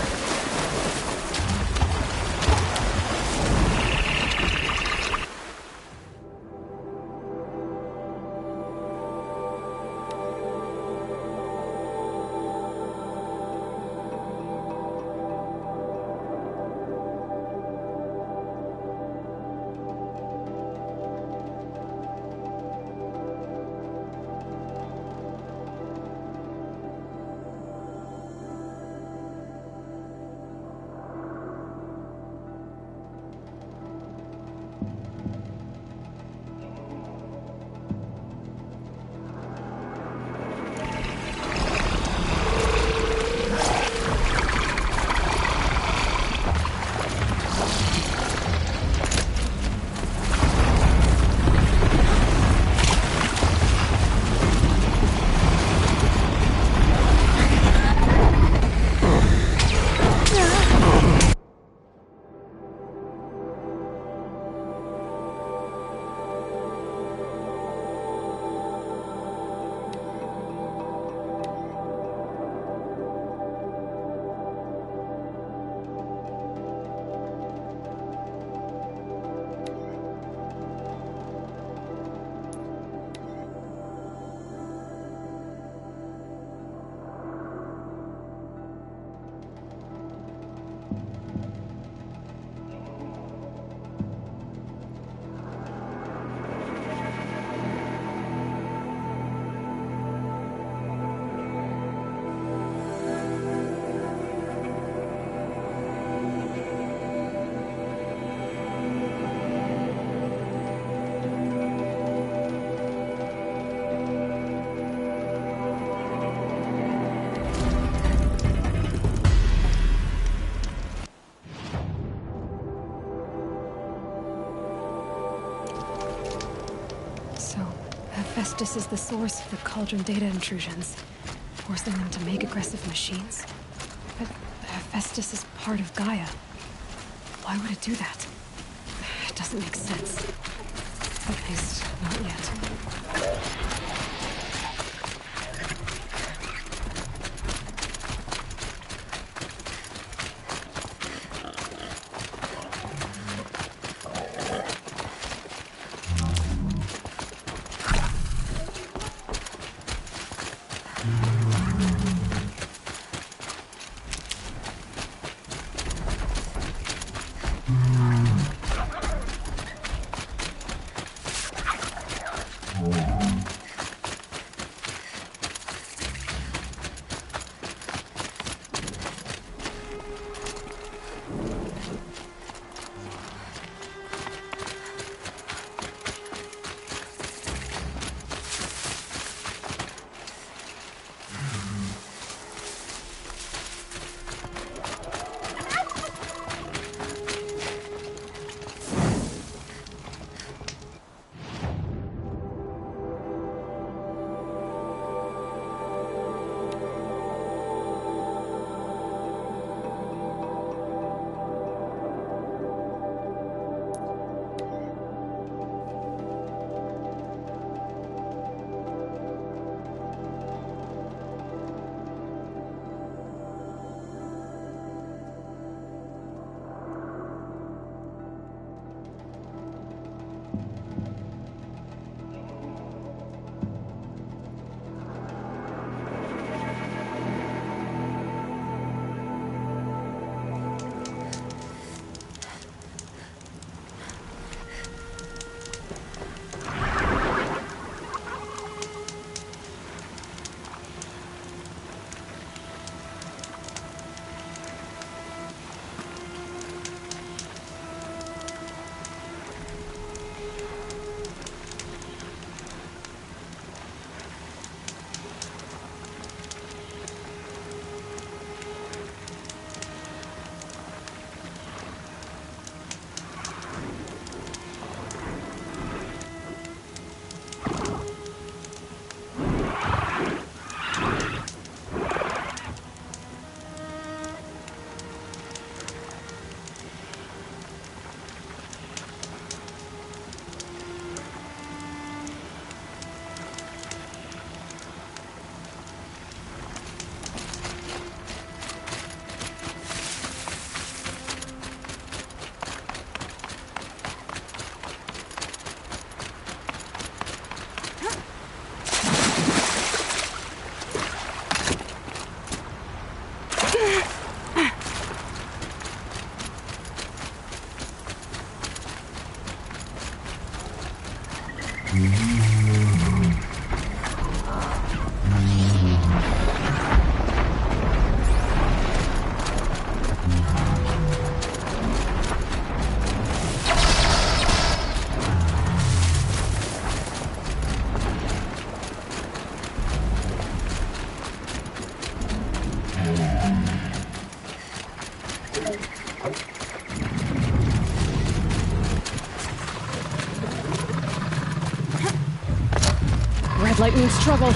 Hephaestus is the source of the Cauldron data intrusions, forcing them to make aggressive machines. But Hephaestus is part of Gaia. Why would it do that? It doesn't make sense. At least, not yet. Red light means trouble.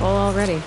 Full already.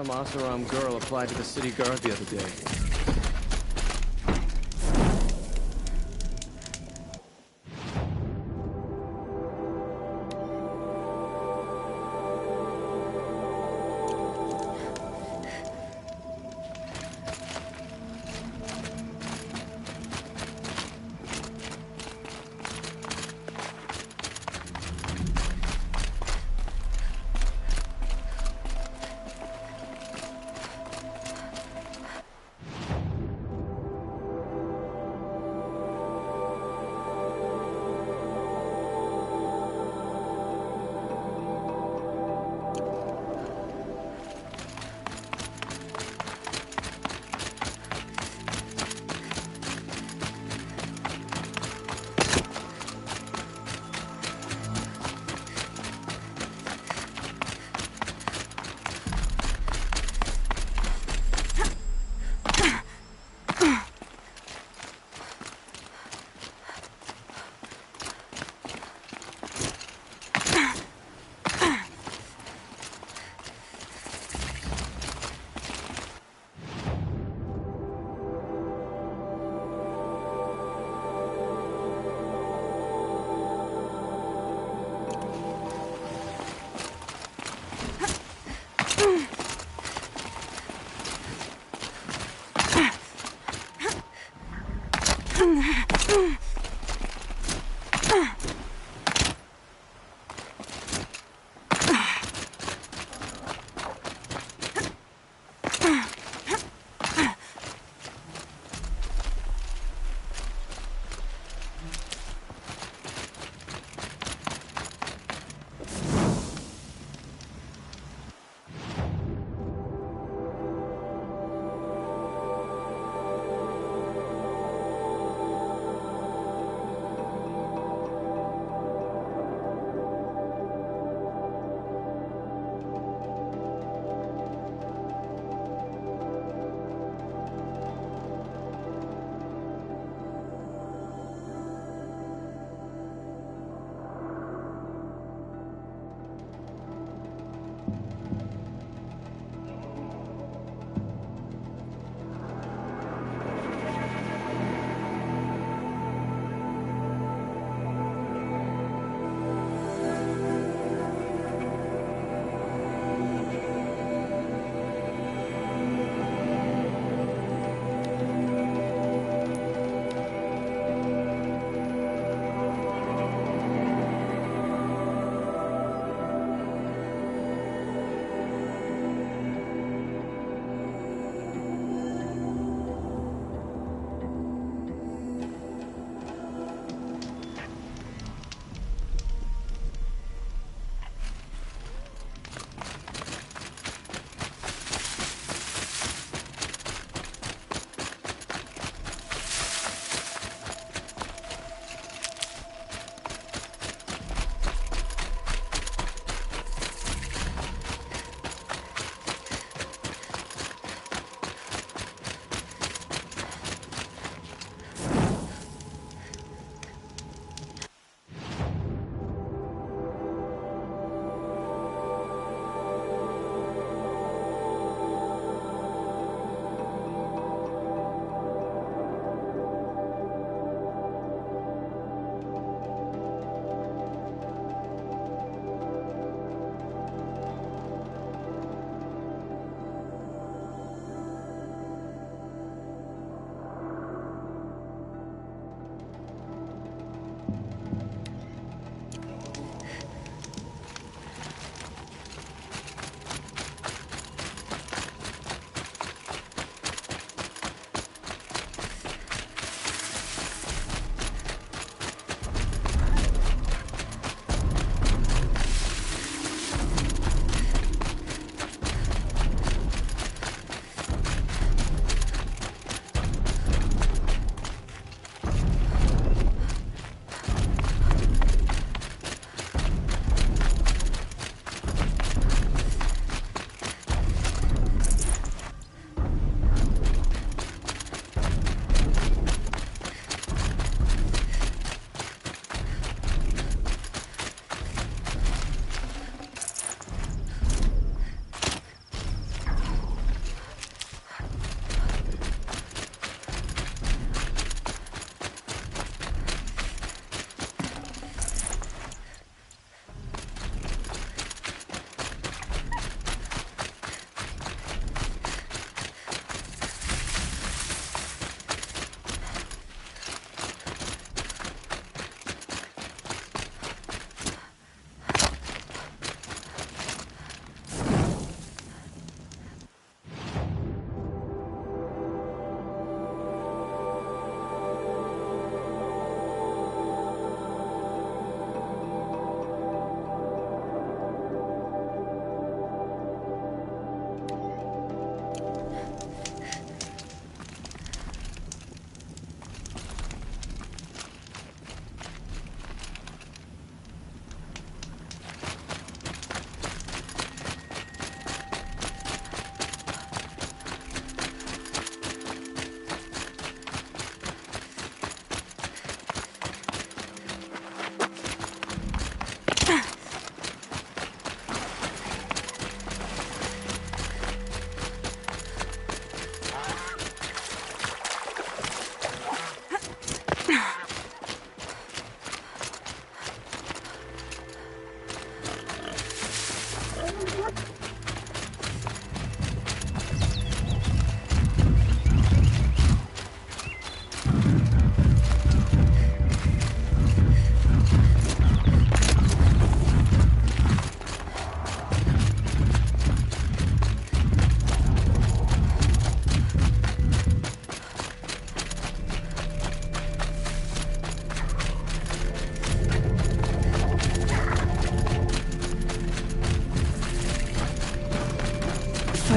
Some Asaram girl applied to the city guard the other day.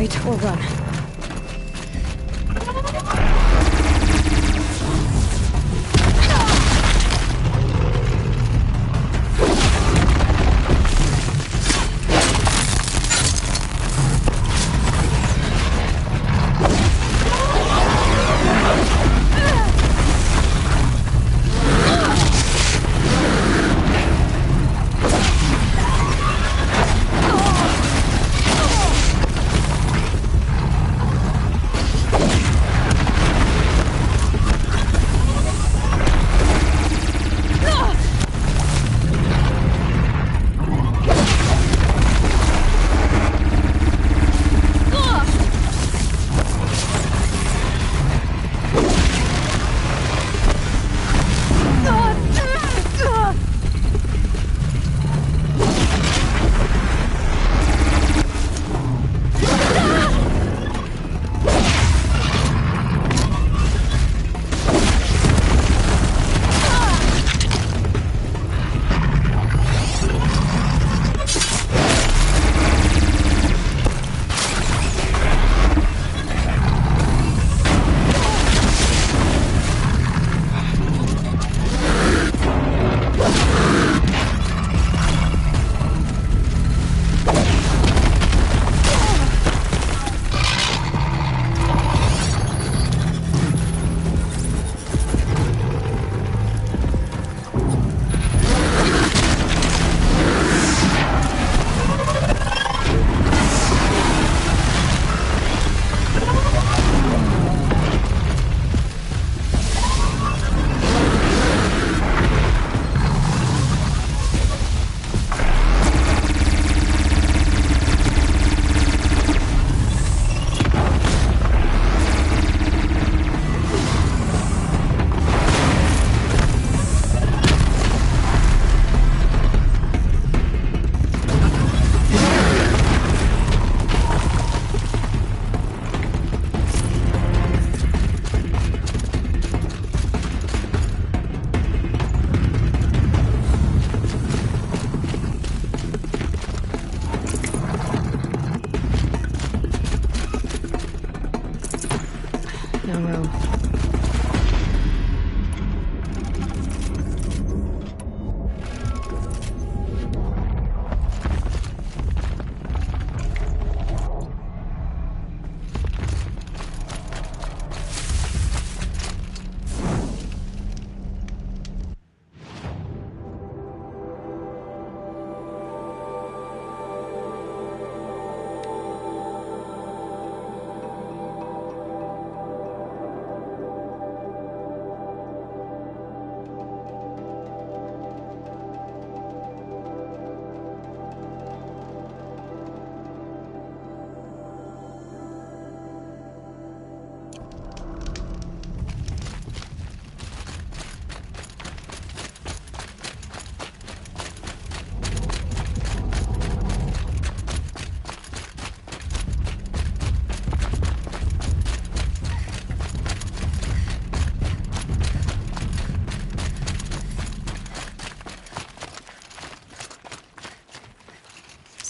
Fight or run.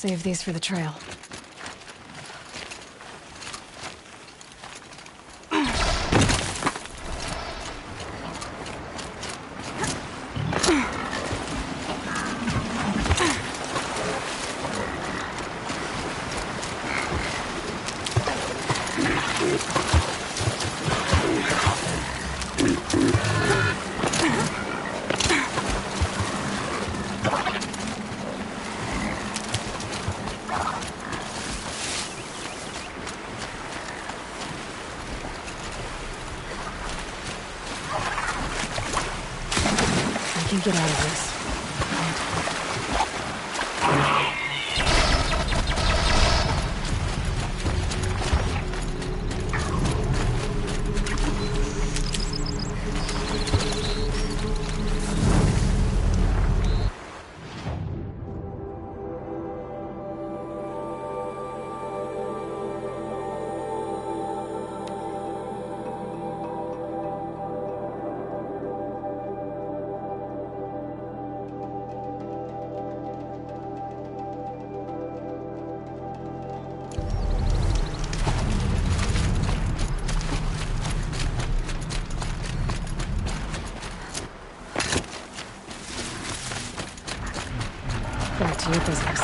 Save these for the trail. Get out of this. to your business.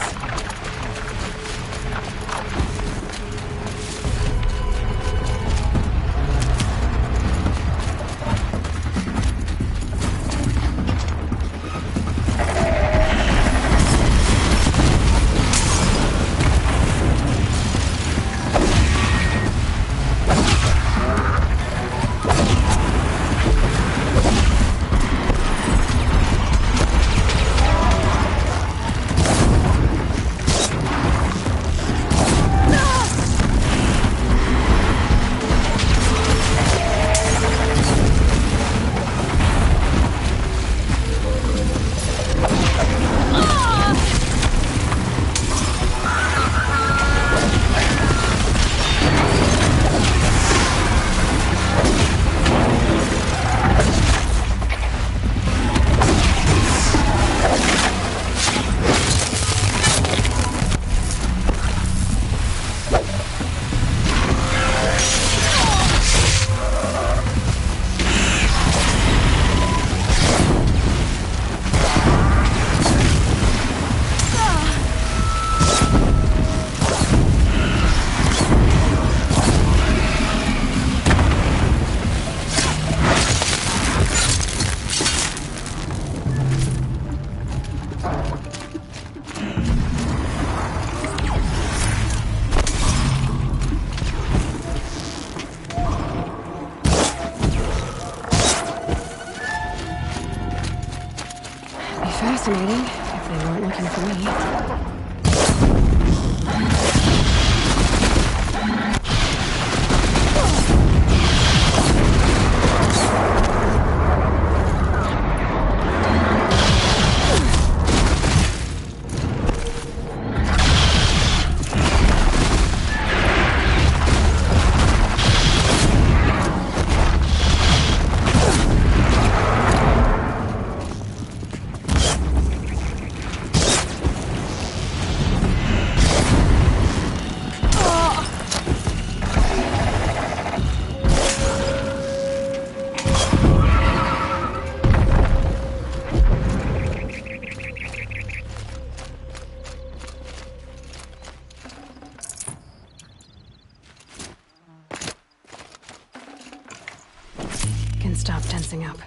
Fascinating, if they weren't looking for me. Stop tensing up.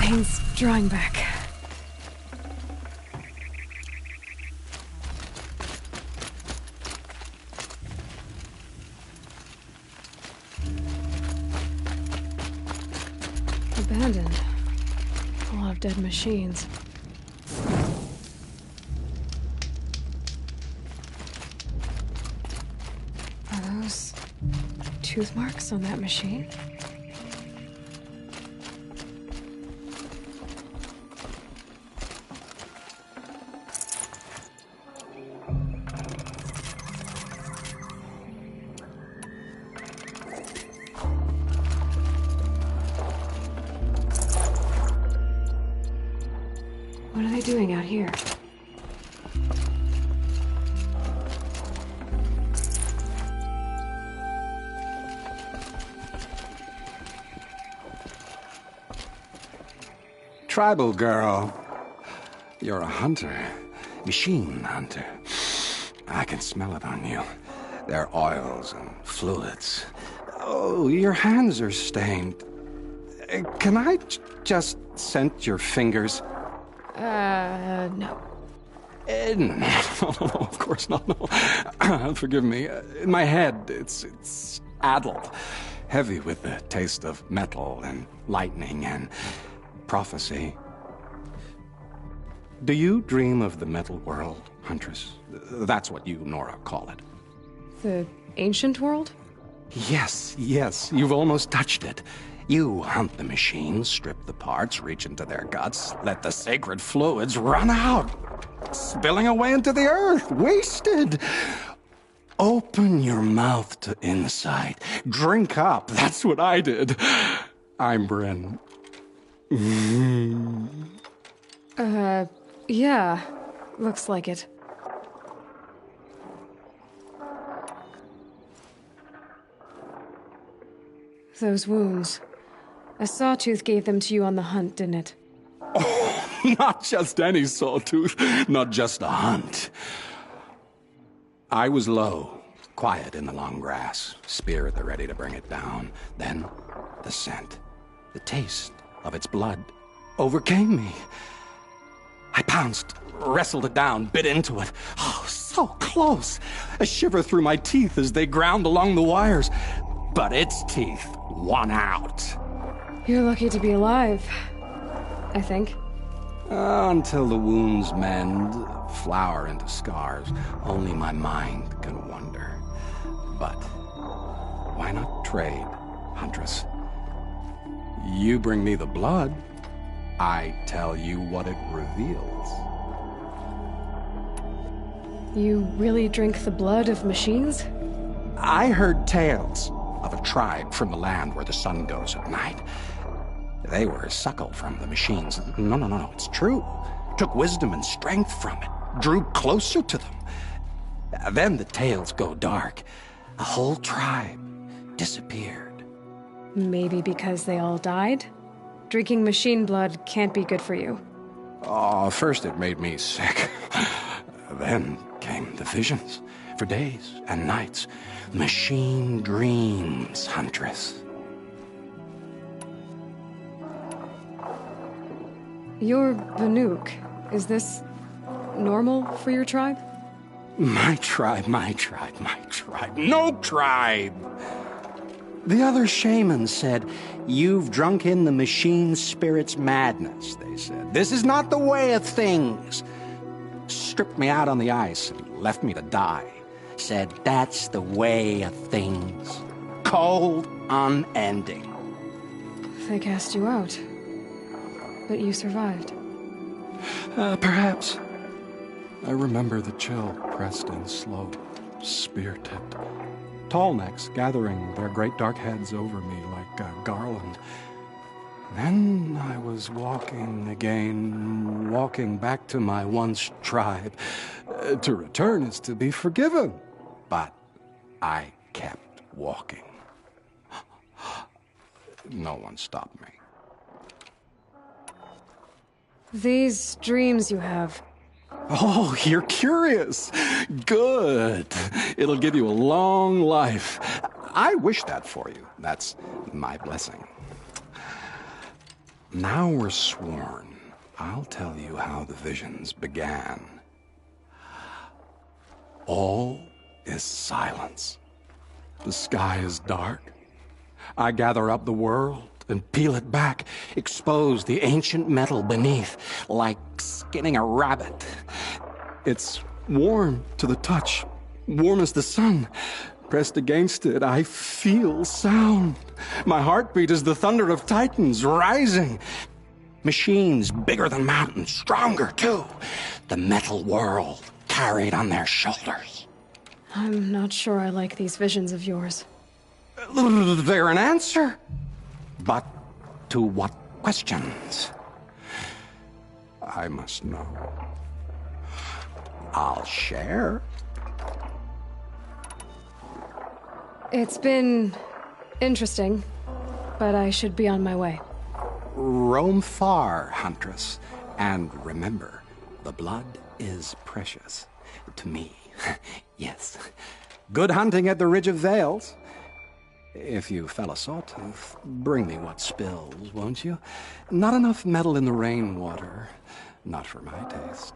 Pain's drying back. Abandoned. A lot of dead machines. Are those tooth marks on that machine? What are they doing out here? Tribal girl. You're a hunter. Machine hunter. I can smell it on you. Their oils and fluids. Oh, your hands are stained. Can I just scent your fingers? No. No, of course not, no. Forgive me. In my head, it's addled. Heavy with the taste of metal and lightning and prophecy. Do you dream of the metal world, Huntress? That's what you, Nora, call it. The ancient world? Yes, yes, you've almost touched it. You hunt the machines, strip the parts, reach into their guts, let the sacred fluids run out, spilling away into the earth, wasted. Open your mouth to insight. Drink up. That's what I did. I'm Bryn. Yeah. Looks like it. Those wounds. A sawtooth gave them to you on the hunt, didn't it? Oh, not just any sawtooth. Not just a hunt. I was low, quiet in the long grass, spear at the ready to bring it down. Then, the scent, the taste of its blood overcame me. I pounced, wrestled it down, bit into it. Oh, so close. A shiver through my teeth as they ground along the wires. But its teeth won out. You're lucky to be alive, I think. Until the wounds mend, flower into scars, only my mind can wonder. But why not trade, Huntress? You bring me the blood, I tell you what it reveals. You really drink the blood of machines? I heard tales of a tribe from the land where the sun goes at night. They were suckled from the machines. No, it's true. Took wisdom and strength from it, drew closer to them. Then the tales go dark. A whole tribe disappeared. Maybe because they all died? Drinking machine blood can't be good for you. Oh, first it made me sick. Then came the visions. For days and nights. Machine dreams, Huntress. You're Banuk. Is this normal for your tribe? My tribe. No tribe! The other shamans said, "You've drunk in the machine spirit's madness," they said. "This is not the way of things." Stripped me out on the ice and left me to die. Said, "That's the way of things. Cold, unending." They cast you out. But you survived. Perhaps. I remember the chill pressed in slow, spear-tipped. Tall necks gathering their great dark heads over me like a garland. Then I was walking again, walking back to my once tribe. To return is to be forgiven. But I kept walking. No one stopped me. These dreams you have. Oh, you're curious. Good. It'll give you a long life. I wish that for you. That's my blessing. Now we're sworn. I'll tell you how the visions began. All is silence. The sky is dark. I gather up the world and peel it back, expose the ancient metal beneath, like skinning a rabbit. It's warm to the touch, warm as the sun. Pressed against it, I feel sound. My heartbeat is the thunder of titans rising. Machines bigger than mountains, stronger too. The metal world carried on their shoulders. I'm not sure I like these visions of yours. They're an answer. But to what questions? I must know. I'll share. It's been interesting, but I should be on my way. Roam far, Huntress, and remember, the blood is precious to me. Yes. Good hunting at the Ridge of Vales. If you fell a sawtooth, bring me what spills, won't you? Not enough metal in the rainwater. Not for my taste.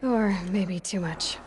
Or maybe too much.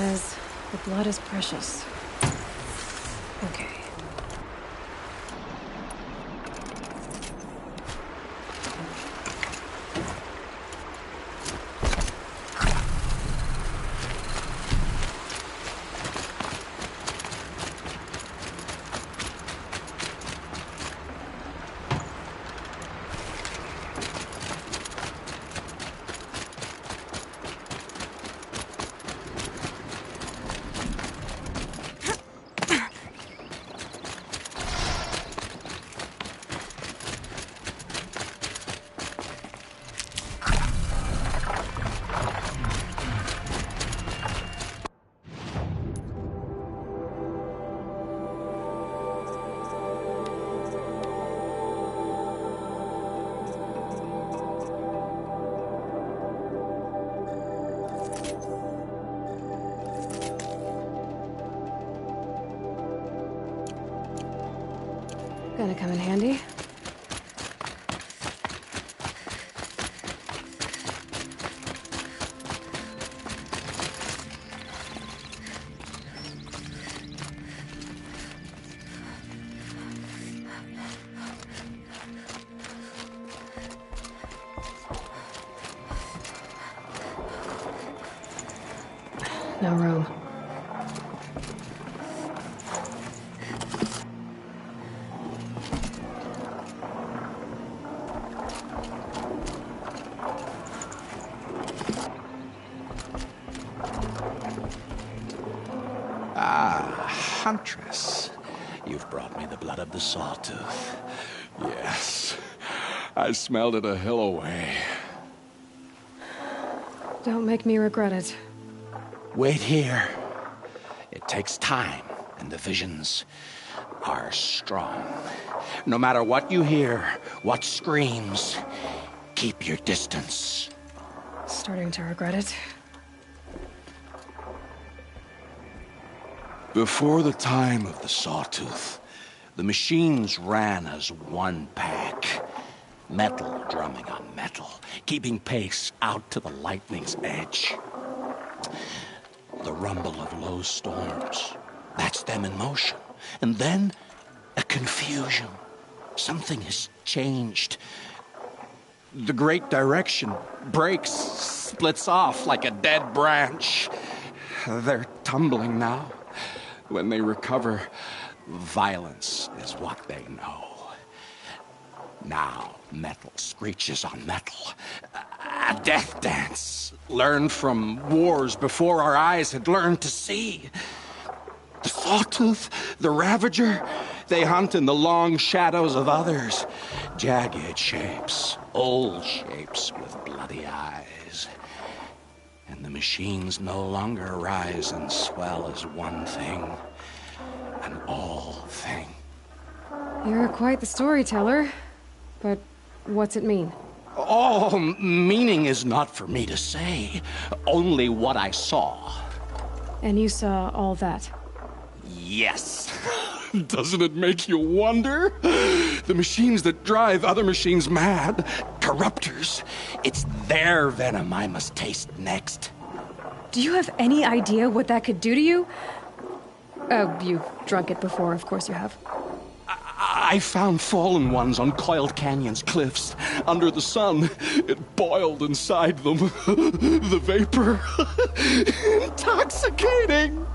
says the blood is precious. Okay. Gonna come in handy. No room. Huntress, you've brought me the blood of the sawtooth. Yes, I smelled it a hill away. Don't make me regret it. Wait here. It takes time, and the visions are strong. No matter what you hear, what screams, keep your distance. Starting to regret it. Before the time of the sawtooth, the machines ran as one pack. Metal drumming on metal, keeping pace out to the lightning's edge. The rumble of low storms, that's them in motion. And then, a confusion. Something has changed. The great direction breaks, splits off like a dead branch. They're tumbling now. When they recover, violence is what they know. Now, metal screeches on metal. A death dance, learned from wars before our eyes had learned to see. The sawtooth, the ravager, they hunt in the long shadows of others. Jagged shapes, old shapes with bloody eyes. And the machines no longer rise and swell as one thing, an all thing. You're quite the storyteller, but what's it mean? Oh, meaning is not for me to say, only what I saw. And you saw all that? Yes. Doesn't it make you wonder? The machines that drive other machines mad, corruptors, it's their venom I must taste next. Do you have any idea what that could do to you? Oh, you've drunk it before, of course you have. I found fallen ones on coiled canyons, cliffs, under the sun. It boiled inside them. The vapor. Intoxicating.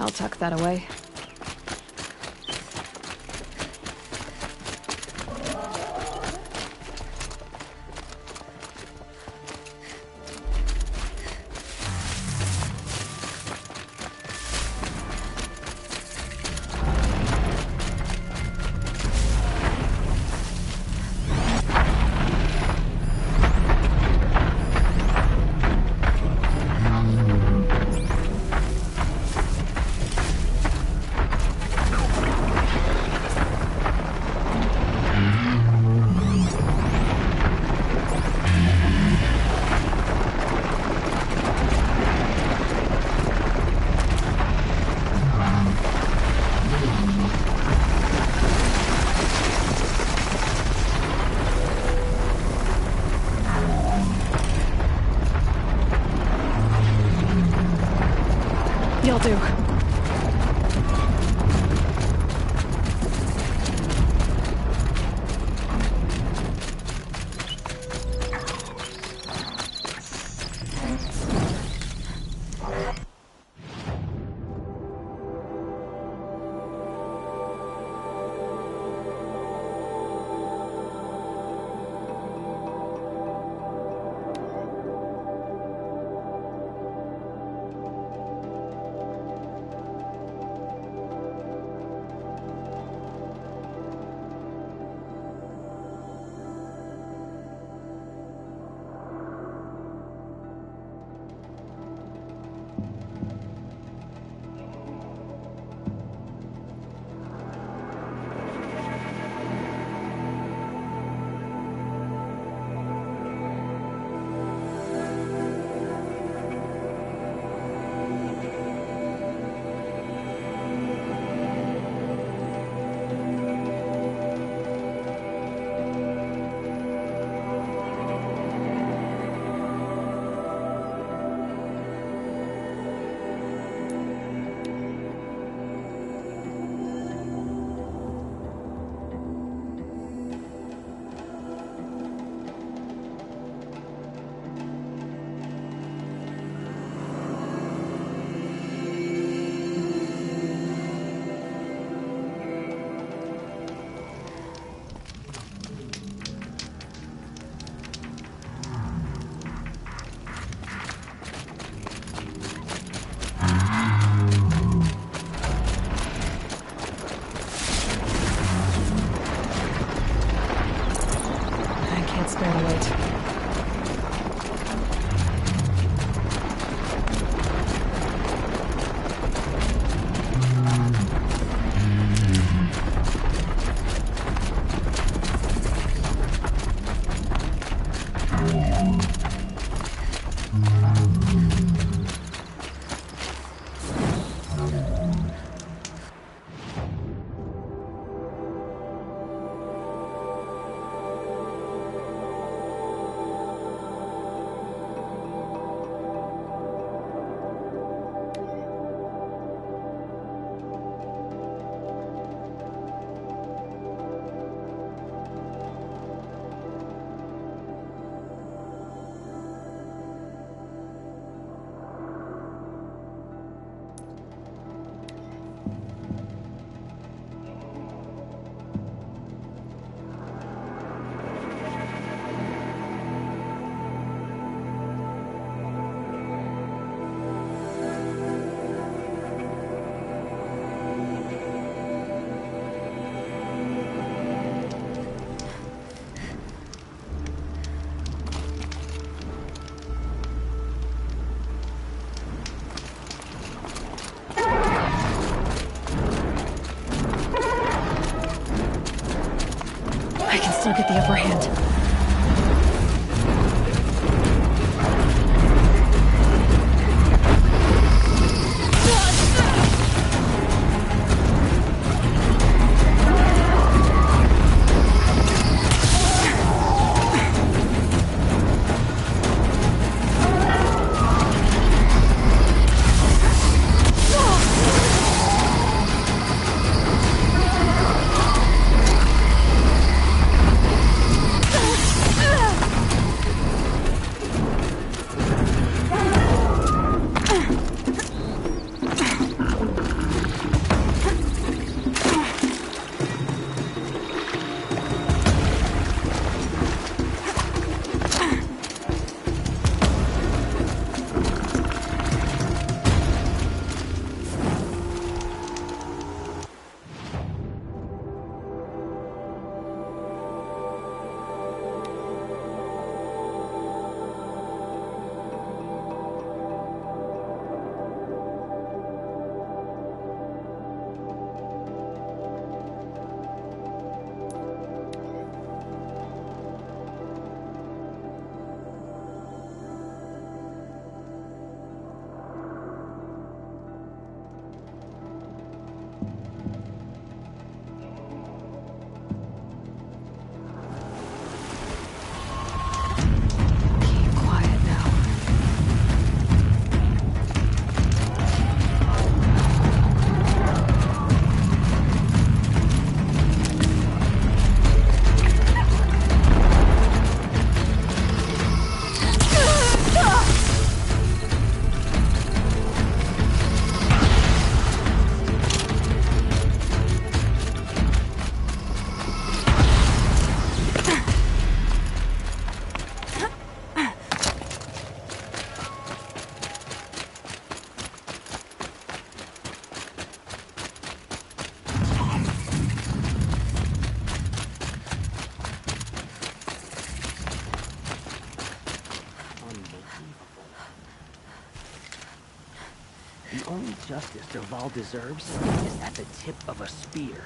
I'll tuck that away. You'll do. Still get the upper hand. justice Derval deserves is at the tip of a spear.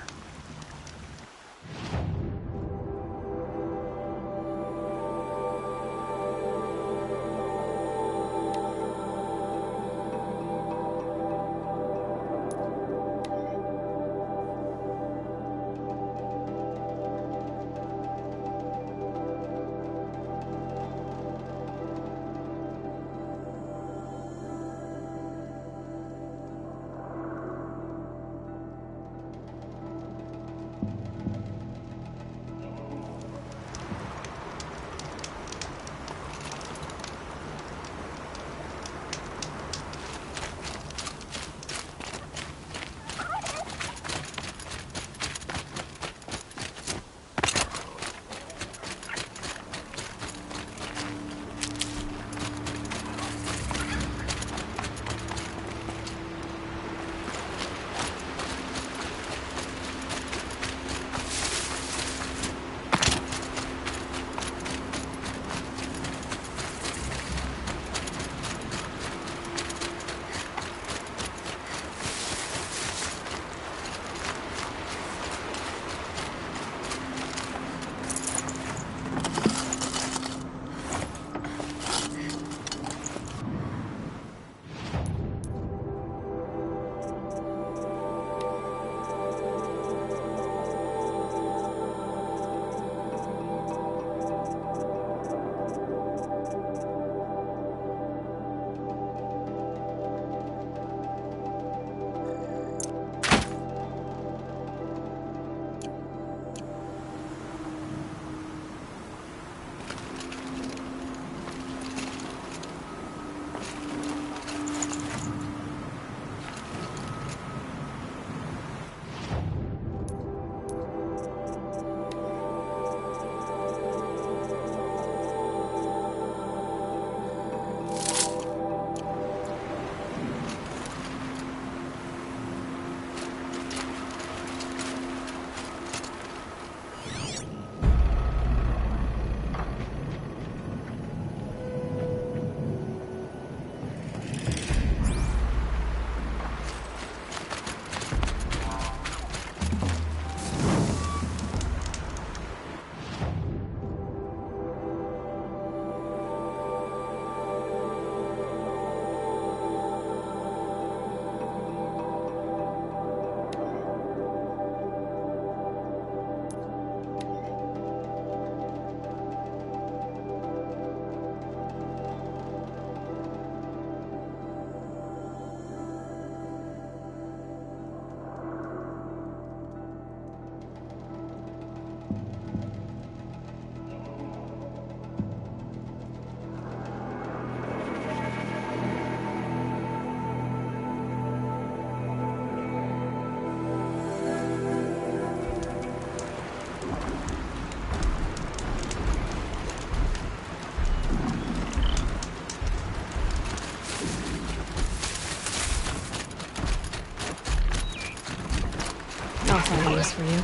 I'll find use for you.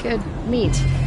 Good meat.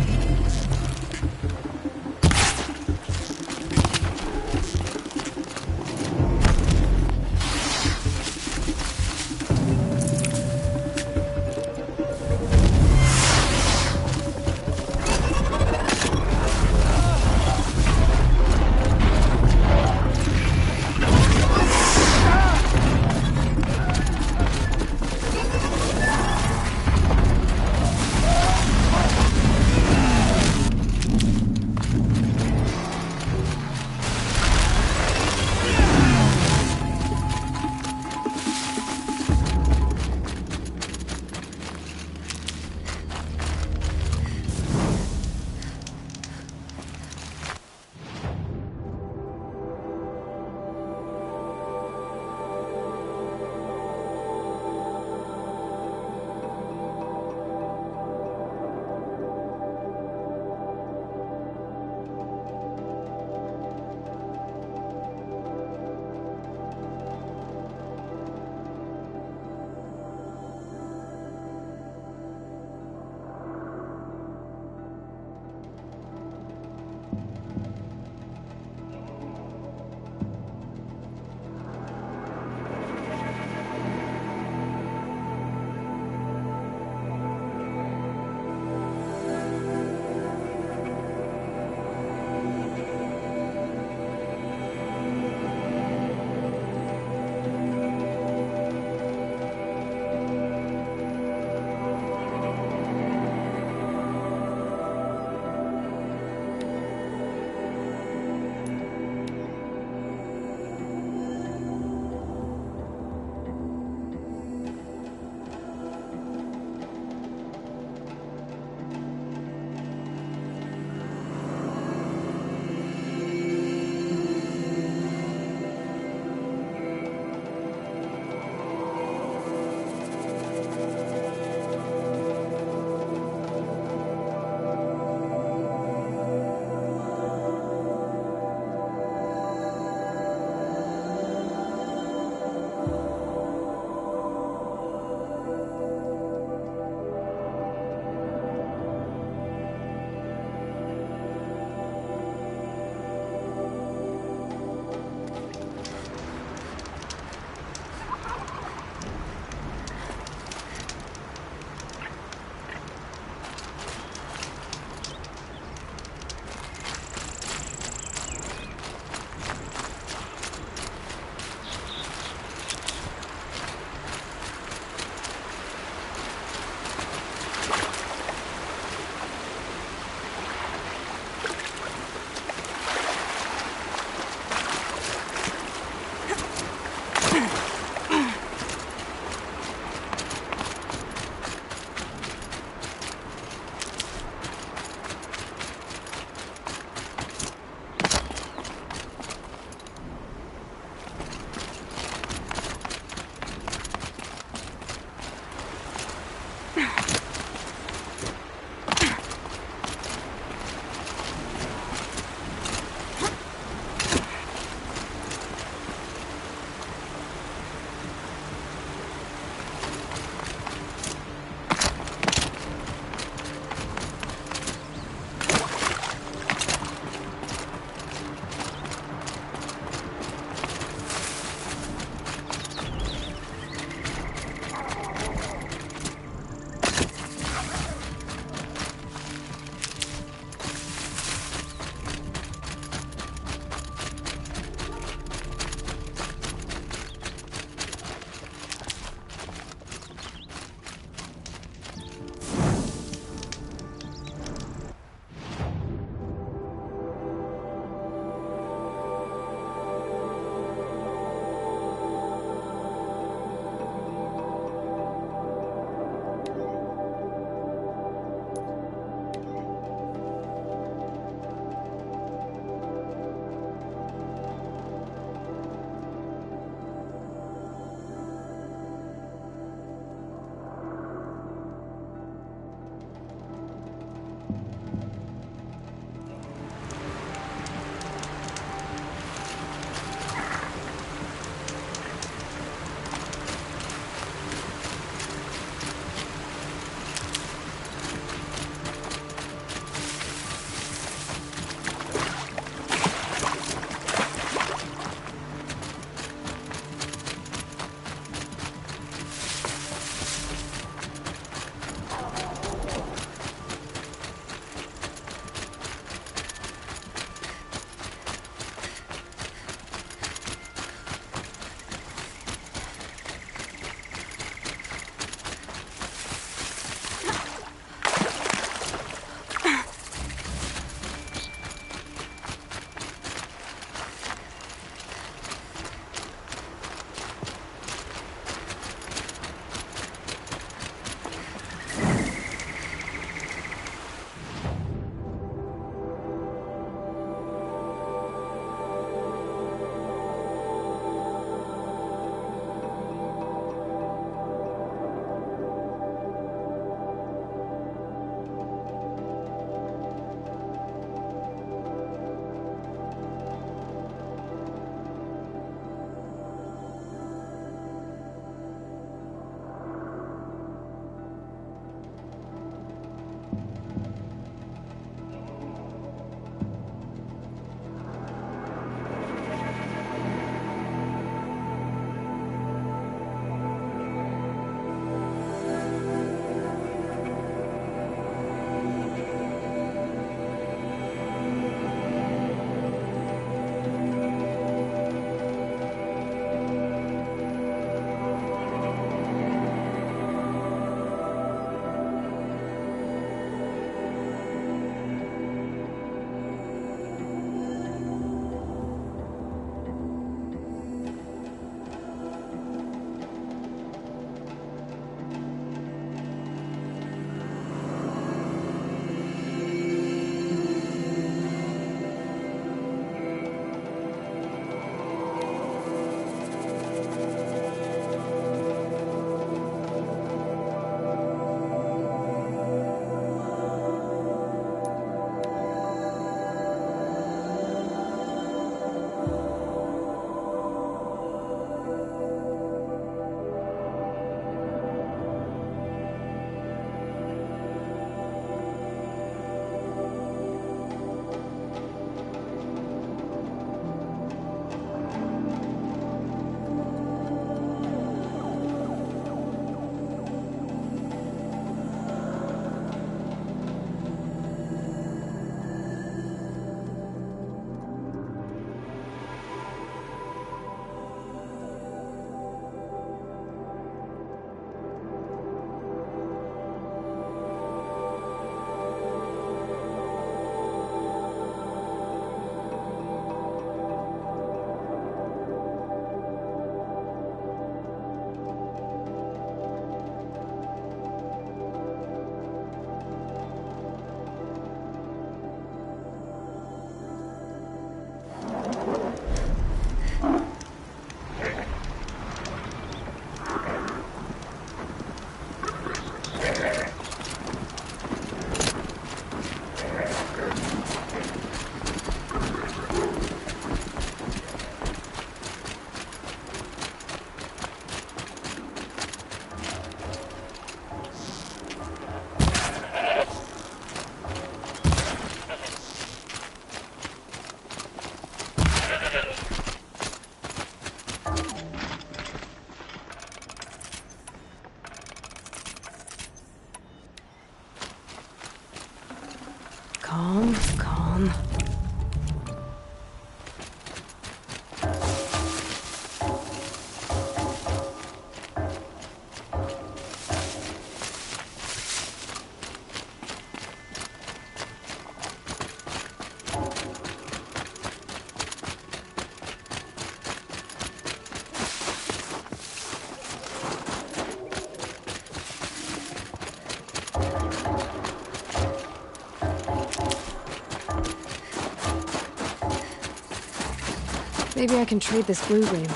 Maybe I can trade this blue ring.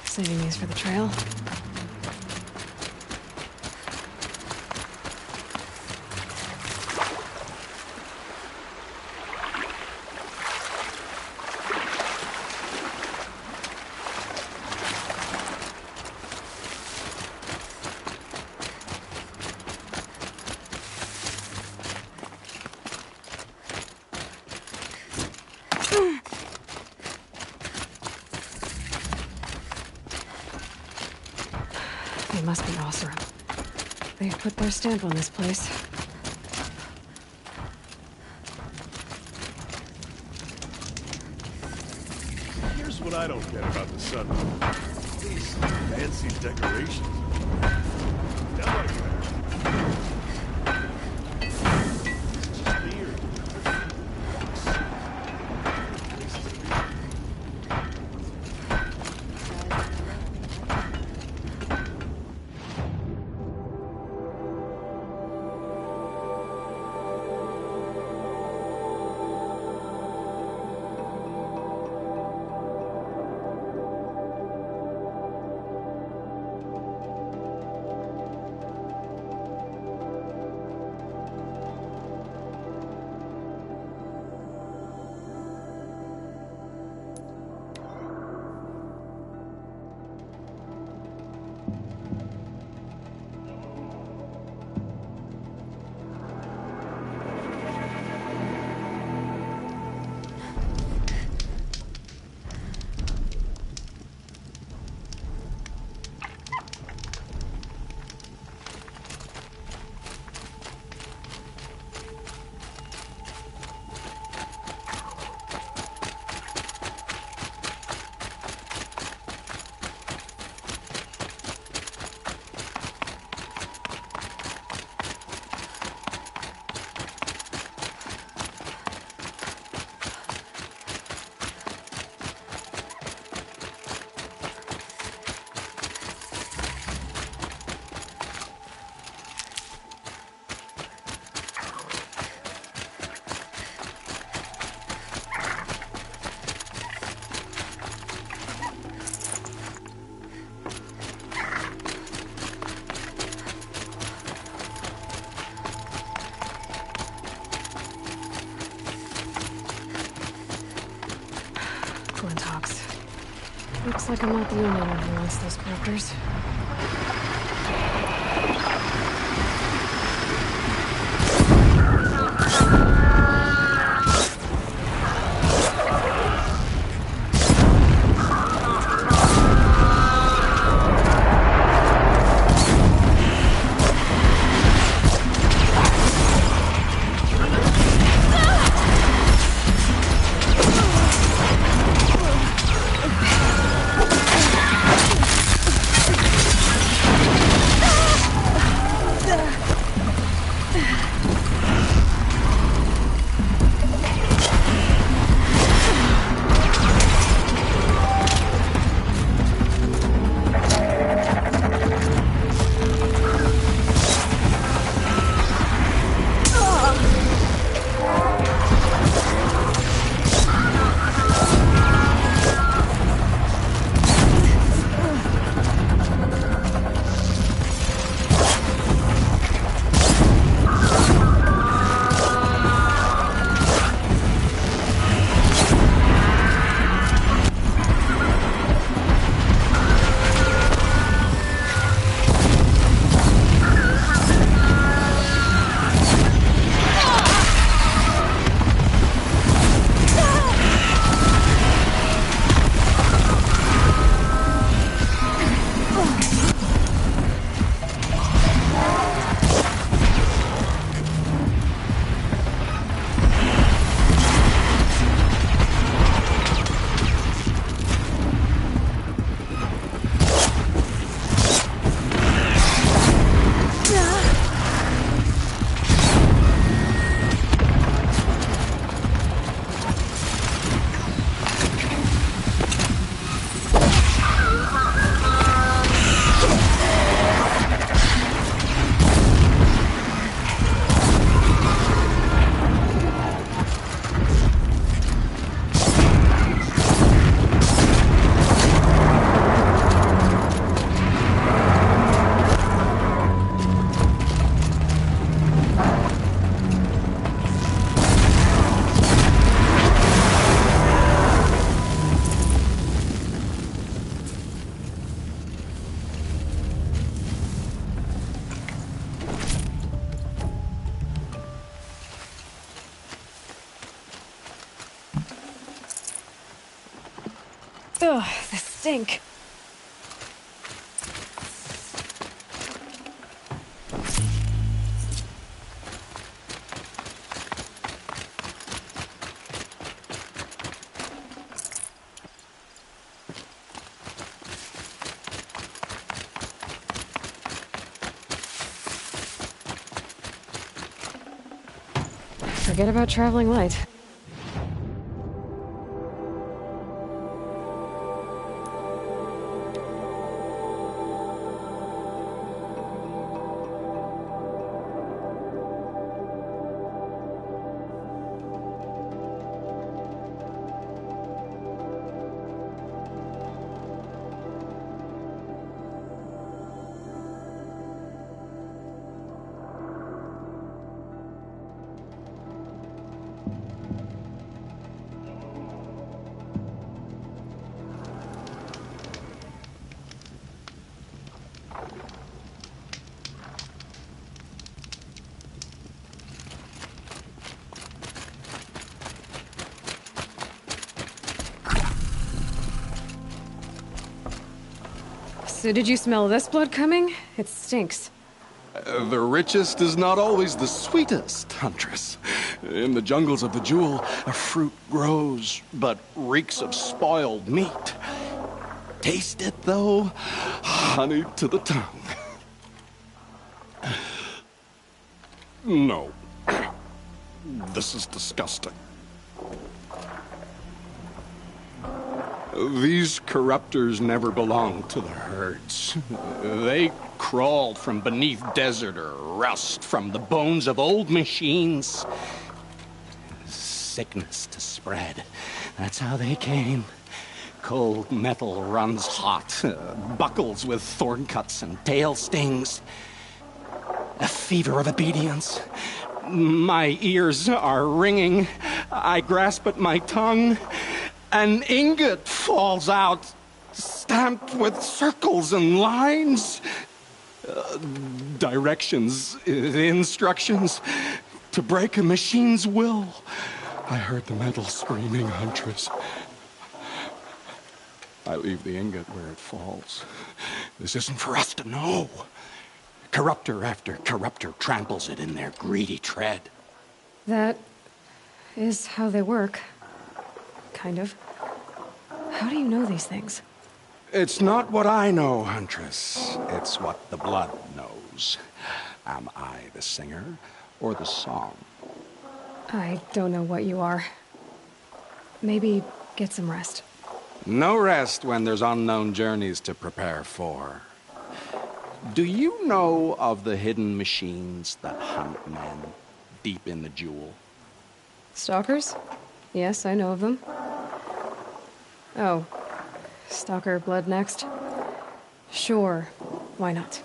Saving these for the trail. They must be Osram. They've put their stamp on this place. Here's what I don't get about the sun. These fancy decorations. Now I get it. Flinthawks. Looks like I'm not the only one who wants those brokers. Ugh, the stink. Forget about traveling light. So did you smell this blood coming? It stinks. The richest is not always the sweetest, Huntress. In the jungles of the Jewel, a fruit grows, but reeks of spoiled meat. Taste it, though, honey to the tongue. No. This is disgusting. These corruptors never belonged to the herds. They crawled from beneath desert or rust, from the bones of old machines. Sickness to spread. That's how they came. Cold metal runs hot, buckles with thorn cuts and tail stings. A fever of obedience. My ears are ringing. I grasp at my tongue. An ingot falls out, stamped with circles and lines. Directions, instructions to break a machine's will. I heard the metal screaming, Huntress. I leave the ingot where it falls. This isn't for us to know. Corruptor after corruptor tramples it in their greedy tread. That is how they work. Kind of. How do you know these things? It's not what I know, Huntress. It's what the blood knows. Am I the singer or the song? I don't know what you are. Maybe get some rest. No rest when there's unknown journeys to prepare for. Do you know of the hidden machines that hunt men deep in the jewel? Stalkers? Yes, I know of them. Oh, stalker blood next? Sure, why not?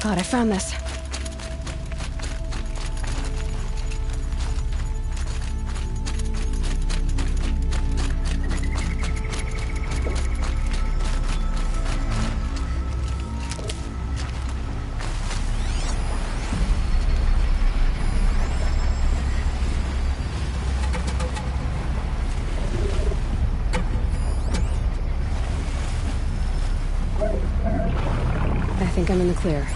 God, I found this. I think I'm in the clear.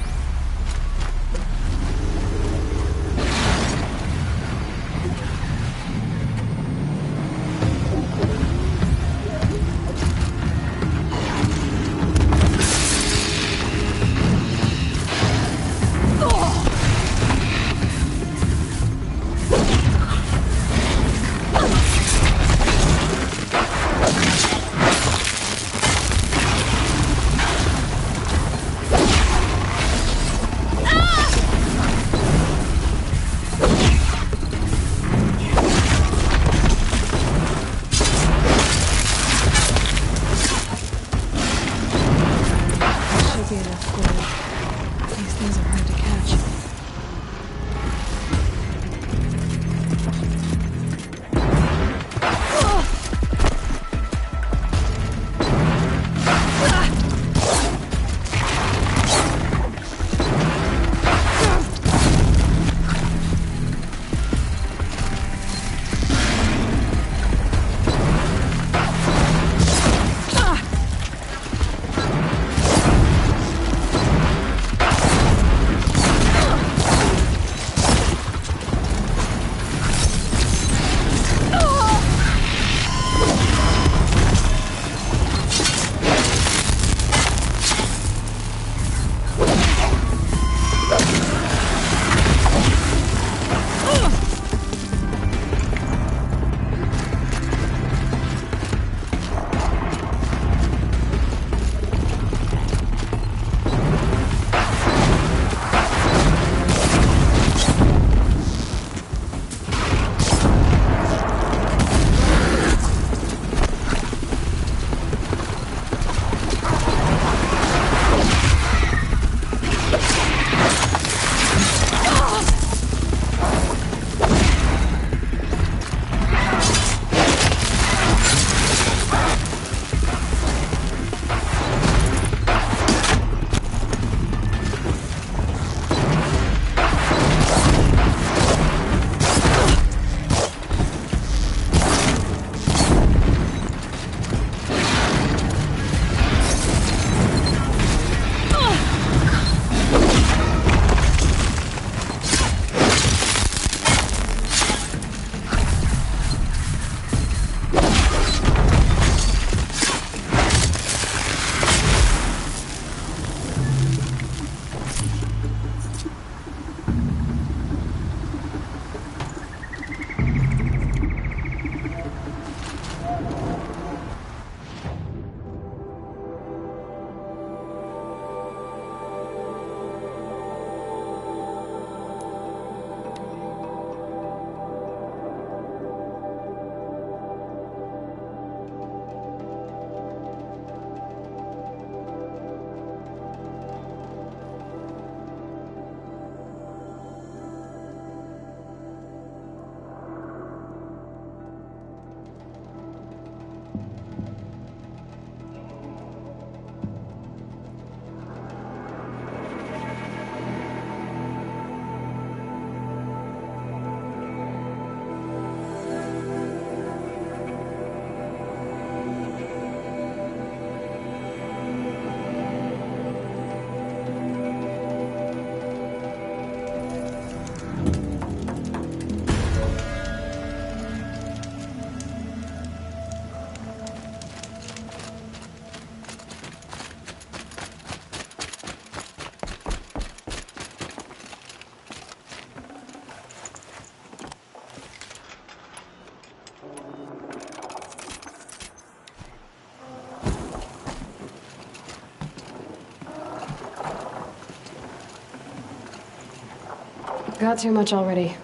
got too much already.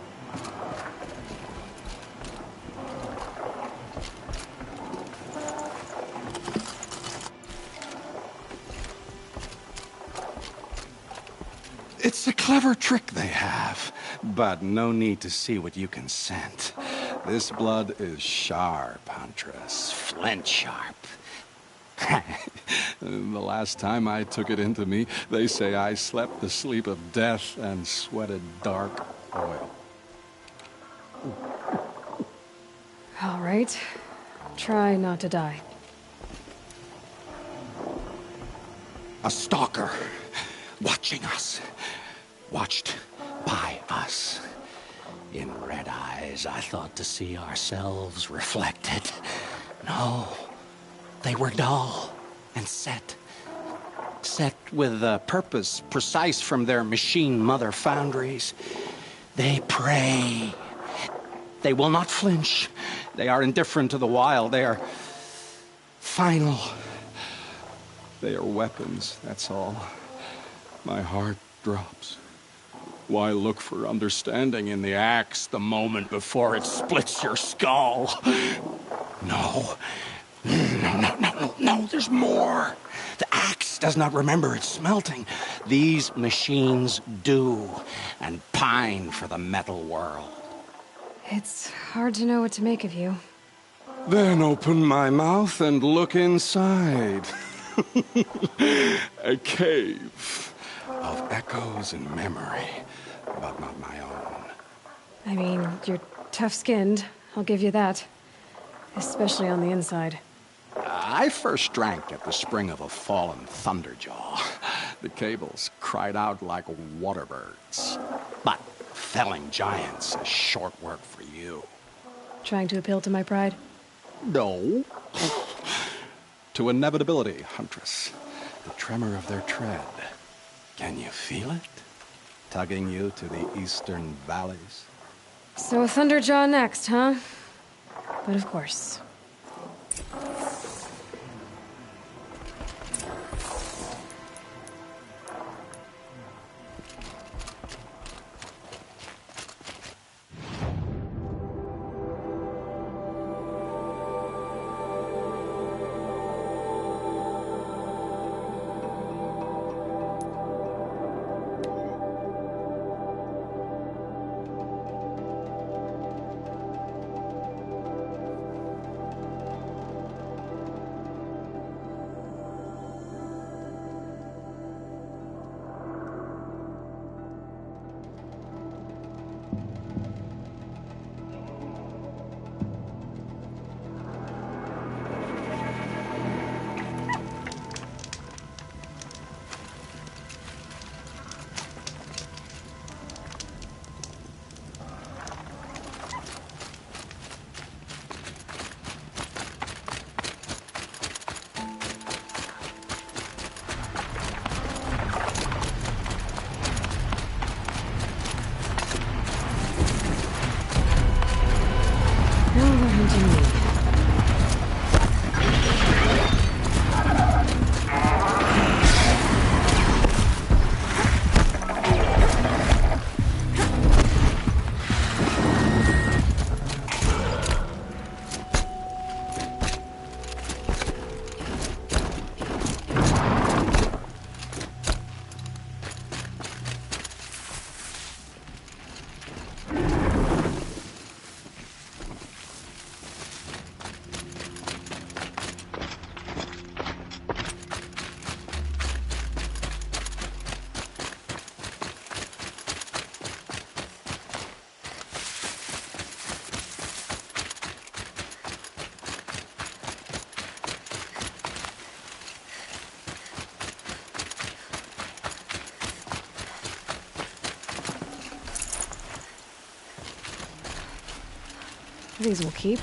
It's a clever trick they have, but no need to see what you can scent. This blood is sharp, Huntress. Flint sharp. The last time I took it into me, they say I slept the sleep of death and sweated dark oil. All right. Try not to die. A stalker, watching us. Watched by us. In red eyes, I thought to see ourselves reflected. No, they were dull and set. Set with a purpose precise from their machine mother foundries. They prey. They will not flinch. They are indifferent to the wild. They are final. They are weapons, that's all. My heart drops. Why look for understanding in the axe the moment before it splits your skull? No. No, there's more. The axe does not remember its smelting. These machines do, and pine for the metal world. It's hard to know what to make of you. Then open my mouth and look inside. A cave of echoes and memory, but not my own. I mean, you're tough-skinned, I'll give you that. Especially on the inside. I first drank at the spring of a fallen thunderjaw. The cables cried out like water birds. But felling giants is short work for you. Trying to appeal to my pride? No. To inevitability, Huntress. The tremor of their tread. Can you feel it? Tugging you to the eastern valleys? So Thunderjaw next, huh? But of course. These will keep.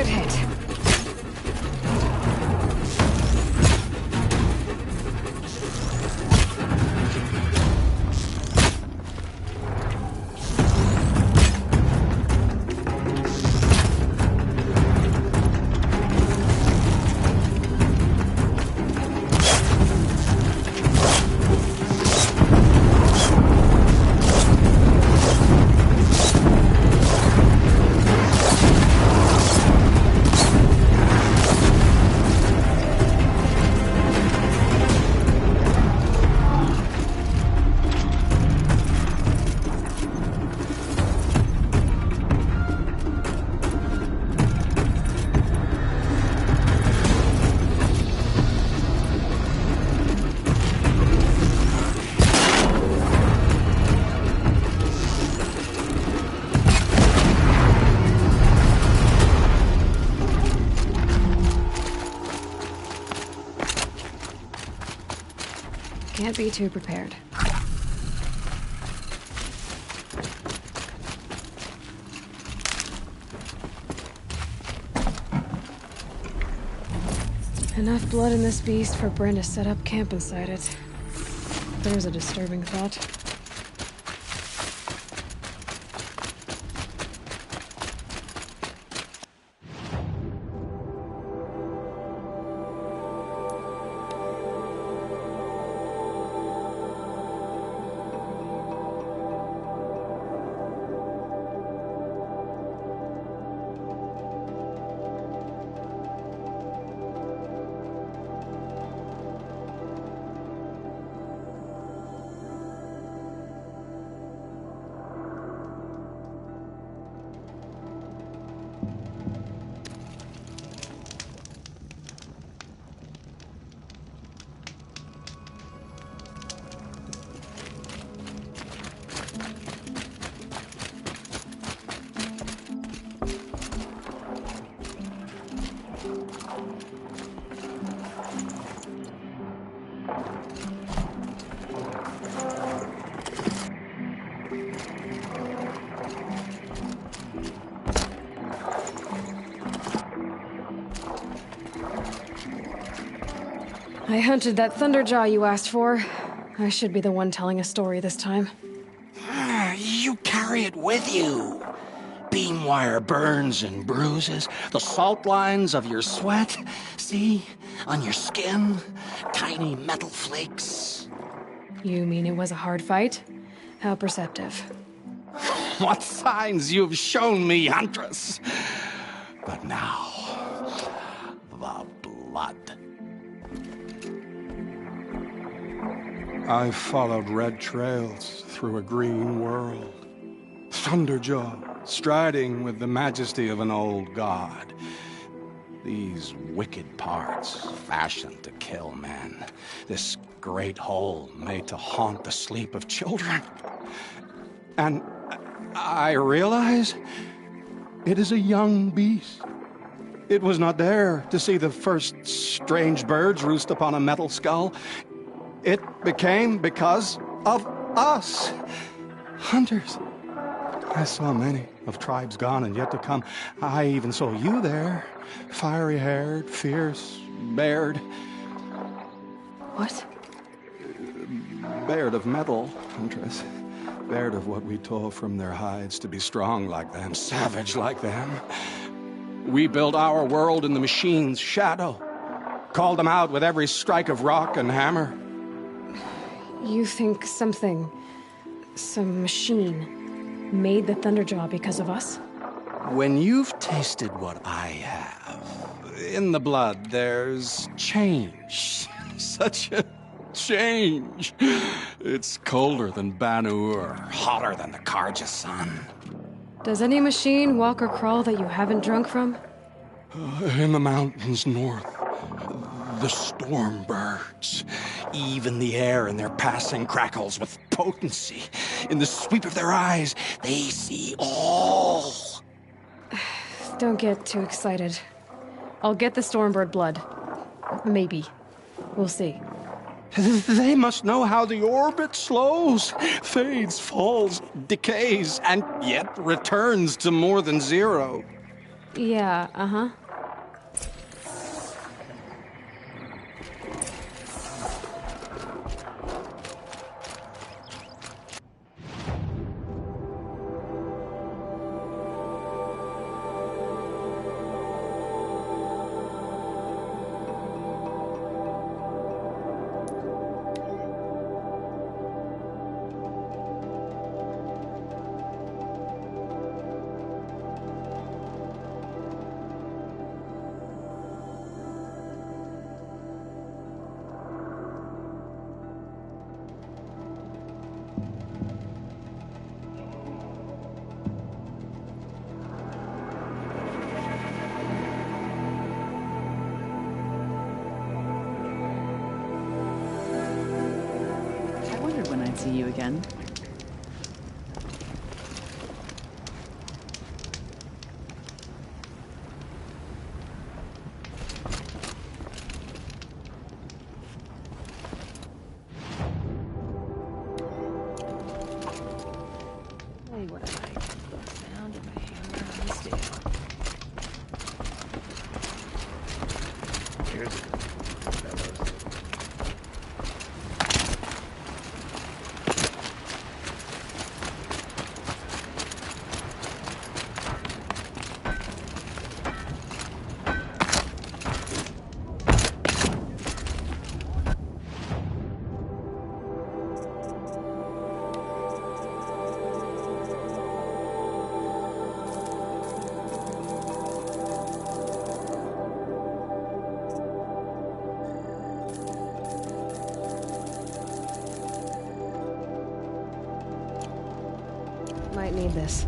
Good hit. Can't be too prepared. Enough blood in this beast for Bryn to set up camp inside it. There's a disturbing thought. I hunted that thunderjaw you asked for. I should be the one telling a story this time. You carry it with you. Beam wire burns and bruises, the salt lines of your sweat. See? On your skin, tiny metal flakes. You mean it was a hard fight? How perceptive. What signs you've shown me, Huntress. But now, the blood. I followed red trails through a green world. Thunderjaw, striding with the majesty of an old god. These wicked parts, fashioned to kill men. This great hole made to haunt the sleep of children. And I realize it is a young beast. It was not there to see the first strange birds roost upon a metal skull. It became because of us, hunters. I saw many of tribes gone and yet to come. I even saw you there, fiery-haired, fierce, bared. What? Bared of metal, Huntress. Bared of what we tore from their hides to be strong like them, savage like them. We built our world in the machine's shadow. Called them out with every strike of rock and hammer. You think some machine, made the Thunderjaw because of us? When you've tasted what I have, in the blood there's change. Such a change. It's colder than Banu-Ur, hotter than the Karja sun. Does any machine walk or crawl that you haven't drunk from? In the mountains north, the storm birds. Even the air in their passing crackles with potency. In the sweep of their eyes, they see all. Don't get too excited. I'll get the Stormbird blood. Maybe. We'll see. They must know how the orbit slows, fades, falls, decays, and yet returns to more than zero. Yeah, uh-huh. When I'd see you again. Hey, what I like. The sound of my hammer on the steel. Here's it. Might need this.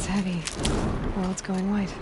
Heavy. Well, it's going white.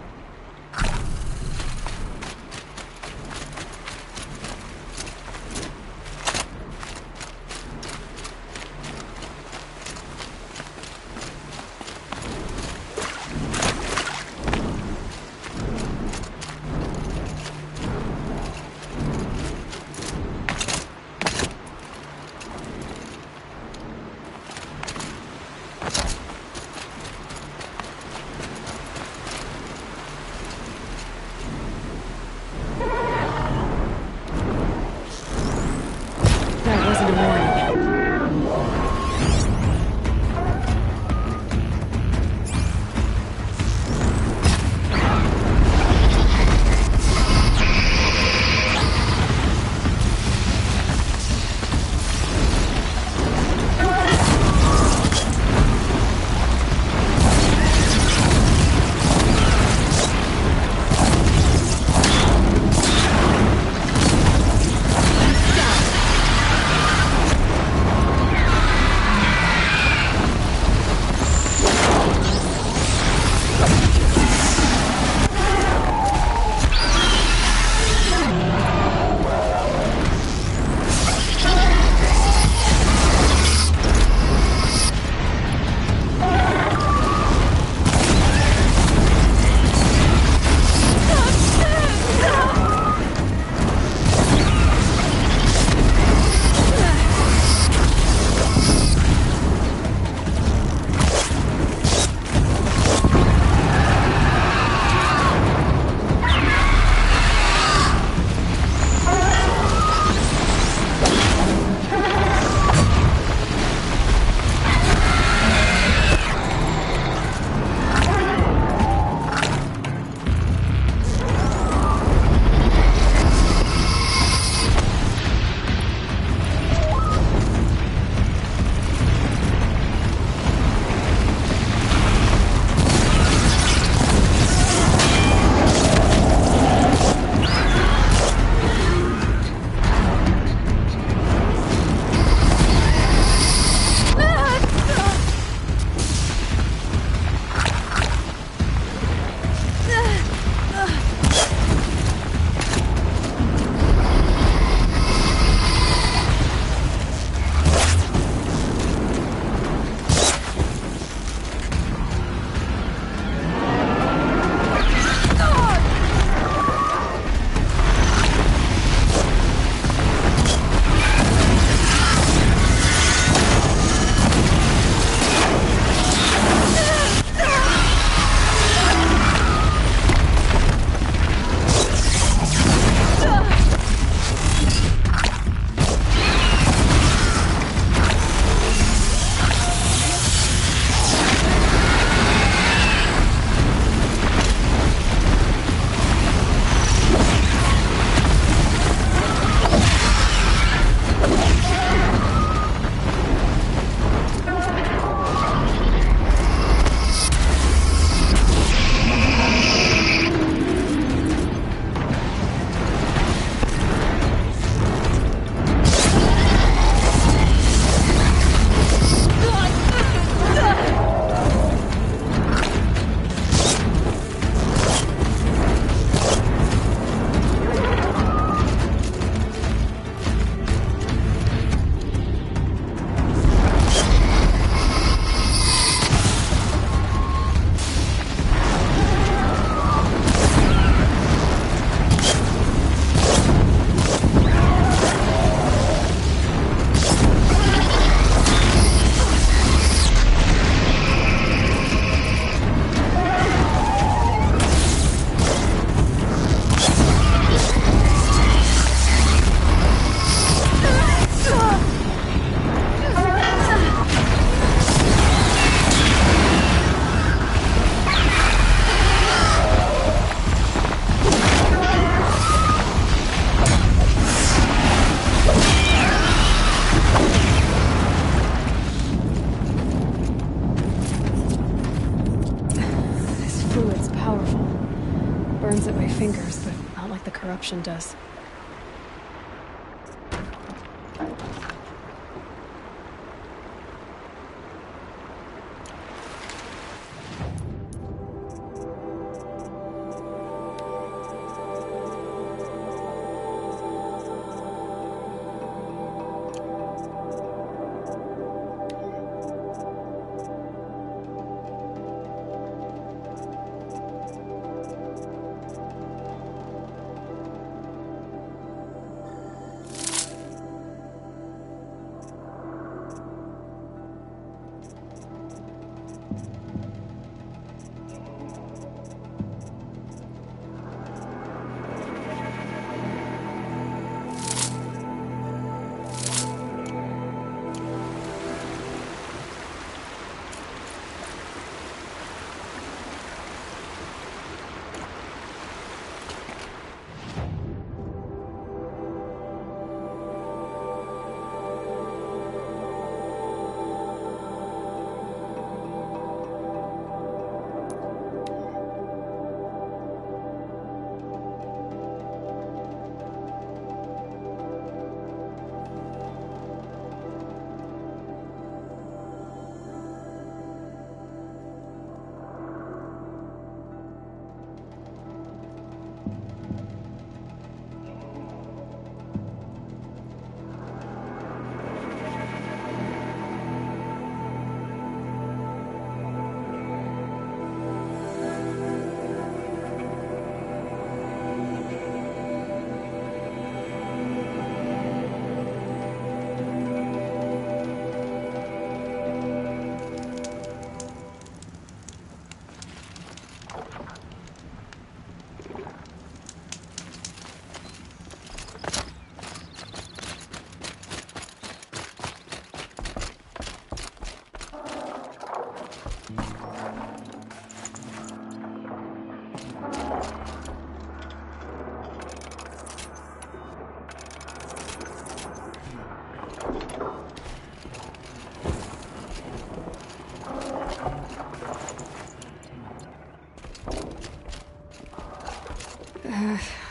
fingers, but not like the corruption does.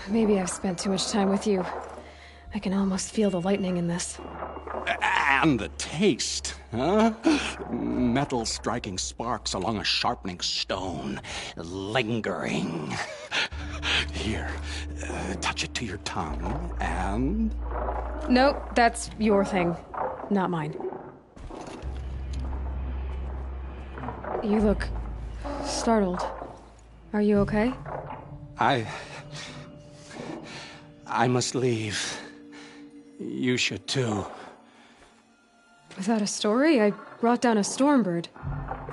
Maybe I've spent too much time with you. I can almost feel the lightning in this. And the taste, huh? Metal striking sparks along a sharpening stone, lingering. Here, touch it to your tongue, and... Nope, that's your thing, not mine. You look startled. Are you okay? I must leave. You should too. Was that a story? I brought down a stormbird.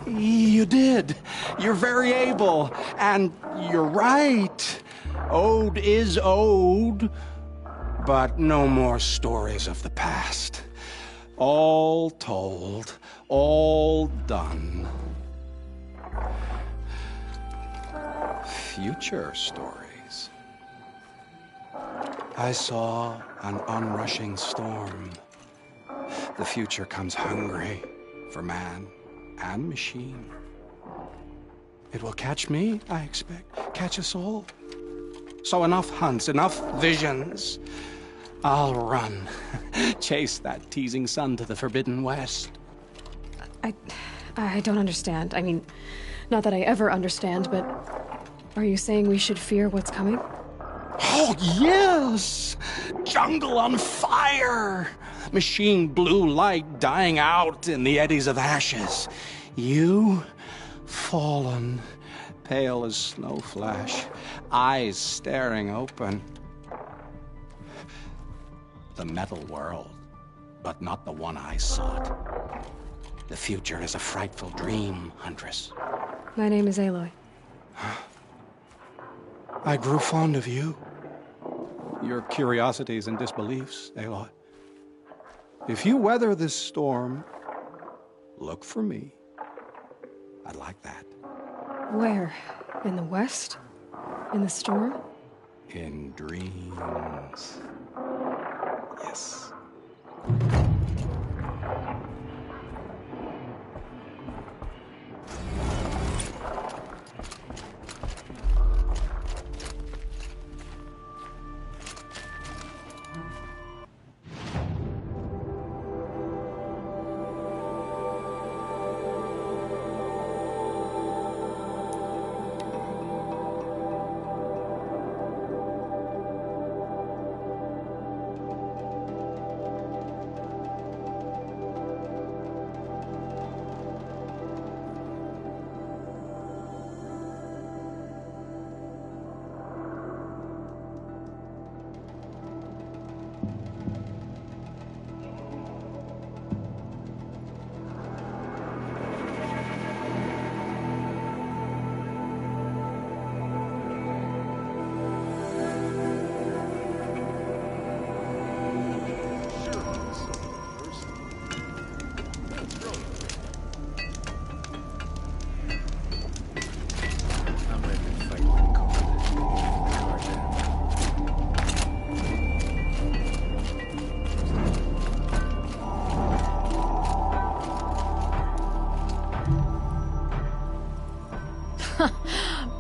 You did. You're very able. And you're right. Ode is ode. But no more stories of the past. All told. All done. Future stories. I saw an onrushing storm. The future comes hungry for man and machine. It will catch me, I expect. Catch us all. So enough hunts, enough visions. I'll run. Chase that teasing sun to the forbidden west. I don't understand. I mean, not that I ever understand, but are you saying we should fear what's coming? Oh, yes! Jungle on fire! Machine blue light dying out in the eddies of ashes. You, fallen, pale as snow flash, eyes staring open. The metal world, but not the one I sought. The future is a frightful dream, Huntress. My name is Aloy. I grew fond of you. Your curiosities and disbeliefs, Aloy. If you weather this storm, look for me. I'd like that. Where? In the west? In the storm? In dreams. Yes.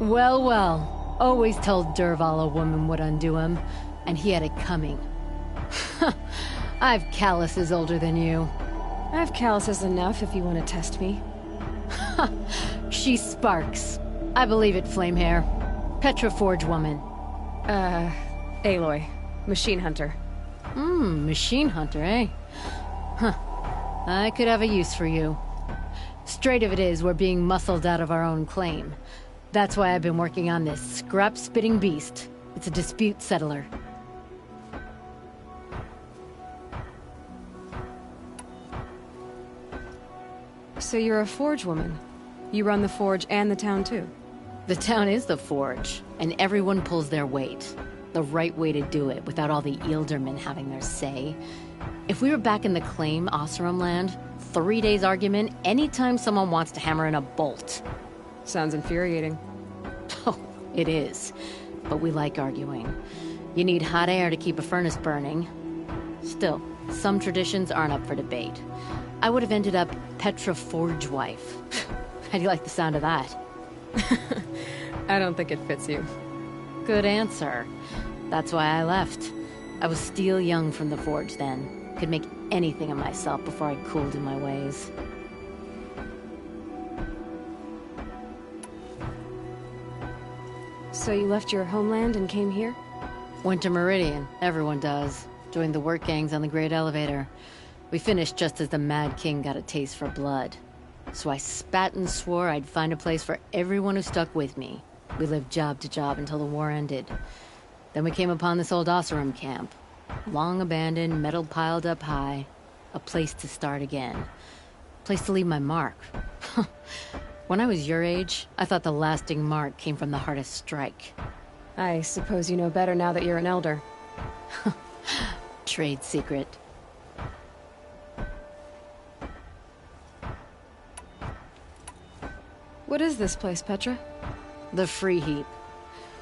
Well, well. Always told Derval a woman would undo him, and he had it coming. I've calluses older than you. I have calluses enough if you want to test me. She sparks. I believe it, Flamehair. Petra Forge woman. Aloy. Machine hunter. Machine hunter, eh? Huh. I could have a use for you. Straight of it is, we're being muscled out of our own claim. That's why I've been working on this scrap-spitting beast. It's a dispute settler. So you're a forge woman. You run the forge and the town too. The town is the forge, and everyone pulls their weight. The right way to do it, without all the Eildermen having their say. If we were back in the claim, Oseram land, 3 days argument anytime someone wants to hammer in a bolt. Sounds infuriating. Oh, it is. But we like arguing. You need hot air to keep a furnace burning. Still, some traditions aren't up for debate. I would have ended up Petra Forge wife. How do you like the sound of that? I don't think it fits you. Good answer. That's why I left. I was steel young from the forge then. Could make anything of myself before I cooled in my ways. So you left your homeland and came here? Went to Meridian. Everyone does. Joined the work gangs on the Great Elevator. We finished just as the Mad King got a taste for blood. So I spat and swore I'd find a place for everyone who stuck with me. We lived job to job until the war ended. Then we came upon this old Oseram camp. Long abandoned, metal piled up high. A place to start again. A place to leave my mark. When I was your age, I thought the lasting mark came from the hardest strike. I suppose you know better now that you're an elder. Trade secret. What is this place, Petra? The Free Heap.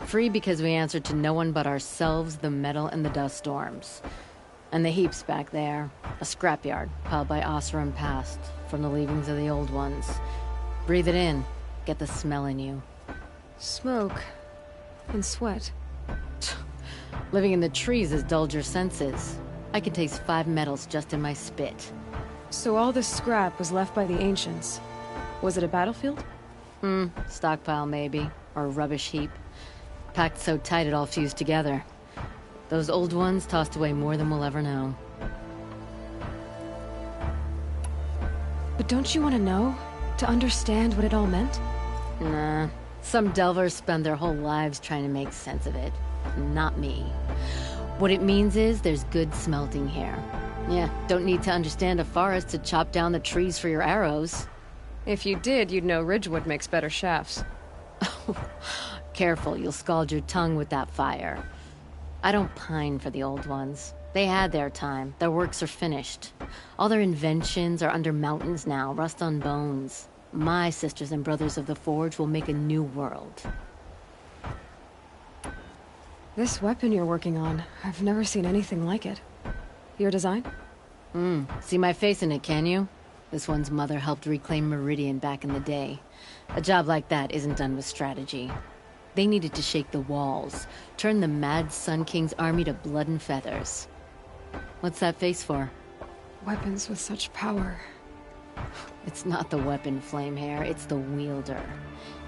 Free because we answered to no one but ourselves, the metal, and the dust storms. And the heap's back there. A scrapyard, piled by Oseram past, from the leavings of the old ones. Breathe it in. Get the smell in you. Smoke. And sweat. Living in the trees has dulled your senses. I can taste 5 metals just in my spit. So all this scrap was left by the ancients. Was it a battlefield? Stockpile maybe. Or a rubbish heap. Packed so tight it all fused together. Those old ones tossed away more than we'll ever know. But don't you want to know? To understand what it all meant? Nah. Some delvers spend their whole lives trying to make sense of it. Not me. What it means is there's good smelting here. Yeah, don't need to understand a forest to chop down the trees for your arrows. If you did, you'd know Ridgewood makes better shafts. Careful, you'll scald your tongue with that fire. I don't pine for the old ones. They had their time. Their works are finished. All their inventions are under mountains now, rust on bones. My sisters and brothers of the Forge will make a new world. This weapon you're working on, I've never seen anything like it. Your design? See my face in it, can you? This one's mother helped reclaim Meridian back in the day. A job like that isn't done with strategy. They needed to shake the walls, turn the mad Sun King's army to blood and feathers. What's that face for? Weapons with such power. It's not the weapon, Flamehair, it's the wielder.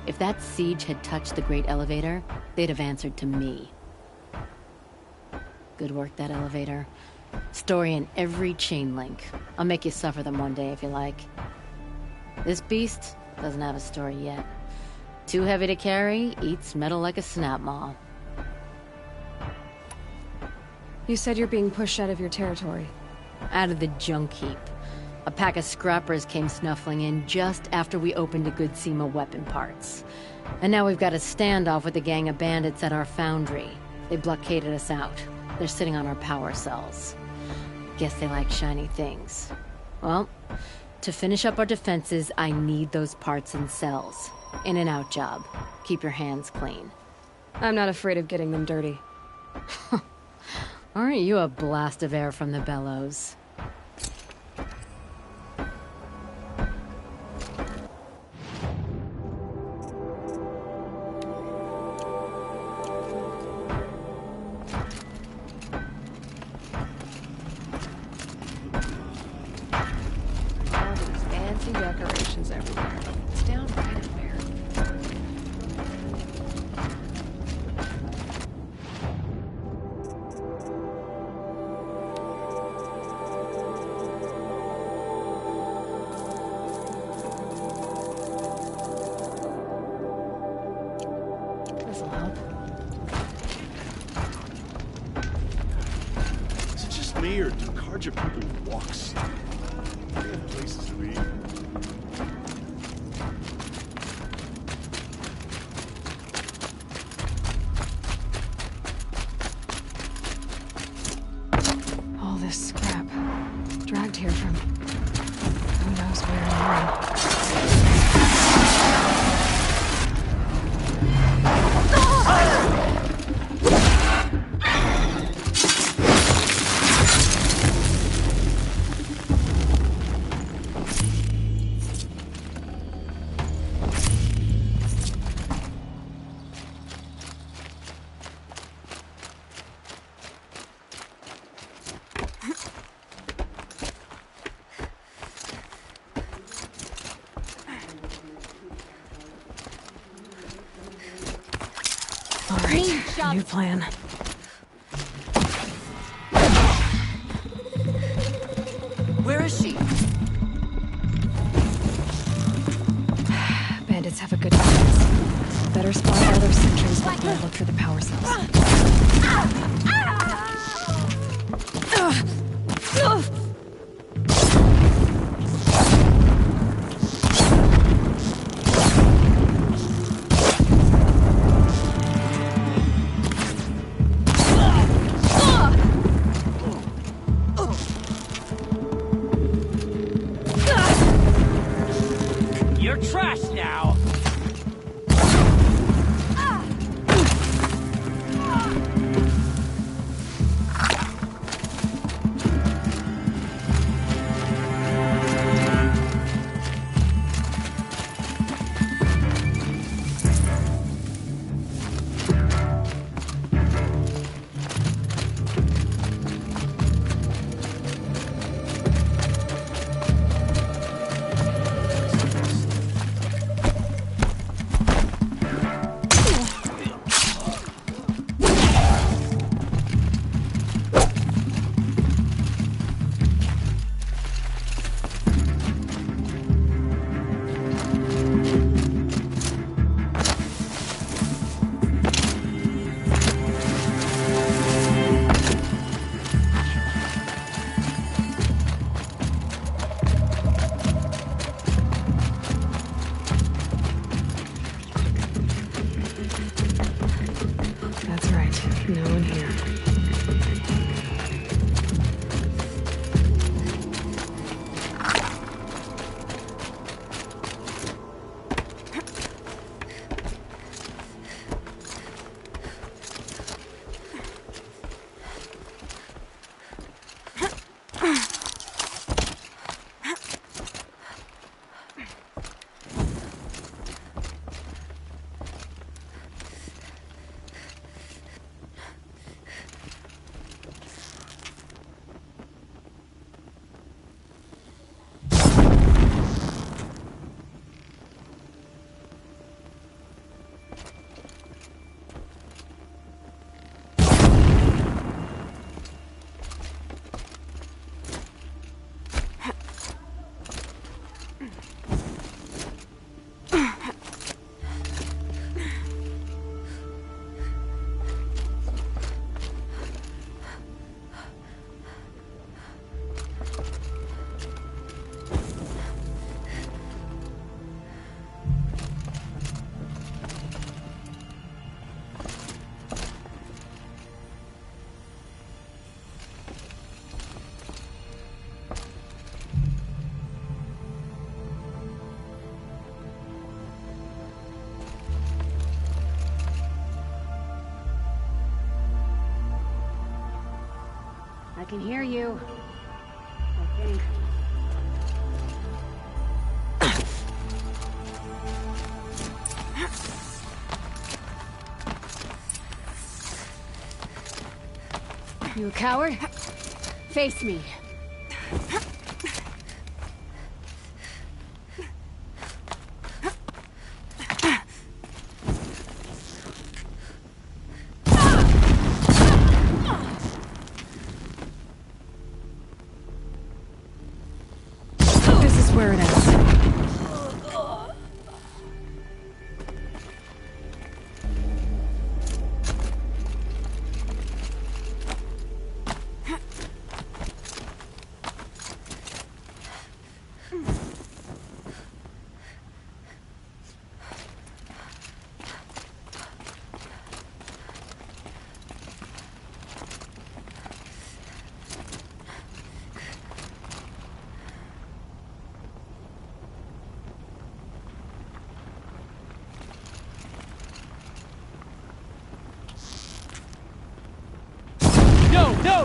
If that siege had touched the Great Elevator, they'd have answered to me. Good work, that elevator. Story in every chain link. I'll make you suffer them one day if you like. This beast doesn't have a story yet. Too heavy to carry, eats metal like a snap maw. You said you're being pushed out of your territory. Out of the junk heap. A pack of scrappers came snuffling in just after we opened a good seam of weapon parts. And now we've got a standoff with a gang of bandits at our foundry. They blockaded us out. They're sitting on our power cells. Guess they like shiny things. Well, to finish up our defenses, I need those parts and cells. In and out job. Keep your hands clean. I'm not afraid of getting them dirty. Aren't you a blast of air from the bellows? sections everywhere. It's downright unfair. This'll help. Is it just me, or do Carja people walk slow? They have places to be. All this scrap. Dragged here from who knows where and when. New plan. Where is she? Bandits have a good defense. Better spot all their sentries before I look through the power cells. You're trash now! That's right. No one here. I can hear you. I think. You a coward? Face me. where it ends.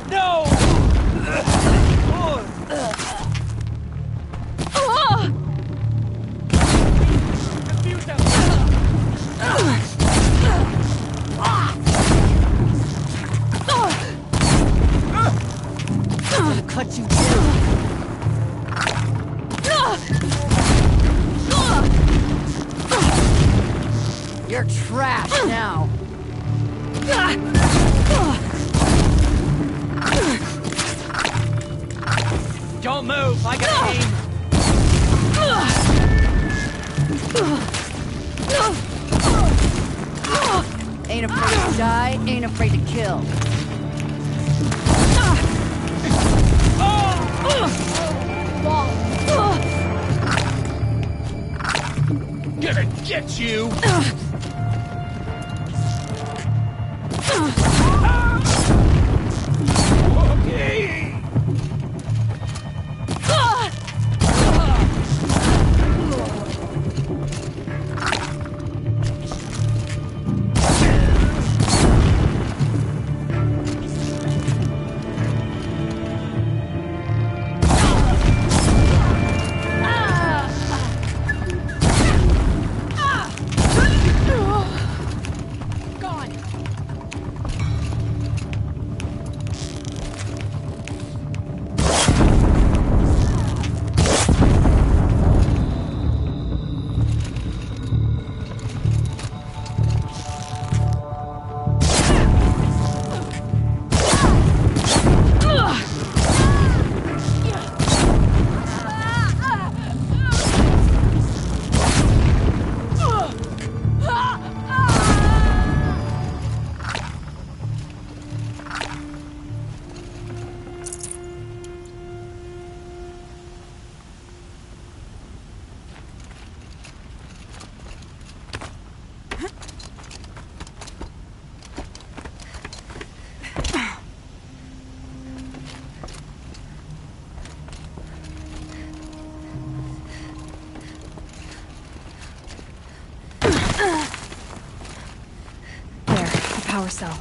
No! Confuse them! I'm gonna cut you down. You're trash now. Don't move! I got aim! Ain't afraid to die, ain't afraid to kill. Gonna get you! Okay! Power cell.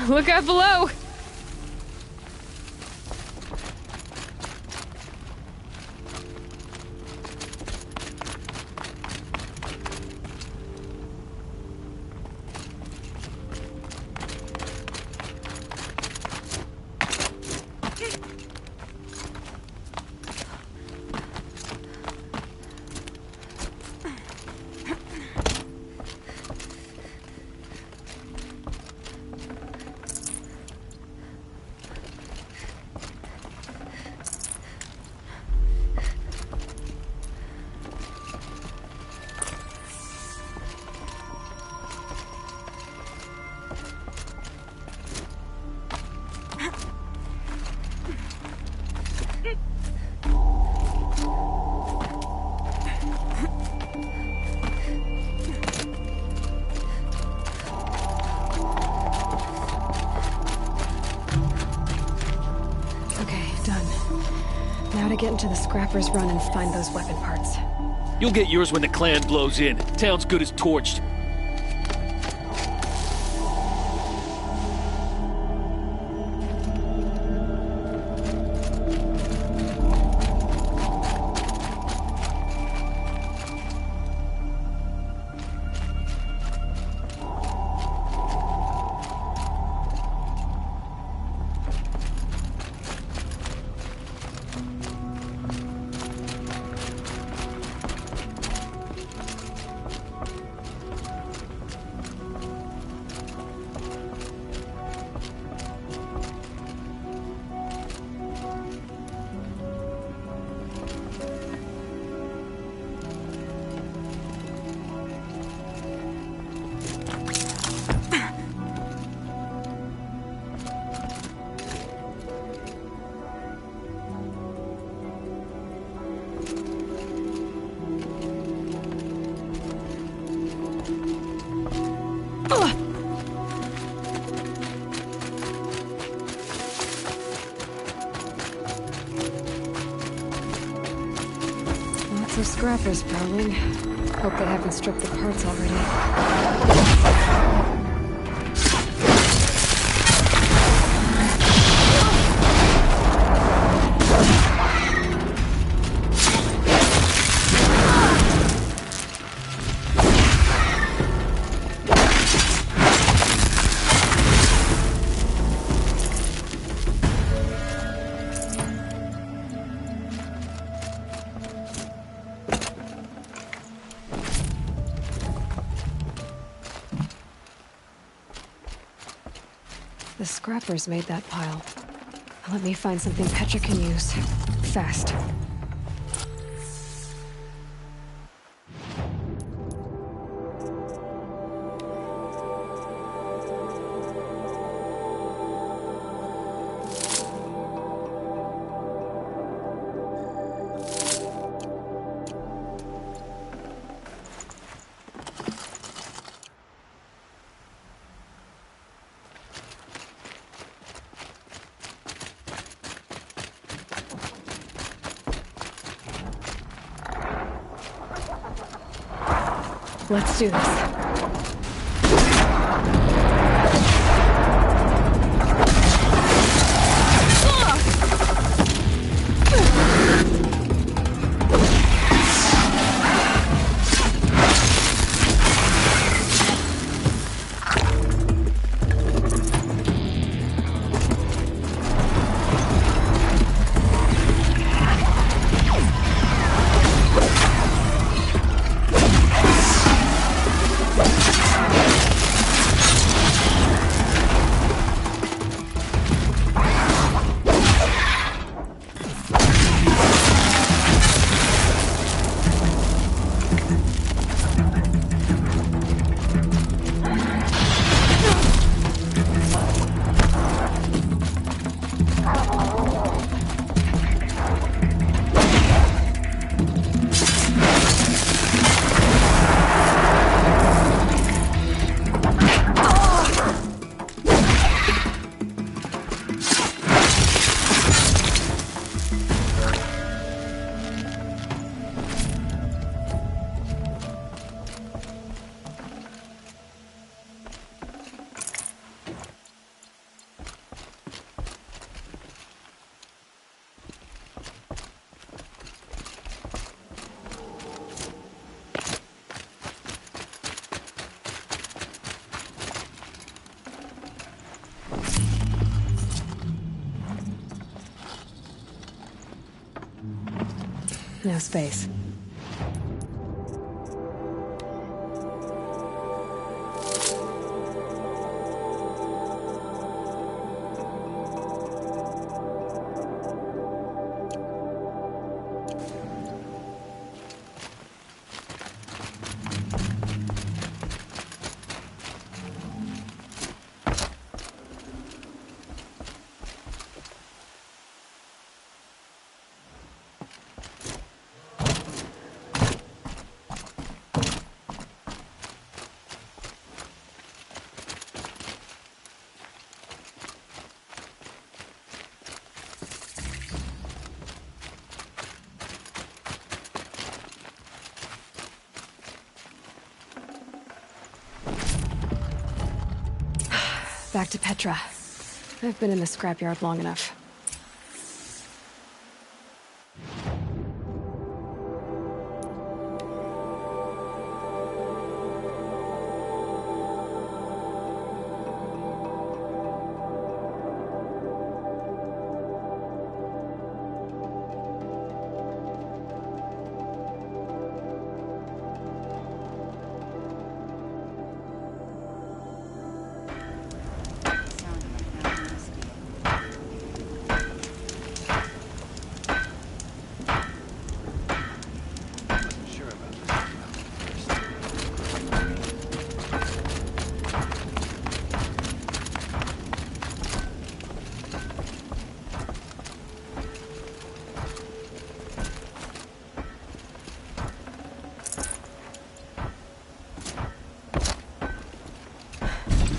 Look out below! Now to get into the scrapper's run and find those weapon parts. You'll get yours when the clan blows in. Town's good as torched. Lots of scrappers prowling. Hope they haven't stripped the parts already. The scrappers made that pile. Let me find something Petra can use. Fast. Let's do this. No space. Back to Petra. I've been in the scrapyard long enough.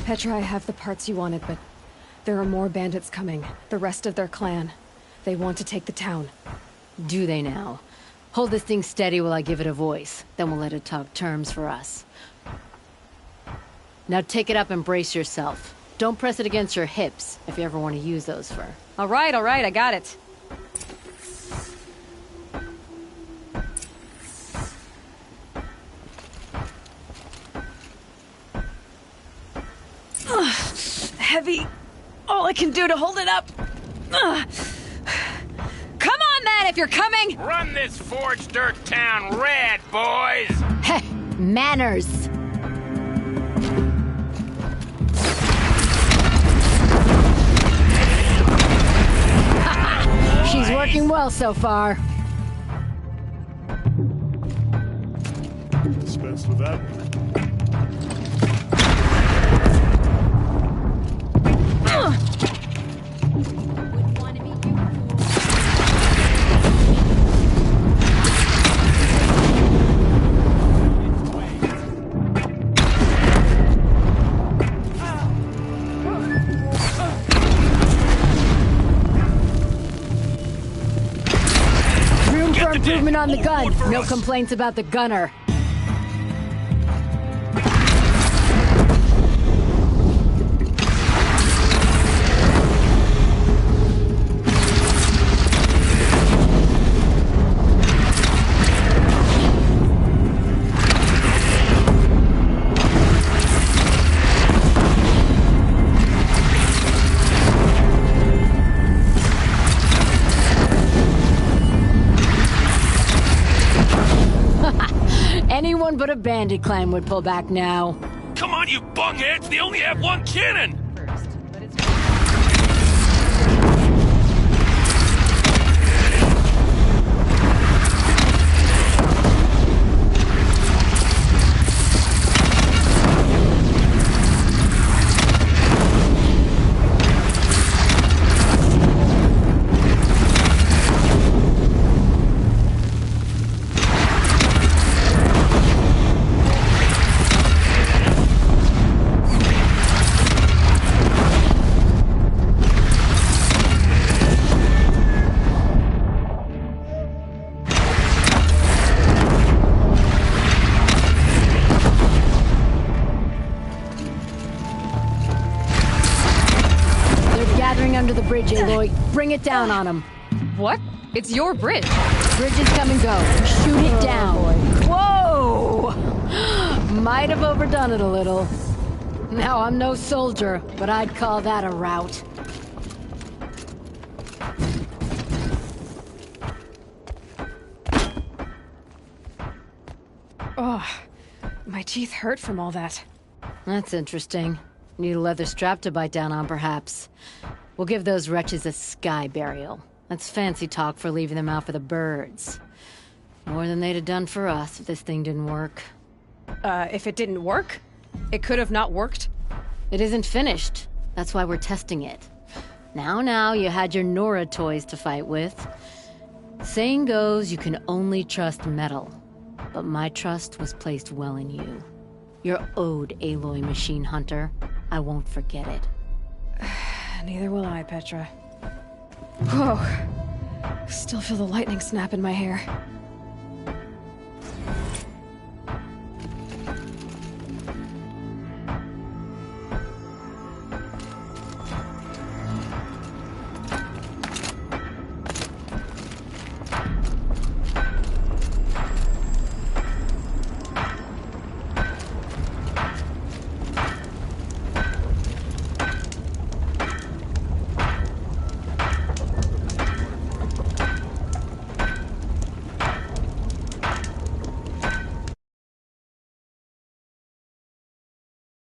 Petra, I have the parts you wanted, but there are more bandits coming. The rest of their clan. They want to take the town. Do they now? Hold this thing steady while I give it a voice. Then we'll let it talk terms for us. Now take it up and brace yourself. Don't press it against your hips, if you ever want to use those for... All right, I got it. Heavy. All I can do to hold it up. Come on, then, if you're coming! Run this forged dirt town red, boys! Heh, manners! She's working well so far. Dispense with that. Improvement on the gun. No complaints about the gunner. Anyone but a bandit clan would pull back now. Come on, you bungheads! They only have one cannon! Under the bridge, Aloy. Bring it down on him. What? It's your bridge. Bridges come and go. Shoot it down. Whoa! Might have overdone it a little. Now, I'm no soldier, but I'd call that a rout. Oh, my teeth hurt from all that. That's interesting. Need a leather strap to bite down on, perhaps. We'll give those wretches a sky burial. That's fancy talk for leaving them out for the birds. More than they'd have done for us if this thing didn't work. If it didn't work? It could have not worked? It isn't finished. That's why we're testing it. Now, you had your Nora toys to fight with. Saying goes, you can only trust metal. But my trust was placed well in you. You're owed Aloy Machine Hunter. I won't forget it. Neither will I, Petra. Whoa. Still feel the lightning snap in my hair.